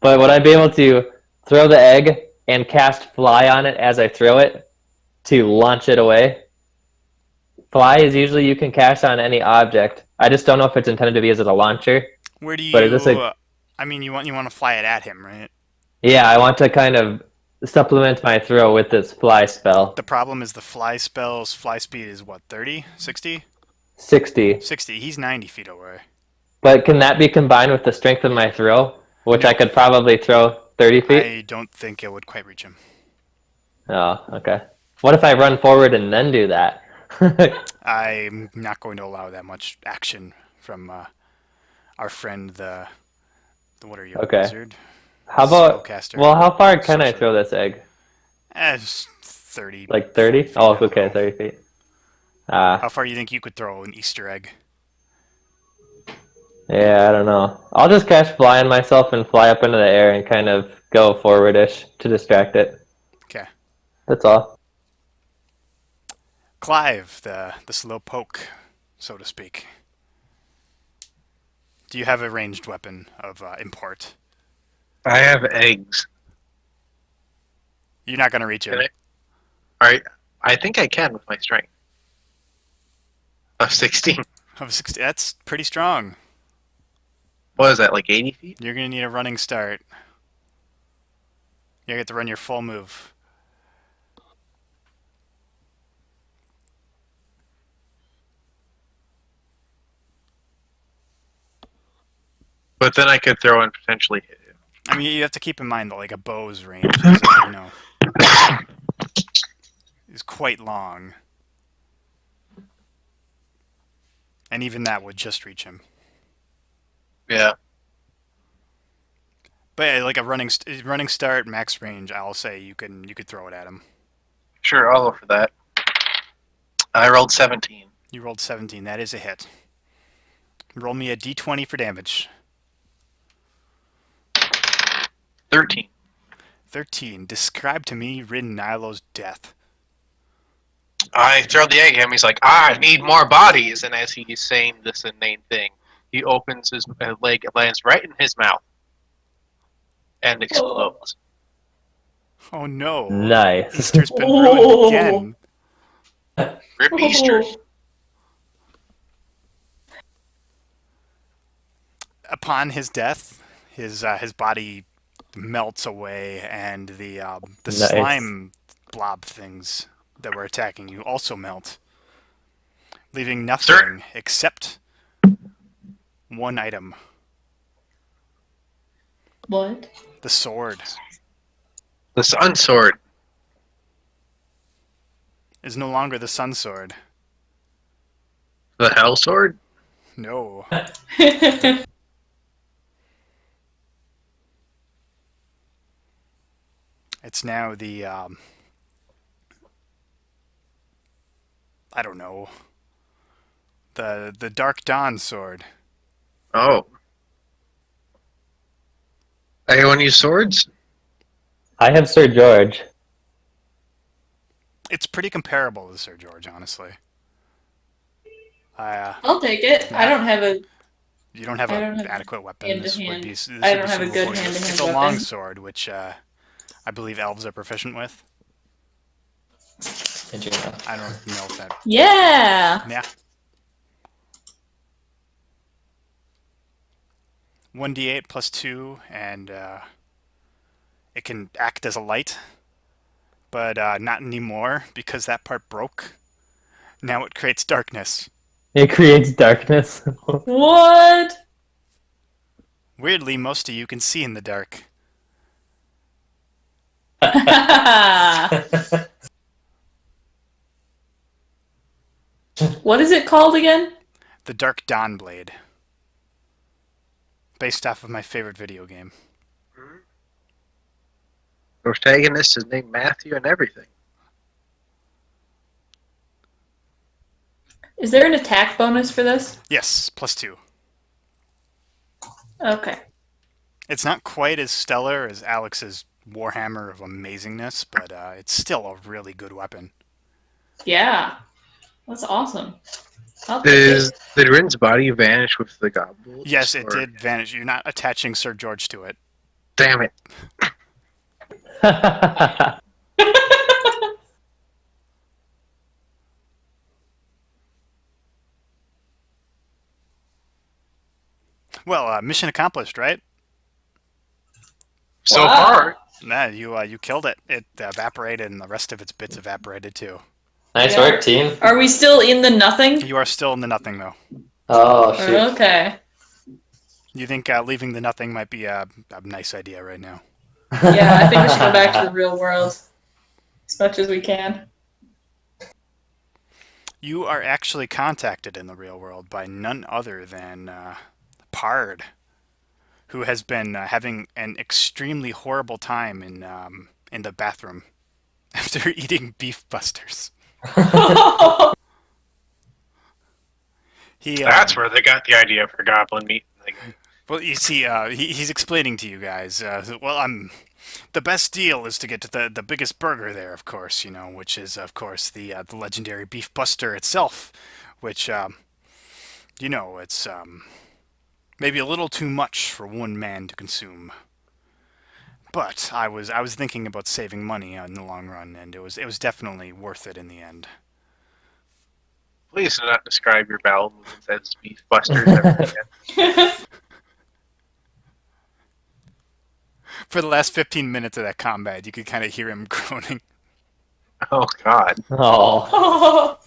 But would I be able to throw the egg and cast fly on it as I throw it to launch it away? Fly is usually you can cast on any object. I just don't know if it's intended to be as a launcher. Where do you... But is this I mean, you want to fly it at him, right? Yeah, I want to kind of supplement my throw with this fly spell. The problem is the fly spell's fly speed is what, 30? 60? 60. 60. He's 90 feet away. But can that be combined with the strength of my throw, which No. I could probably throw 30 feet? I don't think it would quite reach him. Oh, okay. What if I run forward and then do that? I'm not going to allow that much action from our friend, the what are you, Okay. wizard? How about... Spellcaster. Well, how far can I Sorcerer. throw this egg? It's 30. Like 30? 40 feet, Oh, I don't okay, know. 30 feet. How far do you think you could throw an Easter egg? Yeah, I don't know. I'll just cast fly on myself and fly up into the air and kind of go forward-ish to distract it. Okay. That's all. Clive, the slow poke, so to speak. Do you have a ranged weapon of import? I have eggs. You're not going to reach him. Can Alright, I think I can with my strength. Of 16. Of 60, that's pretty strong. What is that, like 80 feet? You're going to need a running start. You get to run your full move. But then I could throw and potentially hit him. I mean, you have to keep in mind that like a bow's range is, is quite long. And even that would just reach him. Yeah. But like a running start, max range, I'll say you could throw it at him. Sure, I'll go for that. I rolled 17. You rolled 17. That is a hit. Roll me a d20 for damage. 13. 13. Describe to me Rin Nilo's death. I throw the egg at him. He's like, I need more bodies. And as he's saying this inane thing, he opens his leg, it lands right in his mouth, and explodes. Oh no. Nice. Easter's been ruined again. Rip Easter. Upon his death, his body melts away, and the Nice. slime blob things that were attacking you also melt, leaving nothing except one item: What? the sword. The Sun Sword. Is no longer the sun sword. The Hell Sword? No. It's now the I don't know, the Dark Dawn sword. Oh. Anyone use swords? I have Sir George. It's pretty comparable to Sir George, honestly. I'll take it. Yeah. You don't have I a don't have adequate weapon. hand to This would hand. be this I would don't be have a suitable good for you. hand-to-hand It's a weapon. long sword, which I believe elves are proficient with. Did you know? I don't know if that. Yeah. Yeah. 1d8 plus 2, and it can act as a light, but not anymore because that part broke. Now it creates darkness. It creates darkness. What? Weirdly, most of you can see in the dark. What is it called again? The Dark Dawn Blade. Based off of my favorite video game. Protagonist is named Matthew and everything. Is there an attack bonus for this? Yes, plus 2. Okay. It's not quite as stellar as Alex's Warhammer of Amazingness, but it's still a really good weapon. Yeah. That's awesome. I'll take it. Did Rin's body vanish with the goblins? Yes, it or- did vanish. You're not attaching Sir George to it. Damn it. Well, mission accomplished, right? So Wow. far. Nah, you killed it. It evaporated, and the rest of its bits evaporated too. Nice Yeah. work, team. Are we still in the nothing? You are still in the nothing, though. Oh, shoot. Okay. You think leaving the nothing might be a nice idea right now? Yeah, I think we should go back to the real world as much as we can. You are actually contacted in the real world by none other than Pard, who has been having an extremely horrible time in the bathroom after eating beef busters. He That's where they got the idea for goblin meat. well, you see, he's explaining to you guys. The best deal is to get to the biggest burger there, of course. Which is of course the legendary beef buster itself, which it's maybe a little too much for one man to consume. But I was thinking about saving money in the long run, and it was definitely worth it in the end. Please do not describe your bowel movements as beef busters ever again. For the last 15 minutes of that combat, you could kind of hear him groaning. Oh, God. Oh.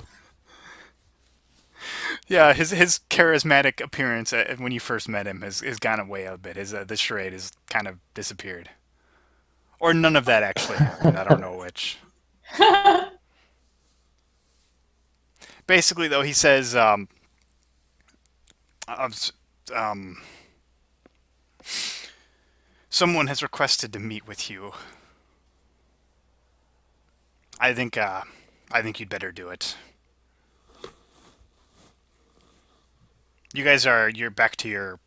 Yeah, his charismatic appearance when you first met him has gone away a bit. The charade has kind of disappeared. Or none of that actually happened. I don't know which. Basically, though, he says, someone has requested to meet with you. I think you'd better do it. You're back to your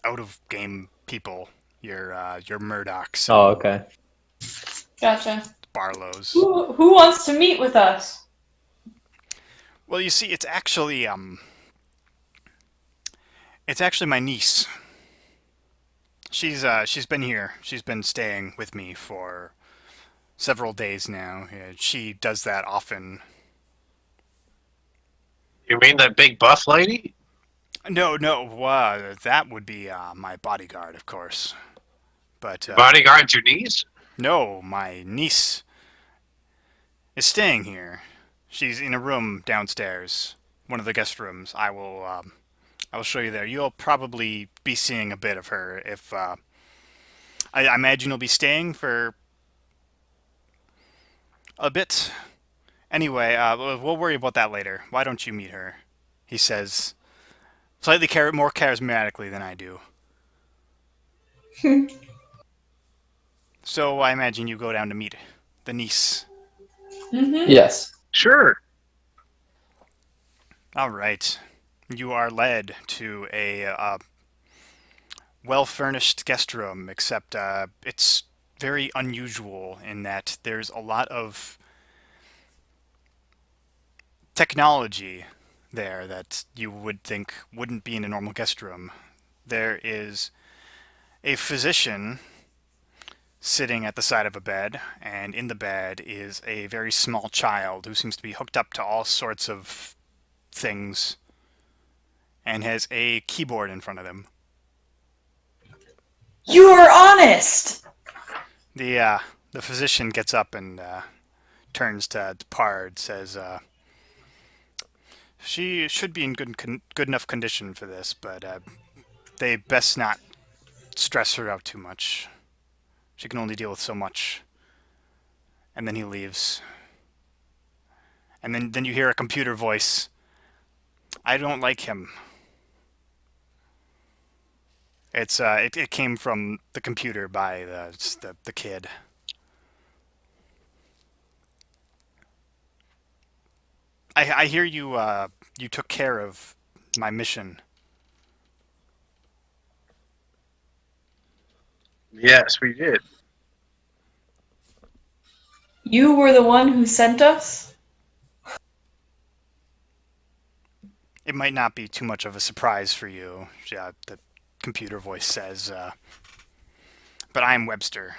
out of game people. Your Murdochs, Oh, okay. Gotcha. Barlows. Who wants to meet with us? Well, you see, it's actually my niece. She's been here. She's been staying with me for several days now. She does that often. You mean that big buff lady? No, that would be my bodyguard, of course. But Bodyguard's your niece? no, my niece is staying here. She's in a room downstairs, one of the guest rooms. I will show you there. You'll probably be seeing a bit of her if I imagine you'll be staying for a bit. Anyway, we'll worry about that later. Why don't you meet her? He says, slightly more charismatically than I do. So I imagine you go down to meet the niece. Mm-hmm. Yes. Sure. All right. You are led to a well-furnished guest room, except it's very unusual in that there's a lot of technology there that you would think wouldn't be in a normal guest room. There is a physician sitting at the side of a bed, and in the bed is a very small child who seems to be hooked up to all sorts of things and has a keyboard in front of him. You are honest! The physician gets up and turns to Pard, says, she should be in good enough condition for this, but they best not stress her out too much. She can only deal with so much. And then he leaves. And then you hear a computer voice. I don't like him. It came from the computer by the kid. I hear you you took care of my mission. Yes, we did. You were the one who sent us? It might not be too much of a surprise for you, the computer voice says. But I am Webster.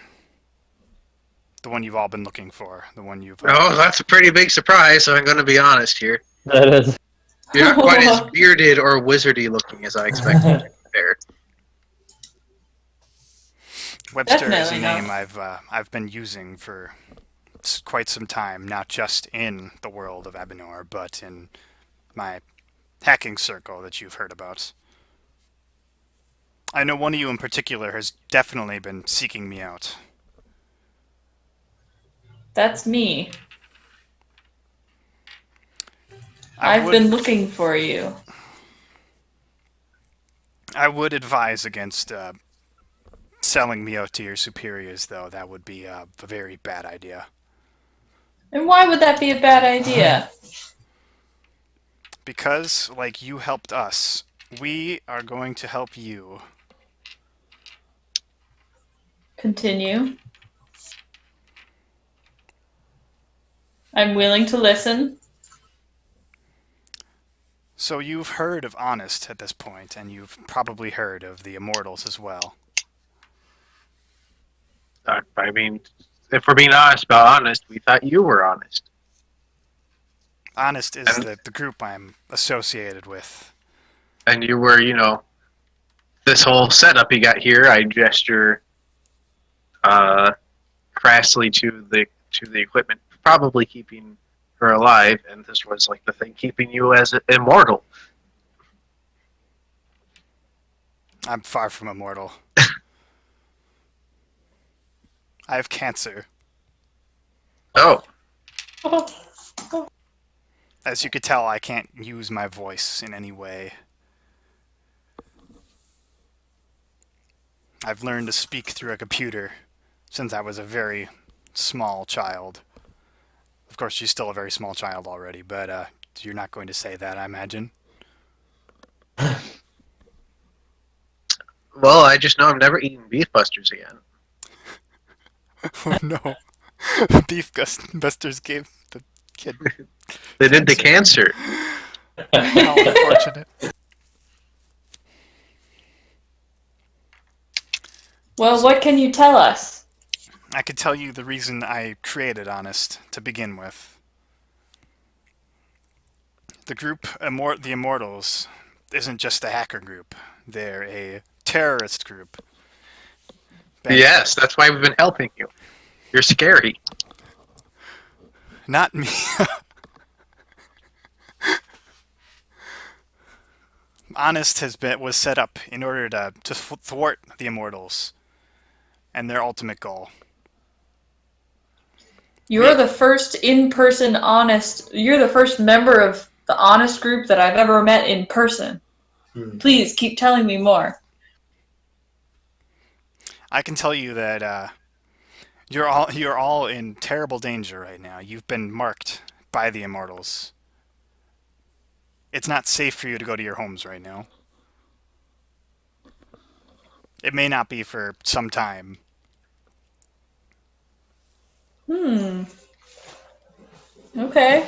The one you've all been looking for. The one you've... Oh, that's a pretty big surprise, so I'm going to be honest here. That is. You're not quite as bearded or wizardy looking as I expected, to be fair. Webster is a Definitely not. name I've been using for quite some time, not just in the world of Ebanor, but in my hacking circle that you've heard about. I know one of you in particular has definitely been seeking me out. That's me. I I've been looking for you. would advise against selling me out to your superiors, though. That would be a very bad idea. And why would that be a bad idea? Because, like you helped us, we are going to help you. Continue. I'm willing to listen. So you've heard of Honest at this point, and you've probably heard of the Immortals as well. I mean, if we're being honest, we thought you were honest. Honest is And- the group I'm associated with. And you were, this whole setup you got here, I gesture crassly to the equipment, probably keeping her alive, and this was like the thing keeping you as immortal. I'm far from immortal. I have cancer. Oh, As you could tell, I can't use my voice in any way. I've learned to speak through a computer since I was a very small child. Of course, she's still a very small child already, but you're not going to say that, I imagine. well, I just know I'm never eating Beef Busters again. Oh no. Beef Busters gave the kid. They did the cancer. How unfortunate. Well, what can you tell us? I could tell you the reason I created Honest to begin with. The group, the Immortals, isn't just a hacker group. They're a terrorist group. Yes, that's why we've been helping you. You're scary. Not me. Honest was set up in order to thwart the Immortals and their ultimate goal. You're the first in-person honest. You're the first member of the honest group that I've ever met in person. Please keep telling me more. I can tell you that You're all in terrible danger right now. You've been marked by the immortals. It's not safe for you to go to your homes right now. It may not be for some time. Hmm. Okay.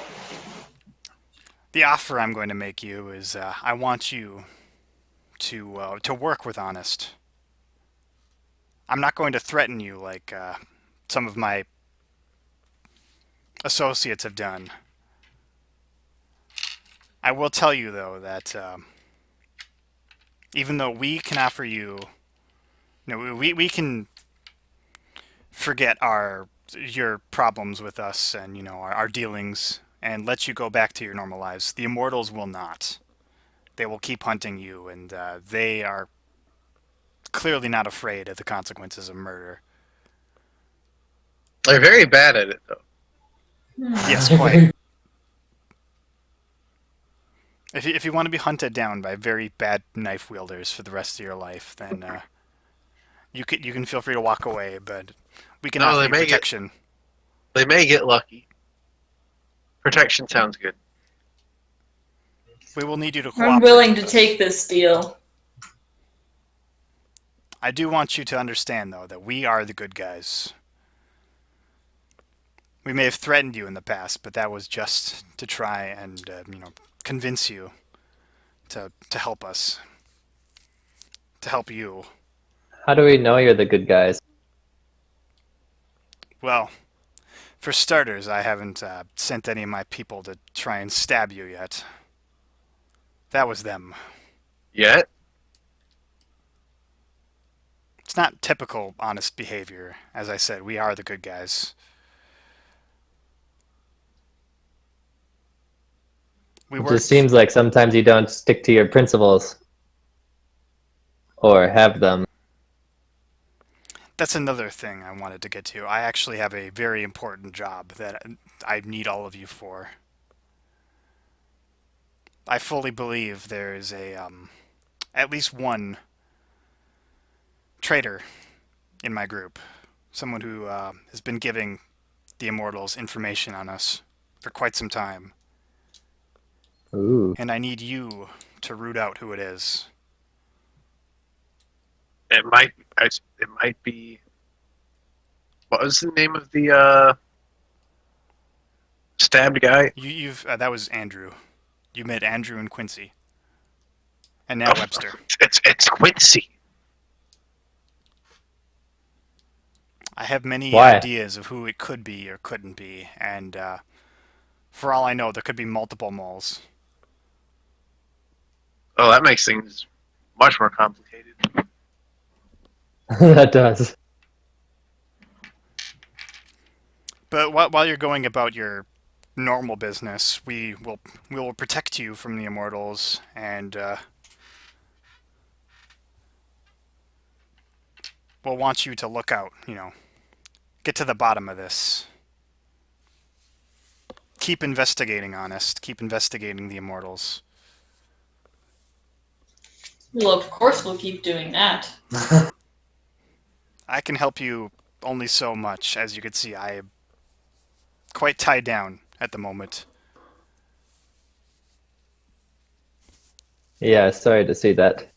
The offer I'm going to make you is I want you to work with Honest. I'm not going to threaten you like some of my associates have done. I will tell you though that even though we can offer you, we can forget your problems with us and our dealings and let you go back to your normal lives. The immortals will not. They will keep hunting you, and they are clearly not afraid of the consequences of murder. They're very bad at it, though. Yes, quite. If you want to be hunted down by very bad knife wielders for the rest of your life, then you can feel free to walk away. But we can No, offer they you may get protection. they may get lucky. Protection sounds good. We will need you to I'm cooperate willing with to us. take this deal. I do want you to understand, though, that we are the good guys. We may have threatened you in the past, but that was just to try and convince you to help us, to help you. How do we know you're the good guys? Well, for starters, I haven't sent any of my people to try and stab you yet. That was them. Yet? It's not typical honest behavior. As I said, we are the good guys. We It just worked. seems like sometimes you don't stick to your principles or have them. That's another thing I wanted to get to. I actually have a very important job that I need all of you for. I fully believe there is at least one traitor in my group, someone who has been giving the immortals information on us for quite some time, Ooh. and I need you to root out who it is. It might. It might be. What was the name of the stabbed guy? You've that was Andrew. You met Andrew and Quincy, and now Oh, Webster. it's Quincy. I have many Why? ideas of who it could be or couldn't be, and for all I know, there could be multiple moles. Oh, that makes things much more complicated. That does. But while you're going about your normal business, we will protect you from the immortals, and we'll want you to look out. Get to the bottom of this. Keep investigating, Honest. Keep investigating the immortals. Well, of course we'll keep doing that. I can help you only so much. As you can see, I am quite tied down at the moment. Yeah, sorry to see that.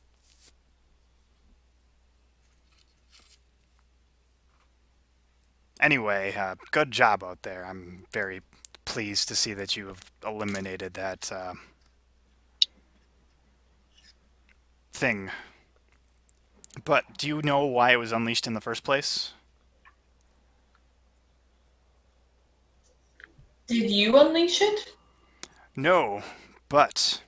Anyway, good job out there. I'm very pleased to see that you have eliminated that thing. But do you know why it was unleashed in the first place? Did you unleash it? No, but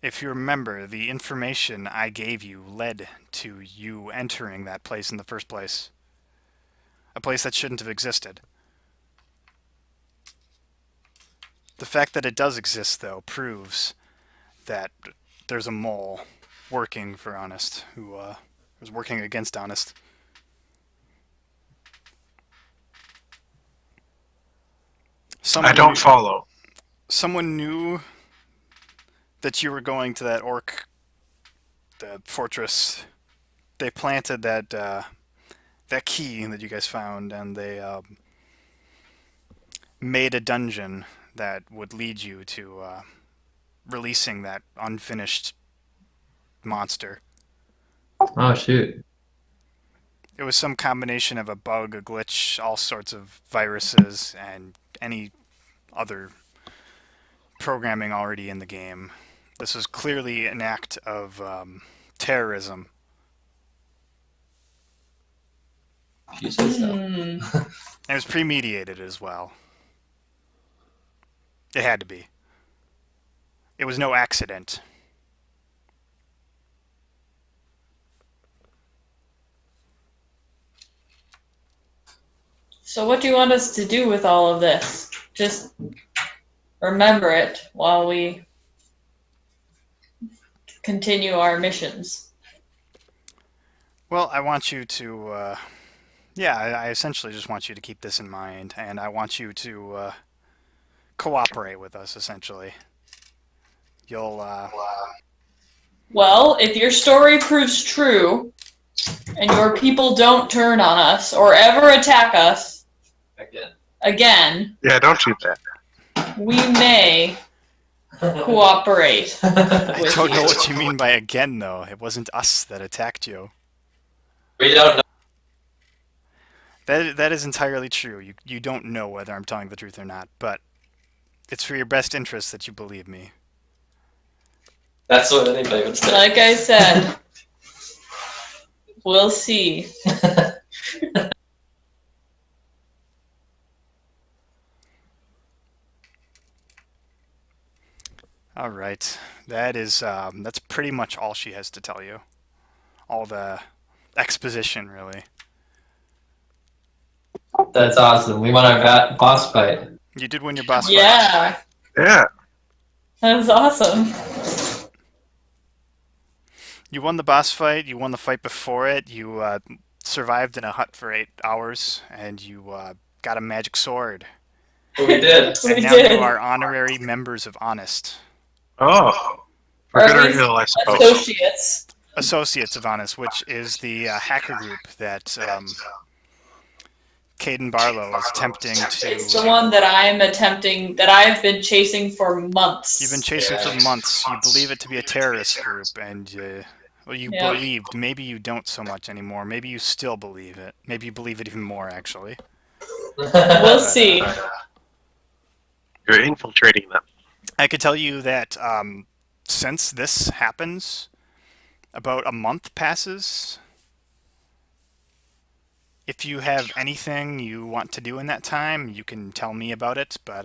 if you remember, the information I gave you led to you entering that place in the first place. A place that shouldn't have existed. The fact that it does exist, though, proves that there's a mole working for Honest, who was working against Honest. I don't follow. Someone knew that you were going to that orc, the fortress. They planted that that key that you guys found, and they made a dungeon that would lead you to releasing that unfinished monster. Oh shoot. It was some combination of a bug, a glitch, all sorts of viruses, and any other programming already in the game. This was clearly an act of terrorism. If you say so. And it was premeditated as well. It had to be. It was no accident. So what do you want us to do with all of this? Just remember it while we continue our missions. Well, I want you to, I essentially just want you to keep this in mind, and I want you to cooperate with us, essentially. You'll, Well, if your story proves true, and your people don't turn on us or ever attack us again, Yeah, don't shoot that. we may cooperate I with don't know you. what you mean by again, though. It wasn't us that attacked you. We don't know. That is entirely true. You don't know whether I'm telling the truth or not, but it's for your best interest that you believe me. That's what anybody would say. Like I said, we'll see. All right, that's pretty much all she has to tell you. All the exposition, really. That's awesome. We won our boss fight. You did win your boss fight. Yeah, Yeah. that's awesome. You won the boss fight. You won the fight before it. You survived in a hut for 8 hours, and you got a magic sword. We did. And We now did. you are honorary members of Honest. Oh. For Or good at or least ill, I suppose. Associates. Associates of Honest, which is the hacker group that Caden Barlow is attempting to... It's the one that I've been chasing for months. You've been chasing for months. You believe it to be a terrorist group, and you Yeah. believed. Maybe you don't so much anymore. Maybe you still believe it. Maybe you believe it even more, actually. We'll see. You're infiltrating them. I could tell you that since this happens, about a month passes. If you have anything you want to do in that time, you can tell me about it, but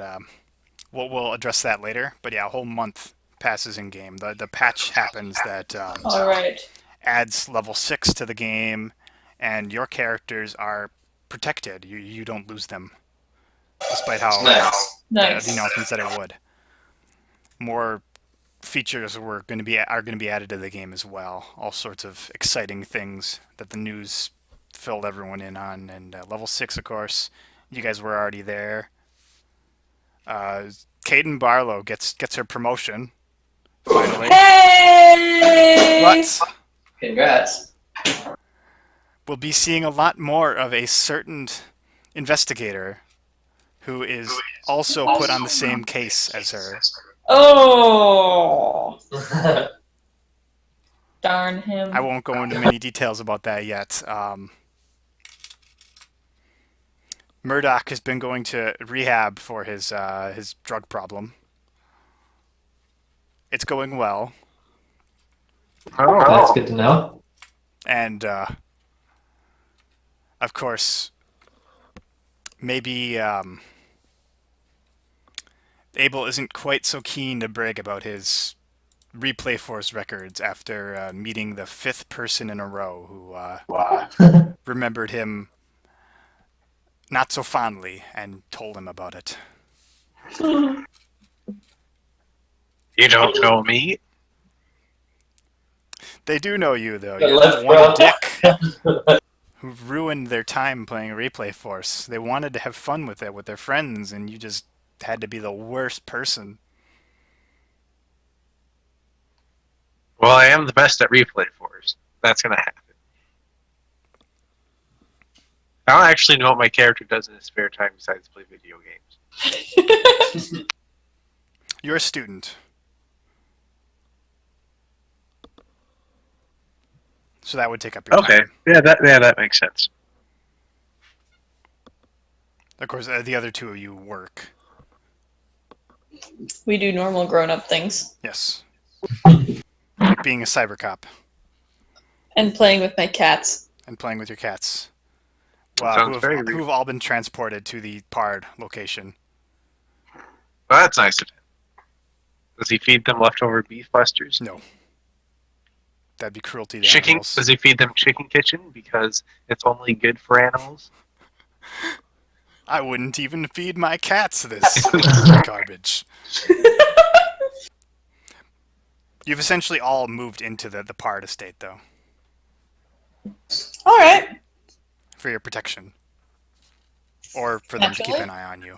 we'll address that later. But yeah, a whole month passes in game. The patch happens that All right. adds level 6 to the game, and your characters are protected. You don't lose them, despite how Nice. Nice. the announcement said it would. More features are going to be added to the game as well. All sorts of exciting things that the news filled everyone in on. And level 6, of course, you guys were already there. Caden Barlow gets her promotion finally. Hey! But Congrats. we'll be seeing a lot more of a certain investigator who is also put on the same case as her. Oh, darn him. I won't go into many details about that yet. Murdoch has been going to rehab for his drug problem. It's going well, Oh. That's good to know. and of course, maybe Abel isn't quite so keen to brag about his replay force records after meeting the 5th person in a row who remembered him not so fondly and told him about it. You don't know me? They do know you, though. But You're let's the one run. dick who ruined their time playing replay force. They wanted to have fun with it with their friends, and you just had to be the worst person. Well, I am the best at replay force. That's gonna happen. I don't actually know what my character does in his spare time besides play video games. You're a student. So that would take up your Okay. time. Yeah, that makes sense. Of course, the other two of you work. We do normal grown-up things. Yes. Like being a cyber cop And playing with my cats. and playing with your cats. Sounds Who very have, real. who have all been transported to the Pard location. Well, that's nice of him. Does he feed them leftover beef busters? No. That'd be cruelty to Chicken? animals. Does he feed them chicken kitchen because it's only good for animals? I wouldn't even feed my cats this garbage. You've essentially all moved into the Pard estate, though, All right. for your protection. Or for them to keep Naturally. an eye on you.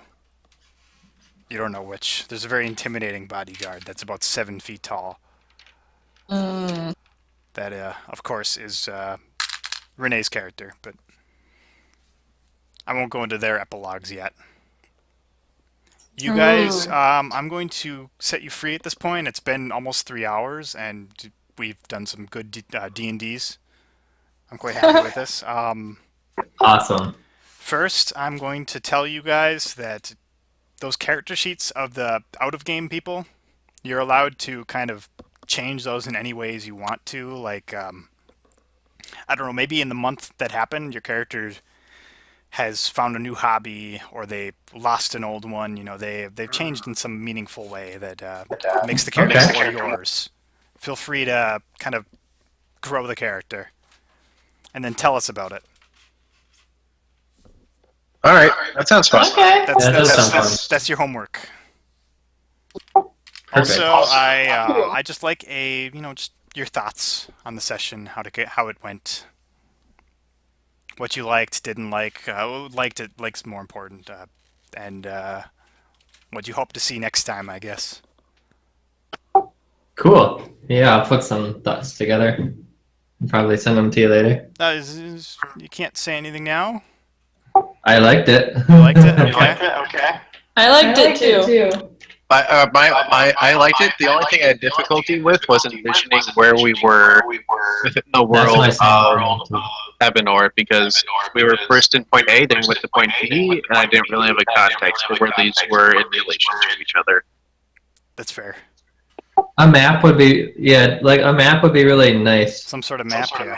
You don't know which. There's a very intimidating bodyguard that's about 7 feet tall. Mm. That, of course, is Renee's character, but I won't go into their epilogues yet. You guys, I'm going to set you free at this point. It's been almost 3 hours, and we've done some good D&Ds. I'm quite happy with this. Awesome. First, I'm going to tell you guys that those character sheets of the out-of-game people, you're allowed to kind of change those in any ways you want to. Like, I don't know, maybe in the month that happened, your character has found a new hobby, or they lost an old one. You know, they've changed in some meaningful way that makes the character Okay. more yours. Feel free to kind of grow the character, and then tell us about it. All right, that sounds fun. Okay. That's Yeah, that does that's, sound that's your homework. Perfect. Also, I just like just your thoughts on the session, how it went, what you liked, didn't like, likes more important, and what you hope to see next time, I guess. Cool. Yeah, I'll put some thoughts together and probably send them to you later. You can't say anything now. I liked it. You liked it? Okay. I liked it too. I liked it. The only thing I had difficulty with was envisioning where we were within the That's world my of same. Ebanor, because we were first in point A, then we went to point B, and I didn't really have a context for where these were in relation to each other. That's fair. A map would be a map would be really nice. Some sort of map, yeah.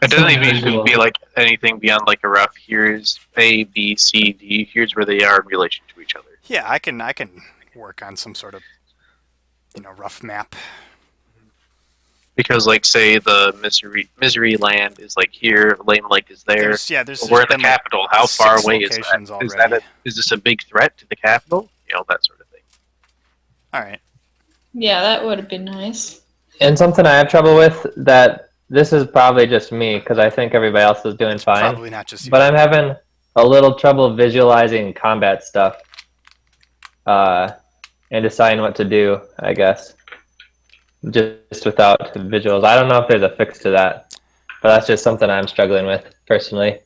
It doesn't Some even visual. be like anything beyond like a rough. Here's A, B, C, D. Here's where they are in relation to each other. Yeah, I can work on some sort of rough map. Because, like, say the Misery Land is like here, Lame Lake is there. There's We're in the been, like, capital. How far 6 away is locations that? already. Is this a big threat to the capital? That sort of thing. All right. Yeah, that would have been nice. And something I have trouble with, that this is probably just me because I think everybody else is doing fine. Probably not just you. But I'm having a little trouble visualizing combat stuff and deciding what to do, I guess. Just without visuals. I don't know if there's a fix to that, but that's just something I'm struggling with personally.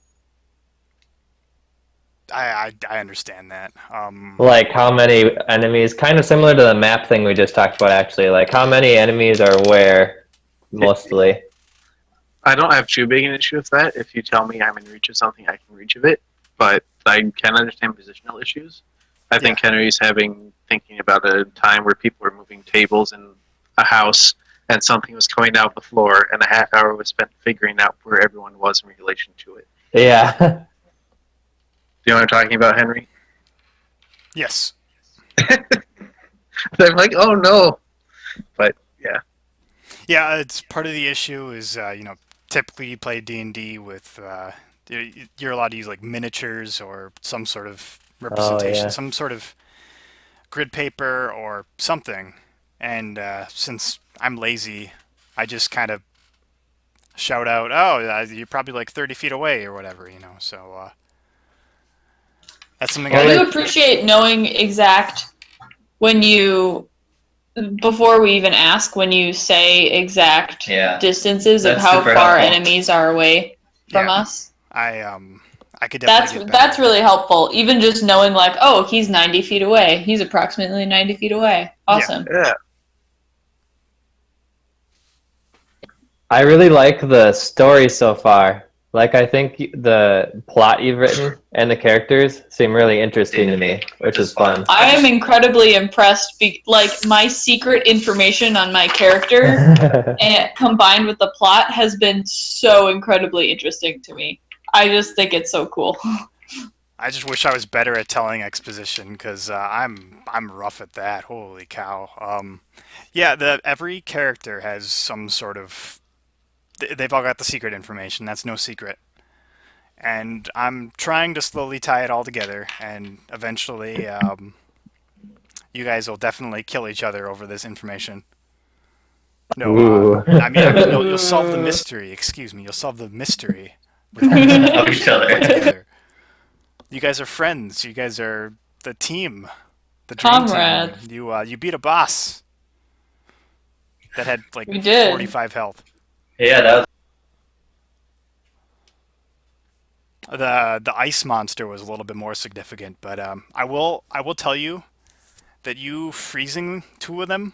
I understand that. Like how many enemies, kind of similar to the map thing we just talked about actually, like how many enemies are where mostly. I don't have too big an issue with that. If you tell me I'm in reach of something, I can reach of it. But I can understand positional issues. I think Henry's thinking about a time where people were moving tables in a house and something was coming out the floor, and a half hour was spent figuring out where everyone was in relation to it. Yeah. Do you know what I'm talking about, Henry? Yes. I'm like, oh no. But yeah. Yeah, it's part of the issue is typically you play D&D with you're allowed to use like miniatures or some sort of representation, yeah. some sort of grid paper or something. And since I'm lazy, I just kind of shout out, "Oh, you're probably like 30 feet away or whatever," So that's something I I do appreciate knowing exact when you, before we even ask, when you say exact Yeah. distances of That's how super far helpful. enemies are away from Yeah. us. I I could definitely get better. That's really helpful. Even just knowing, like, oh, he's 90 feet away. He's approximately 90 feet away. Awesome. Yeah. I really like the story so far. Like, I think the plot you've written and the characters seem really interesting to me, which is fun. I am incredibly impressed. Like, my secret information on my character and combined with the plot has been so incredibly interesting to me. I just think it's so cool. I just wish I was better at telling exposition because I'm rough at that. Holy cow! Yeah, every character has some sort of. They've all got the secret information. That's no secret. And I'm trying to slowly tie it all together, and eventually, you guys will definitely kill each other over this information. No, Ooh. I mean, you'll solve the mystery. Excuse me, you'll solve the mystery with all this Of information each other. put together. You guys are friends. You guys are the team, the dream Comrades. team. You beat a boss that had like We did. 45 health. Yeah, that was The ice monster was a little bit more significant, but I will tell you that you freezing two of them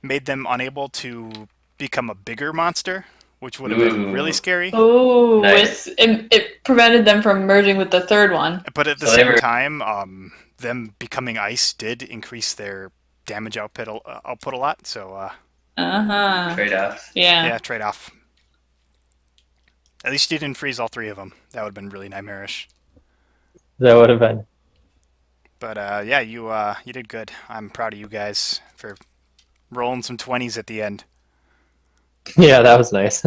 made them unable to become a bigger monster, which would have been really scary. Oh, Nice. it prevented them from merging with the third one. But at the So they same were- time, them becoming ice did increase their damage output a lot. So Uh-huh. trade-offs. yeah, trade off. At least you didn't freeze all three of them. That would have been really nightmarish. That would have been. But yeah, you did good. I'm proud of you guys for rolling some 20s at the end. Yeah, that was nice.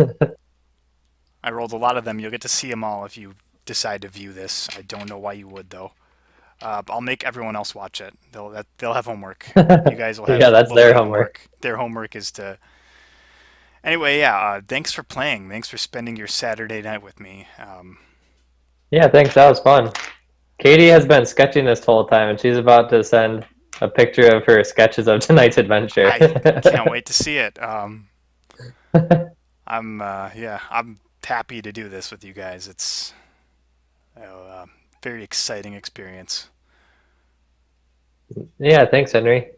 I rolled a lot of them. You'll get to see them all if you decide to view this. I don't know why you would though. I'll make everyone else watch it. They'll have homework. You guys will have. Yeah, that's their little homework. Their homework is to. Anyway, yeah. Thanks for playing. Thanks for spending your Saturday night with me. Yeah, thanks. That was fun. Katie has been sketching this whole time, and she's about to send a picture of her sketches of tonight's adventure. I can't wait to see it. I'm happy to do this with you guys. It's a very exciting experience. Yeah, thanks, Henry.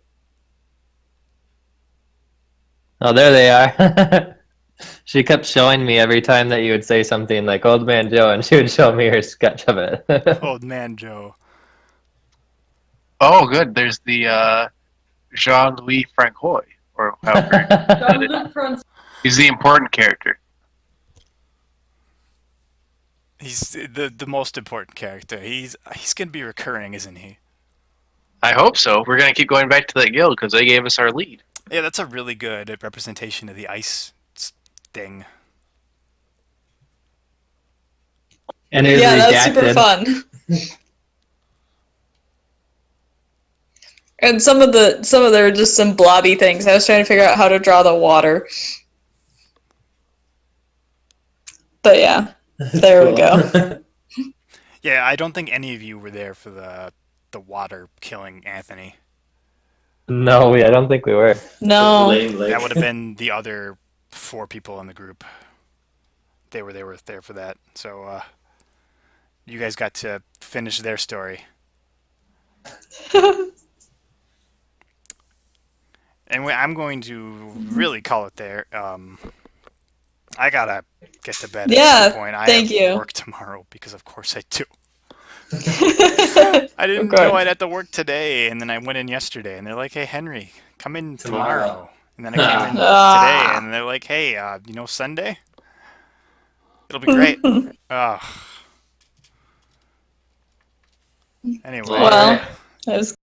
Oh, there they are. She kept showing me every time that you would say something like Old Man Joe, and she would show me her sketch of it. Old Man Joe. Oh, good. There's the Jean-Louis Francois, or however. He's the important character. He's the most important character. He's gonna be recurring, isn't he? I hope so. We're gonna keep going back to that guild because they gave us our lead. Yeah, that's a really good representation of the ice thing. And it was Yeah, that's super redacted. fun. And some of there were just some blobby things. I was trying to figure out how to draw the water. But yeah, there we go. Yeah, I don't think any of you were there for the water killing Anthony. No, I don't think we were. No. That would have been the other 4 people in the group. They were there for that. So you guys got to finish their story. Anyway, I'm going to really call it there. I gotta get to bed at some point. I thank have you. work tomorrow because of course I do. I I didn't know I'd have to work today, and then I went in yesterday, and they're like, "Hey, Henry, come in tomorrow." And then I came in today, and they're like, "Hey, Sunday? It'll be great." Ugh. Anyway. Well, it was